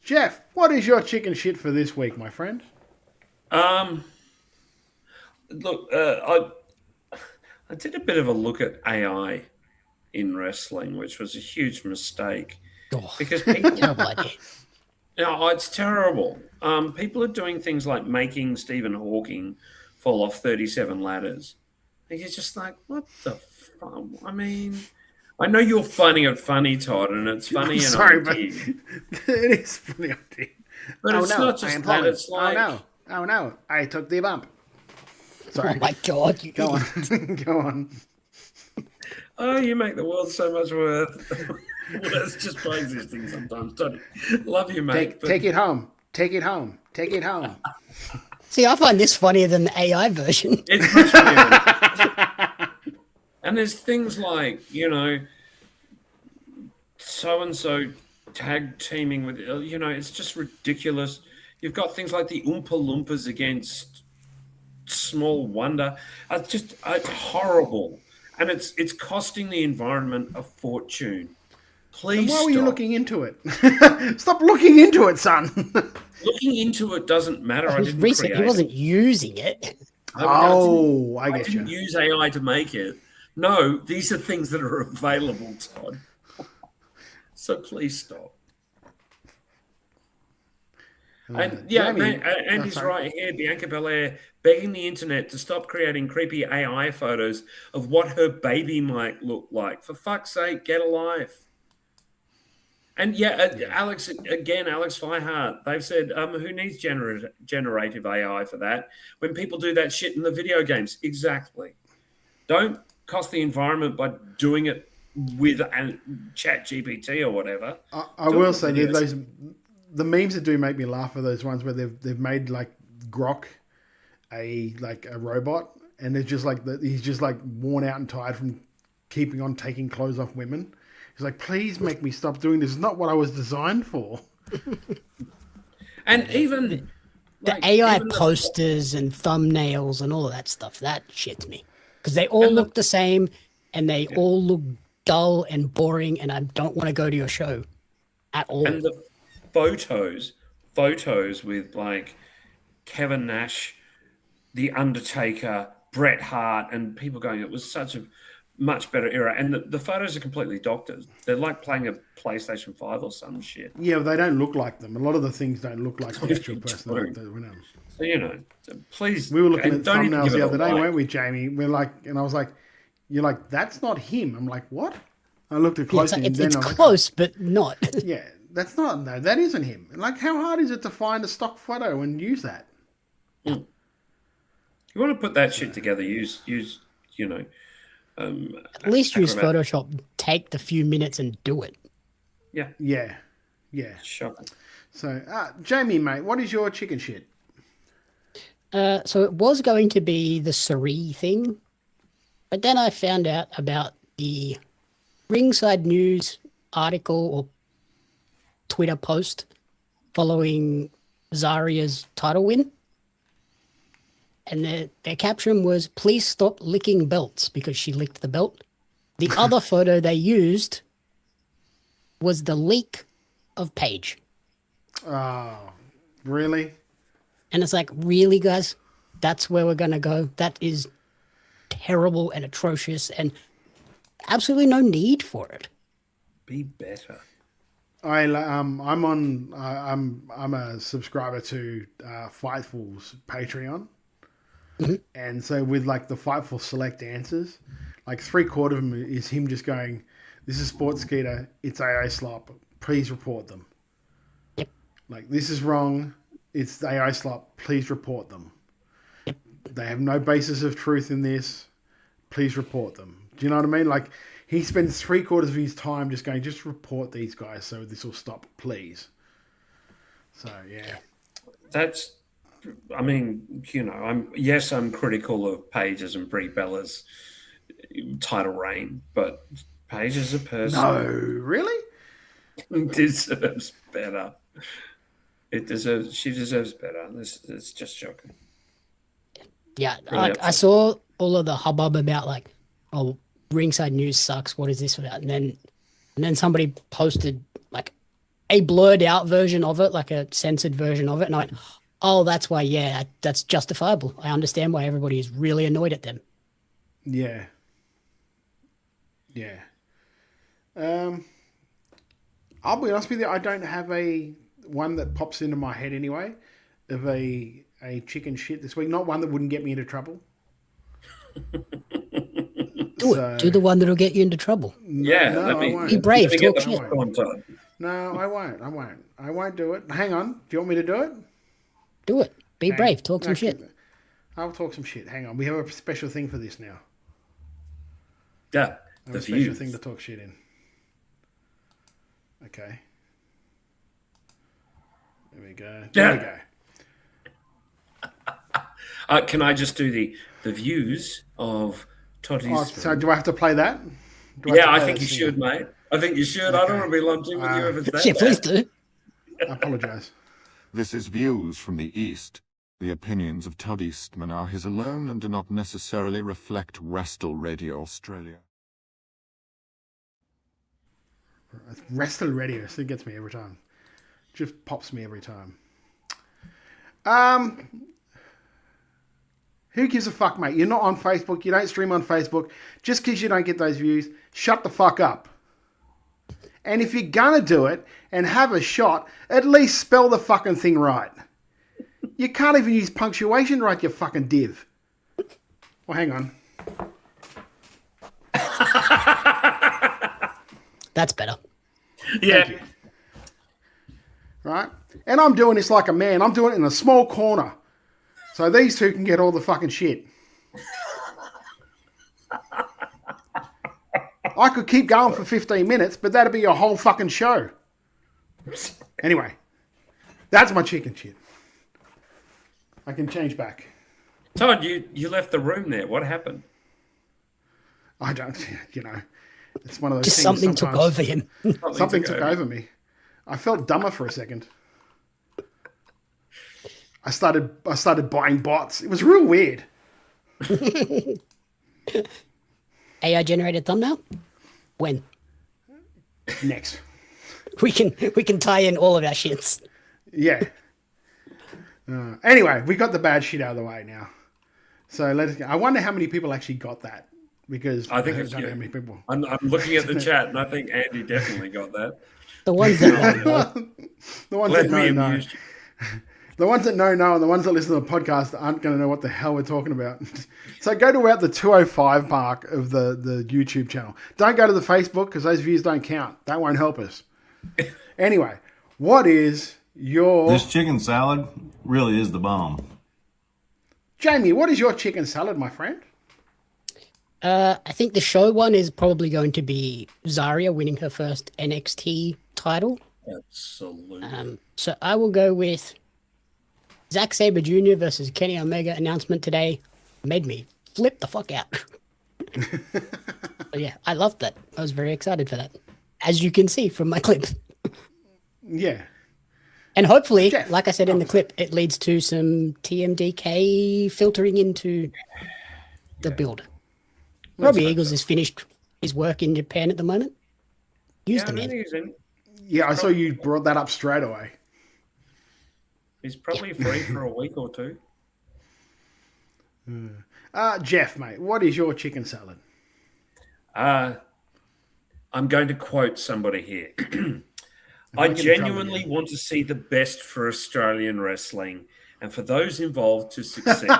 Jeff, what is your chicken shit for this week, my friend? Look, I did a bit of a look at AI in wrestling, which was a huge mistake because people, it's terrible. People are doing things like making Stephen Hawking fall off 37 ladders. And you're just like, what the fuck? I mean, I know you're finding it funny, Todd, and it's funny. But it is funny. But it's not just that. It's like, oh no, I took the bump. Sorry. Oh my God! Go on, go on. Oh, you make the world so much worse. Let's just praise this thing sometimes, Tony. Love you, mate. Take it home. Take it home. Take it home. See, I find this funnier than the AI version. It's much funnier. And there's things like, so-and-so tag teaming with, it's just ridiculous. You've got things like the Oompa Loompas against Small Wonder. It's horrible. And it's costing the environment a fortune. Please why were you looking into it? Stop looking into it, son. Looking into it doesn't matter. He wasn't using it. I get you. I didn't use AI to make it. No, these are things that are available, Todd. So please stop. And Andy's right here. Bianca Belair begging the internet to stop creating creepy AI photos of what her baby might look like. For fuck's sake, get a life. And Alex Feihart, they've said, who needs generative AI for that? When people do that shit in the video games. Exactly. Don't cost the environment by doing it with Chat GPT or whatever. I will say the memes that do make me laugh are those ones where they've made like Grok a robot, and it's just like he's just like worn out and tired from keeping on taking clothes off women. He's like, please make me stop doing this. It's not what I was designed for. And even the AI posters and thumbnails and all of that stuff, that shits me. Because they all look the same and they all look dull and boring, and I don't want to go to your show at all. And the photos with like Kevin Nash, The Undertaker, Bret Hart, and people going, it was such a much better era. And the photos are completely doctored. They're like playing a PlayStation 5 or some shit. Yeah, but they don't look like them. A lot of the things don't look like the actual person. So, you know, please. We were looking at don't even thumbnails give the it a other day, like. weren't we, Jamie? We're like, and I was like, you're like, that's not him. I'm like, what? I looked at Yeah, closely. it's close, but not. Yeah, that's not. No, that isn't him. Like, how hard is it to find a stock photo and use that? You want to put that shit together, use you know. At least use Acrobat. Photoshop. Take the few minutes and do it. Yeah. Yeah. Shocking. So, Jamie, mate, what is your chicken shit? So it was going to be the Sari thing, but then I found out about the Ringside News article or Twitter post following Zaria's title win. And their caption was, "Please stop licking belts," because she licked the belt. The other photo they used was the leak of Paige. Oh, really? And it's like, really, guys? That's where we're going to go? That is terrible and atrocious and absolutely no need for it. Be better. I'm a subscriber to Fightful's Patreon. And so with like the Fightful Select Answers, like 3/4 of them is him just going, "This is Sports Skeeter, it's AA Slop, please report them." Yep. Like, this is wrong, it's AA Slop, please report them. Yep. They have no basis of truth in this, please report them. Do you know what I mean? Like, he spends 3/4 of his time just going, just report these guys so this will stop, please. So, yeah. That's, I mean, you know, I'm critical of Paige's and Brie Bella's title reign, but Paige is a person. No, really? Deserves better. She deserves better. It's just shocking. Yeah, Really I saw all of the hubbub about like, oh, Ringside News sucks. What is this about? And then somebody posted like a blurred out version of it, like a censored version of it, and I went, oh, that's why. Yeah, that's justifiable. I understand why everybody is really annoyed at them. Yeah. Yeah. I'll be honest with you, I don't have a one that pops into my head anyway of a chicken shit this week. Not one that wouldn't get me into trouble. Do it. Do the one that'll get you into trouble. Yeah, no, I won't. Be brave. Let me get Talk the shit. popcorn time. No, I won't. I won't do it. Hang on. Do you want me to do it? Do it. Be brave. Talk some shit. I'll talk some shit. Hang on. We have a special thing for this now. Yeah, I have the a special views. thing to talk shit in. Okay. There we go. There we go. Can I just do the views of Toddy's? Oh, so do I have to play that? Yeah, I think you should, mate. I think you should. I don't want to be lumped in with you if it's that. Yeah, please do. I apologise. This is Views from the East. The opinions of Todd Eastman are his alone and do not necessarily reflect Wrestle Radio Australia. Wrestle Radio still gets me every time. Just pops me every time. Who gives a fuck, mate? You're not on Facebook. You don't stream on Facebook. Just because you don't get those views, shut the fuck up. And if you're gonna do it and have a shot, at least spell the fucking thing right. You can't even use punctuation right, you fucking div. Well, hang on. That's better. Yeah. Thank you. Right? And I'm doing this like a man. I'm doing it in a small corner. So these two can get all the fucking shit. I could keep going for 15 minutes, but that'd be a whole fucking show. Anyway, that's my chicken shit. I can change back. Todd, you left the room there. What happened? I don't, it's one of those Just things. something took sometimes- over him. Something took over me. I felt dumber for a second. I started buying bots. It was real weird. AI generated thumbnail? When? Next. We can tie in all of our shits. Yeah. Anyway, we got the bad shit out of the way now. So let's go. I wonder how many people actually got that. because I think don't it's know you. how many people. I'm looking at the chat, and I think Andy definitely got that. The ones that The ones Let that me know. amuse you. The ones that know, and the ones that listen to the podcast aren't going to know what the hell we're talking about. So go to about the 205 mark of the YouTube channel. Don't go to the Facebook because those views don't count. That won't help us. Anyway, what is your... This chicken salad really is the bomb. Jamie, what is your chicken salad, my friend? I think the show one is probably going to be Zarya winning her first NXT title. Absolutely. So I will go with Zack Sabre Jr. versus Kenny Omega announcement today. Made me flip the fuck out. But yeah, I loved that. I was very excited for that. As you can see from my clip. Yeah. And hopefully, like I said in the clip, it leads to some TMDK filtering into the build. Robbie Eagles has finished his work in Japan at the moment. Use the man. Yeah, I saw you brought that up straight away. He's probably free for a week or two. Jeff, mate, what is your chicken salad? I'm going to quote somebody here. I genuinely want to see the best for Australian wrestling and for those involved to succeed.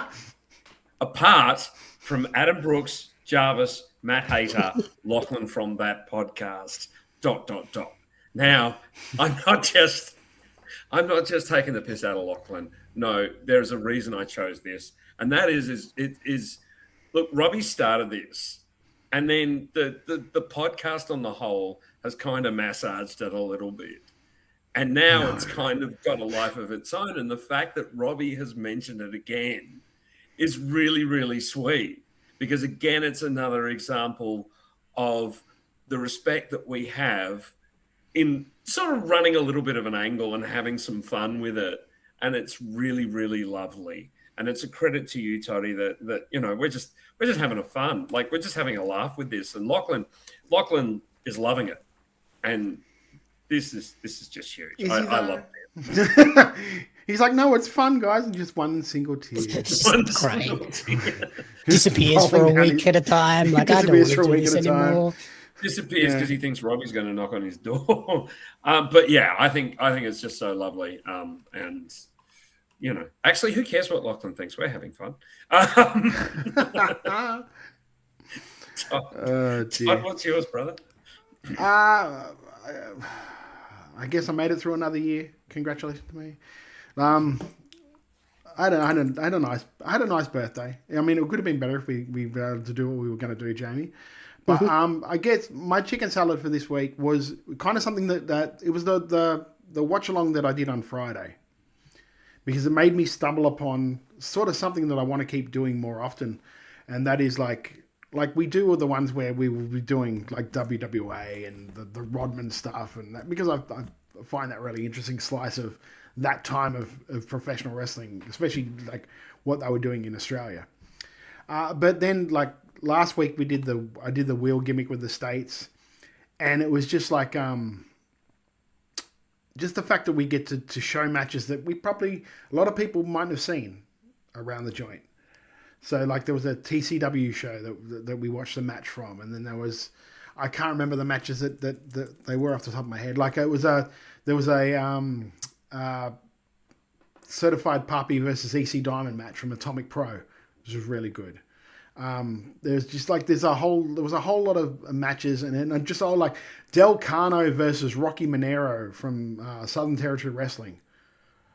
Apart from Adam Brooks, Jarvis, Matt Hayter, Lachlan from that podcast, ... Now, I'm not just taking the piss out of Lachlan. No, there's a reason I chose this. And that is look, Robbie started this. And then the podcast on the whole has kind of massaged it a little bit. And now it's kind of got a life of its own. And the fact that Robbie has mentioned it again is really, really sweet. Because again, it's another example of the respect that we have in sort of running a little bit of an angle and having some fun with it. And it's really, really lovely. And it's a credit to you, Toddy, that you know, we're just having a fun. Like, we're just having a laugh with this. And Lachlan is loving it. And this is just huge. I love it. He's like, no, it's fun, guys, and just one single tear. Disappears for a week at a time. Like, I don't want to do this anymore. Disappears because he thinks Robbie's going to knock on his door. But yeah, I think it's just so lovely. And you know, actually, who cares what Lachlan thinks? We're having fun. Todd, what's yours, brother? I guess I made it through another year. Congratulations to me. I had a nice birthday. I mean, it could have been better if we were able to do what we were going to do, Jamie. But I guess my chicken salad for this week was kind of something that it was the watch along that I did on Friday, because it made me stumble upon sort of something that I want to keep doing more often, and that is like we do all the ones where we will be doing like WWA and the Rodman stuff, and that, because I find that really interesting slice of that time of professional wrestling, especially like what they were doing in Australia. But then like last week I did the wheel gimmick with the States, and it was just like just the fact that we get to show matches that a lot of people might have seen around the joint. So like there was a TCW show that we watched the match from, and then I can't remember the matches that they were off the top of my head. Like there was a Certified Puppy versus EC Diamond match from Atomic Pro, which was really good. There's a whole lot of matches, and just all like Del Cano versus Rocky Monero from Southern Territory Wrestling.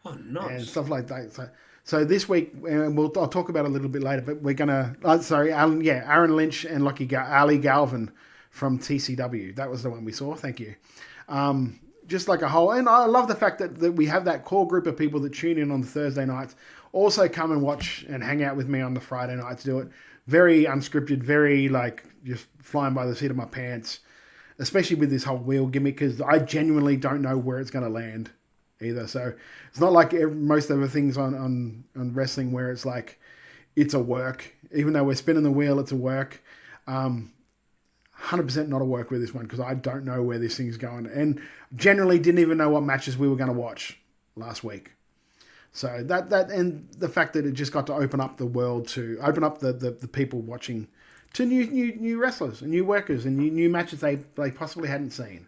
Oh, nice. And stuff like that. So this week, and I'll talk about it a little bit later, but we're gonna Aaron Lynch and Ali Galvin from TCW. That was the one we saw. Thank you. Just like a whole, and I love the fact that we have that core group of people that tune in on the Thursday nights, also come and watch and hang out with me on the Friday nights. Do it very unscripted, very like just flying by the seat of my pants, especially with this whole wheel gimmick, because I genuinely don't know where it's going to land either. So it's not like most of the things on wrestling where it's like it's a work, even though we're spinning the wheel, it's a work. 100% not a work with this one, because I don't know where this thing's going, and generally didn't even know what matches we were going to watch last week. So that and the fact that it just got to open up the world, to open up the people watching to new wrestlers and new workers and new matches they possibly hadn't seen.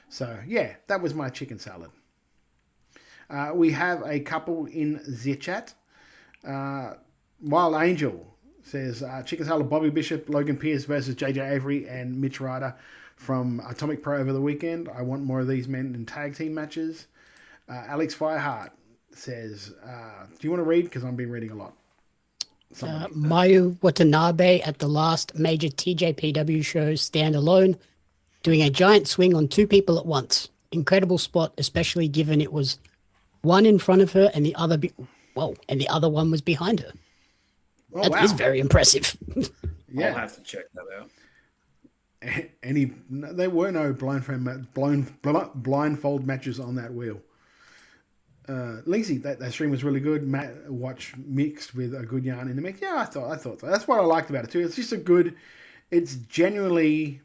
So yeah, that was my chicken salad. We have a couple in the chat. Wild Angel says chicken salad, Bobby Bishop, Logan Pierce versus JJ Avery and Mitch Ryder from Atomic Pro over the weekend. I want more of these men in tag team matches. Alex Fireheart says, do you want to read? Because I've been reading a lot. Mayu Watanabe at the last major TJPW show standalone, doing a giant swing on 2 people at once. Incredible spot, especially given it was one in front of her and the other and the other one was behind her. Oh, that is very impressive. Yeah. I'll have to check that out. There were no blindfold matches on that wheel. Linksy, that stream was really good. Matt watch mixed with a good yarn in the mix. Yeah, I thought so. That's what I liked about it too. It's just it's genuinely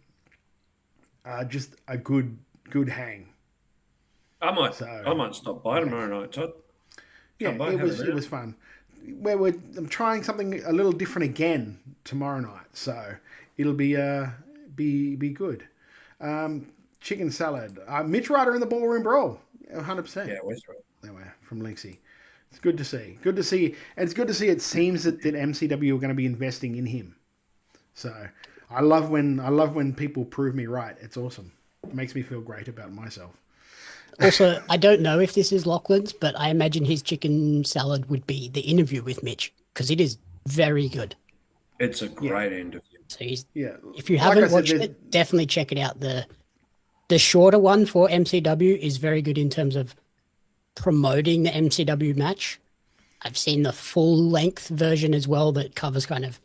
just a good hang. I might stop by tomorrow night, Todd. Yeah, it was fun. I'm trying something a little different again tomorrow night, so it'll be good. Chicken salad. Mitch Ryder in the ballroom brawl, 100%. Yeah, West Road. That way from Linksy. It's good to see. Good to see, and it's good to see. It seems that MCW are going to be investing in him. So I love when people prove me right. It's awesome. It makes me feel great about myself. Also, I don't know if this is Lachlan's, but I imagine his chicken salad would be the interview with Mitch because it is very good. It's a great interview. So if you haven't watched it, definitely check it out. The shorter one for MCW is very good in terms of promoting the MCW match. I've seen the full length version as well that covers kind of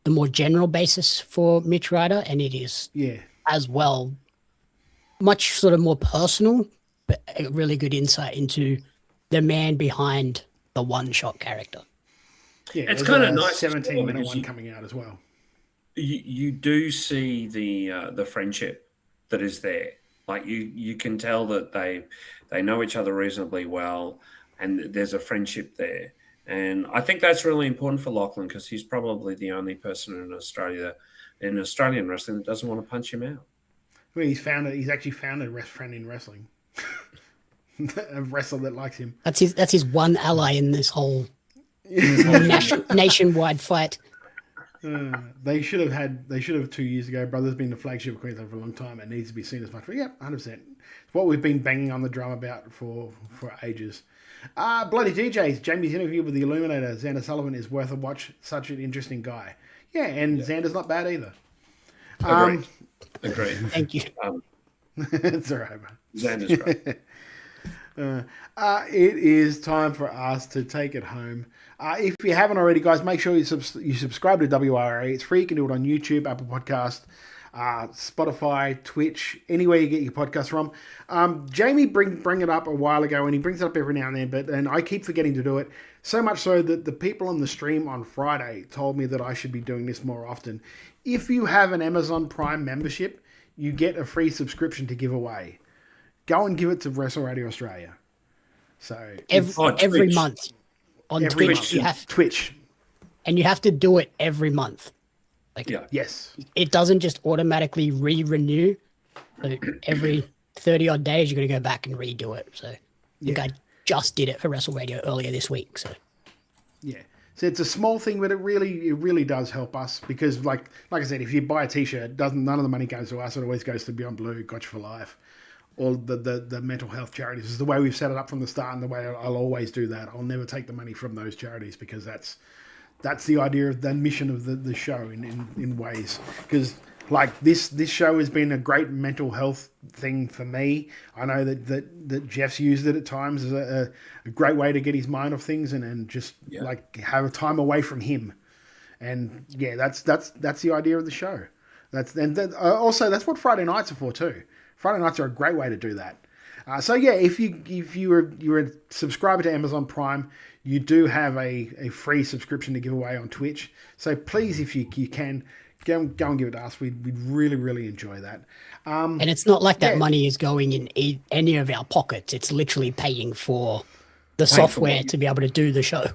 the more general basis for Mitch Ryder, and it is as well much sort of more personal, but a really good insight into the man behind the one-shot character. Yeah, it's kind of nice. 17-minute one coming out as well. You do see the friendship that is there. Like you can tell that they know each other reasonably well, and there's a friendship there. And I think that's really important for Lachlan because he's probably the only person in Australian wrestling that doesn't want to punch him out. Well, he's actually found a friend in wrestling. A wrestler that likes him. That's his one ally in this whole nationwide fight. They should have 2 years ago. Brother's been the flagship of Queensland for a long time. It needs to be seen as much. But yeah, 100%. It's what we've been banging on the drum about for ages. Bloody DJs. Jamie's interview with the Illuminator, Xander Sullivan, is worth a watch. Such an interesting guy. Yeah, and Xander's not bad either. Agreed. Thank you. It's all right, man. Xander's great. It is time for us to take it home. If you haven't already, guys, make sure you subscribe to WRA. It's free. You can do it on YouTube, Apple Podcast, Spotify, Twitch, anywhere you get your podcast from. Jamie bring it up a while ago, and he brings it up every now and then, and I keep forgetting to do it. So much so that the people on the stream on Friday told me that I should be doing this more often. If you have an Amazon Prime membership, you get a free subscription to give away. Go and give it to Wrestle Radio Australia. So every month on Twitch, you have Twitch, and you have to do it every month. Yes, it doesn't just automatically renew. So every 30 odd days, you're going to go back and redo it. So I think I just did it for Wrestle Radio earlier this week. So so it's a small thing, but it really does help us because, like I said, if you buy a T-shirt, none of the money goes to us. It always goes to Beyond Blue, Gotcha for Life, all the mental health charities. This is the way we've set it up from the start, and the way I'll always do that. I'll never take the money from those charities because that's the idea of the mission of the show in ways. Because like this show has been a great mental health thing for me. I know that Jeff's used it at times as a great way to get his mind off things and just like have a time away from him. And that's the idea of the show. Also that's what Friday nights are for too. Friday nights are a great way to do that. If you're a subscriber to Amazon Prime, you do have a free subscription to give away on Twitch. So please, if you can, go and give it to us. We'd really enjoy that. And it's not like that money is going in any of our pockets. It's literally paying for the software to be able to do the show.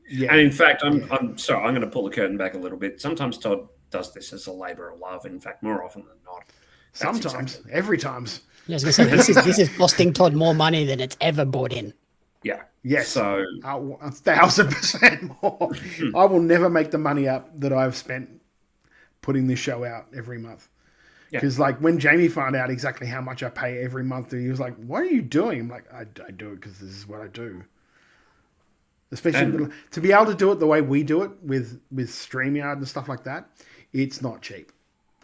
Yeah. And in fact, I'm sorry, I'm going to pull the curtain back a little bit. Sometimes Todd does this as a labor of love. In fact, more often than not. Sometimes, every times. Yeah, I was going to say, this is costing Todd more money than it's ever brought in. Yeah. Yes. So 1,000% more. I will never make the money up that I've spent putting this show out every month. Because like when Jamie found out exactly how much I pay every month, he was like, "What are you doing?" I'm like, "I do it because this is what I do." Especially to be able to do it the way we do it with StreamYard and stuff like that, it's not cheap.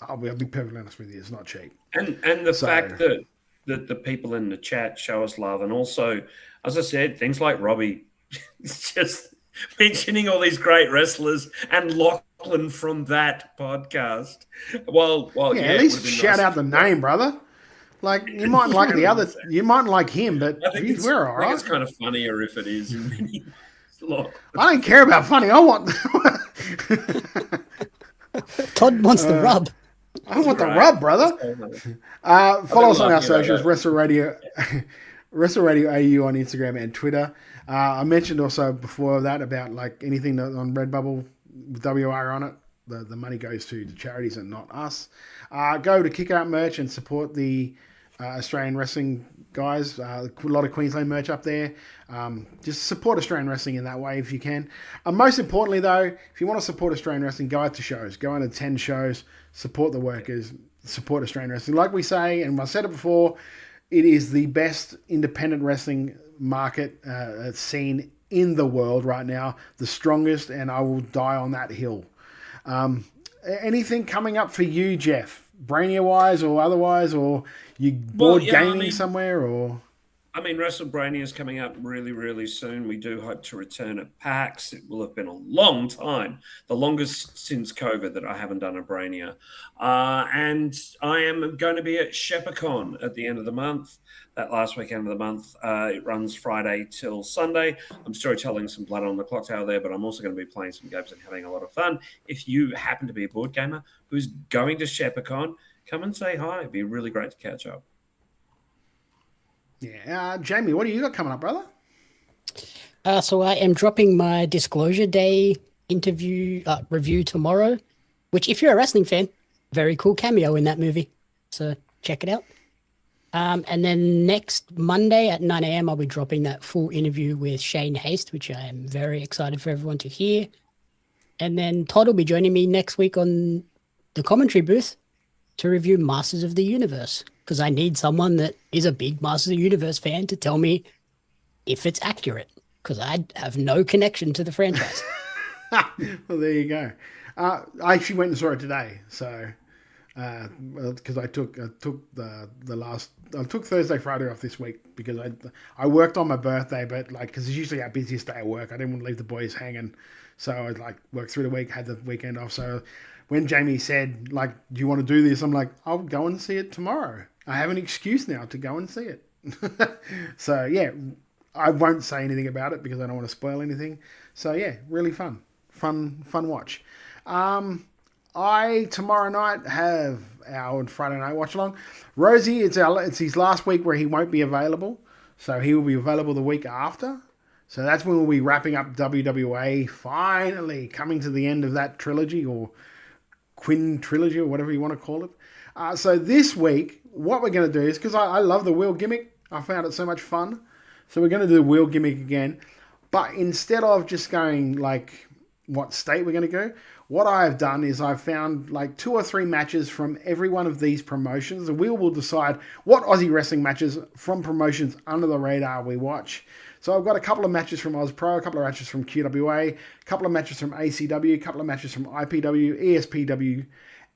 I'll be perfectly honest with you, it's not cheap. And the fact that the people in the chat show us love, and also, as I said, things like Robbie, just mentioning all these great wrestlers and Lachlan from that podcast. Well, yeah, at least shout out the name, brother. Like you mightn't like the other, you mightn't like him, but geez, we're all I think right. it's kind of funnier if it is. Look, I don't care about funny. I want. Todd wants the rub. I want the rub, brother. Follow us on our socials, Wrestle Radio AU on Instagram and Twitter. I mentioned also before that about like anything on Redbubble with WR on it. The money goes to the charities and not us. Go to Kick Out Merch and support the Australian wrestling guys. A lot of Queensland merch up there. Just support Australian wrestling in that way if you can. Most importantly, though, if you want to support Australian wrestling, go out to shows. Go out to 10 shows. Support the workers. Support Australian wrestling. Like we say, and I said it before, it is the best independent wrestling market scene in the world right now. The strongest, and I will die on that hill. Anything coming up for you, Jeff? Brainia-wise or otherwise, or you bored gaming somewhere, or? I mean, WrestleBrania is coming up really, really soon. We do hope to return at PAX. It will have been a long time, the longest since COVID that I haven't done a Brania. And I am going to be at ShepperCon at the end of the month, that last weekend of the month. It runs Friday till Sunday. I'm storytelling some blood on the clock tower there, but I'm also going to be playing some games and having a lot of fun. If you happen to be a board gamer who's going to ShepperCon, come and say hi. It'd be really great to catch up. Yeah, Jamie, what do you got coming up, brother? So I am dropping my Disclosure Day interview review tomorrow, which if you're a wrestling fan, very cool cameo in that movie. So check it out. And then next Monday at 9 a.m. I'll be dropping that full interview with Shane Haste, which I am very excited for everyone to hear. And then Todd will be joining me next week on the commentary booth to review Masters of the Universe, because I need someone that is a big Masters of the Universe fan to tell me if it's accurate, because I have no connection to the franchise. Well, there you go. I actually went and saw it today, so because I took Thursday, Friday off this week because I worked on my birthday, but like because it's usually our busiest day at work, I didn't want to leave the boys hanging, so I like worked through the week, had the weekend off. So when Jamie said like, "Do you want to do this?" I'm like, "I'll go and see it tomorrow. I have an excuse now to go and see it." So yeah, I won't say anything about it because I don't want to spoil anything. So yeah, really fun watch. I tomorrow night have our Friday night watch along. Rosie, it's his last week where he won't be available, so he will be available the week after. So that's when we'll be wrapping up WWA, finally coming to the end of that trilogy or Quinn trilogy or whatever you want to call it. So this week, what we're going to do is, because I love the wheel gimmick, I found it so much fun. So we're going to do the wheel gimmick again, but instead of just going like what state we're going to go, what I've done is I've found like 2 or 3 matches from every one of these promotions. The wheel will decide what Aussie wrestling matches from promotions under the radar we watch. So I've got a couple of matches from OzPro, a couple of matches from QWA, a couple of matches from ACW, a couple of matches from IPW, ESPW,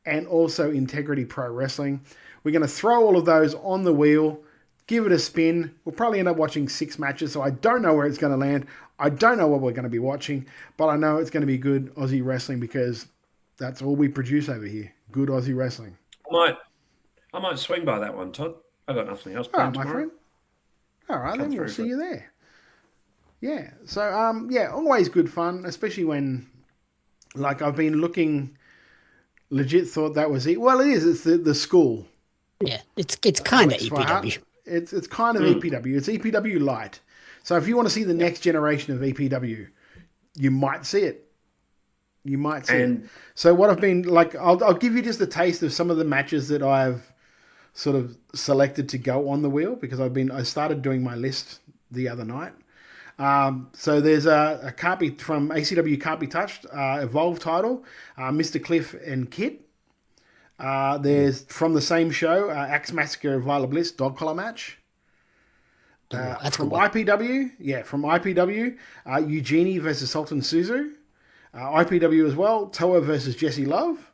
and also Integrity Pro Wrestling. We're going to throw all of those on the wheel, give it a spin. We'll probably end up watching 6 matches, so I don't know where it's going to land. I don't know what we're going to be watching, but I know it's going to be good Aussie wrestling because that's all we produce over here. Good Aussie wrestling. I might swing by that one, Todd. I've got nothing else planned my tomorrow. friend. All right, then we'll see you there. Yeah, so, yeah, always good fun, especially when, like, I've been looking, legit thought that was it. Well, it is. It's the school. Yeah, it's kind of EPW. It's kind of EPW. It's EPW light. So if you want to see the next generation of EPW, you might see it. You might see. And- So what I've been like, I'll give you just a taste of some of the matches that I've sort of selected to go on the wheel, because I started doing my list the other night. So there's a Can't Be from ACW Can't Be Touched Evolve title, Mr. Cliff and Kit. There's from the same show, Axe Massacre Viola Bliss dog collar match. From IPW, Eugenie versus Sultan Suzu. IPW as well, Toa versus Jesse Love.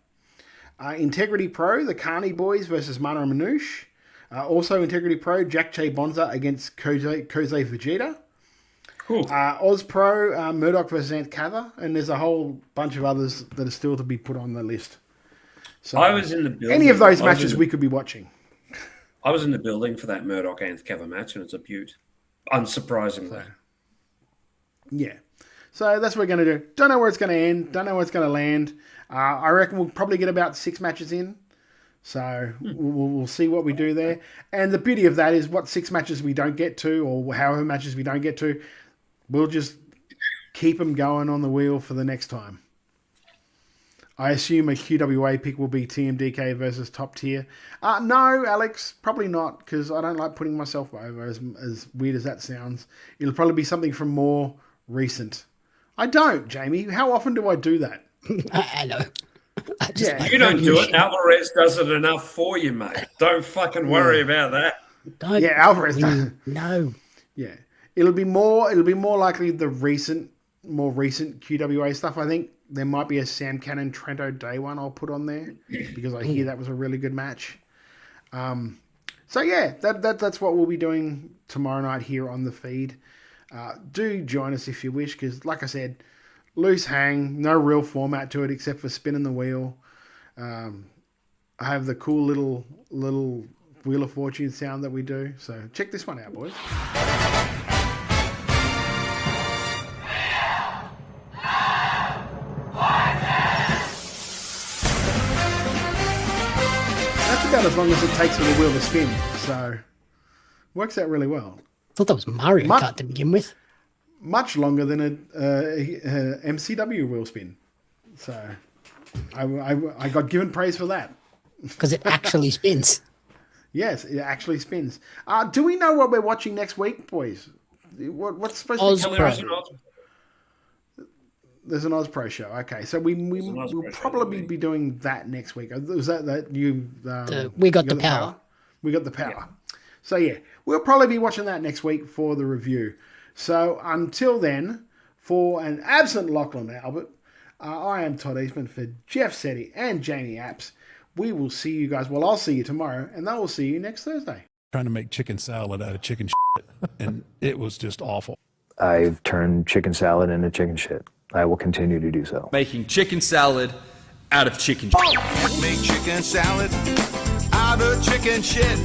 Integrity Pro, the Carney Boys versus Mana and Manouche. Also Integrity Pro, Jack Che Bonza against Kosei Vegeta. Cool. Oz Pro, Murdoch versus Ant Cather. And there's a whole bunch of others that are still to be put on the list. So I was in the building. any of those matches we could be watching. I was in the building for that Murdoch Anth Cather match, and it's a beaut. Unsurprisingly. Yeah. So that's what we're going to do. Don't know where it's going to end. Don't know where it's going to land. I reckon we'll probably get about 6 matches in. So we'll see what we do there. And the beauty of that is what 6 matches we don't get to, or however matches we don't get to, we'll just keep them going on the wheel for the next time. I assume a QWA pick will be TMDK versus Top Tier. No, Alex, probably not, because I don't like putting myself over, as weird as that sounds. It'll probably be something from more recent. I don't, Jamie. How often do I do that? I know. You don't do it. Alvarez does it enough for you, mate. Don't fucking worry about that. Don't. Yeah, Alvarez does. No. Yeah. It'll be more likely the more recent QWA stuff. I think there might be a Sam Cannon Trento Day one I'll put on there, because I hear that was a really good match. So yeah, that's what we'll be doing tomorrow night here on the feed. Do join us if you wish, because like I said, loose hang, no real format to it except for spinning the wheel. I have the cool little Wheel of Fortune sound that we do. So check this one out, boys. That's about as long as it takes for the wheel to spin. So works out really well. I thought that was Mario Kart to begin with. Much longer than a MCW wheel spin. So I got given praise for that. Because it actually spins. Yes, it actually spins. Do we know what we're watching next week, boys? What's supposed to be coming? There's an Ozpro show. Okay, so we'll probably be doing that next week. Was that you? We got the power. We got the power. Yeah. So yeah, we'll probably be watching that next week for the review. So until then, for an absent Lachlan Albert, I am Todd Eastman for Jeff Setti and Jamie Apps. We will see you guys. Well, I'll see you tomorrow, and they will see you next Thursday. Trying to make chicken salad out of chicken shit, and it was just awful. I've turned chicken salad into chicken shit. I will continue to do so. Making chicken salad out of chicken shit. Make chicken salad out of chicken shit.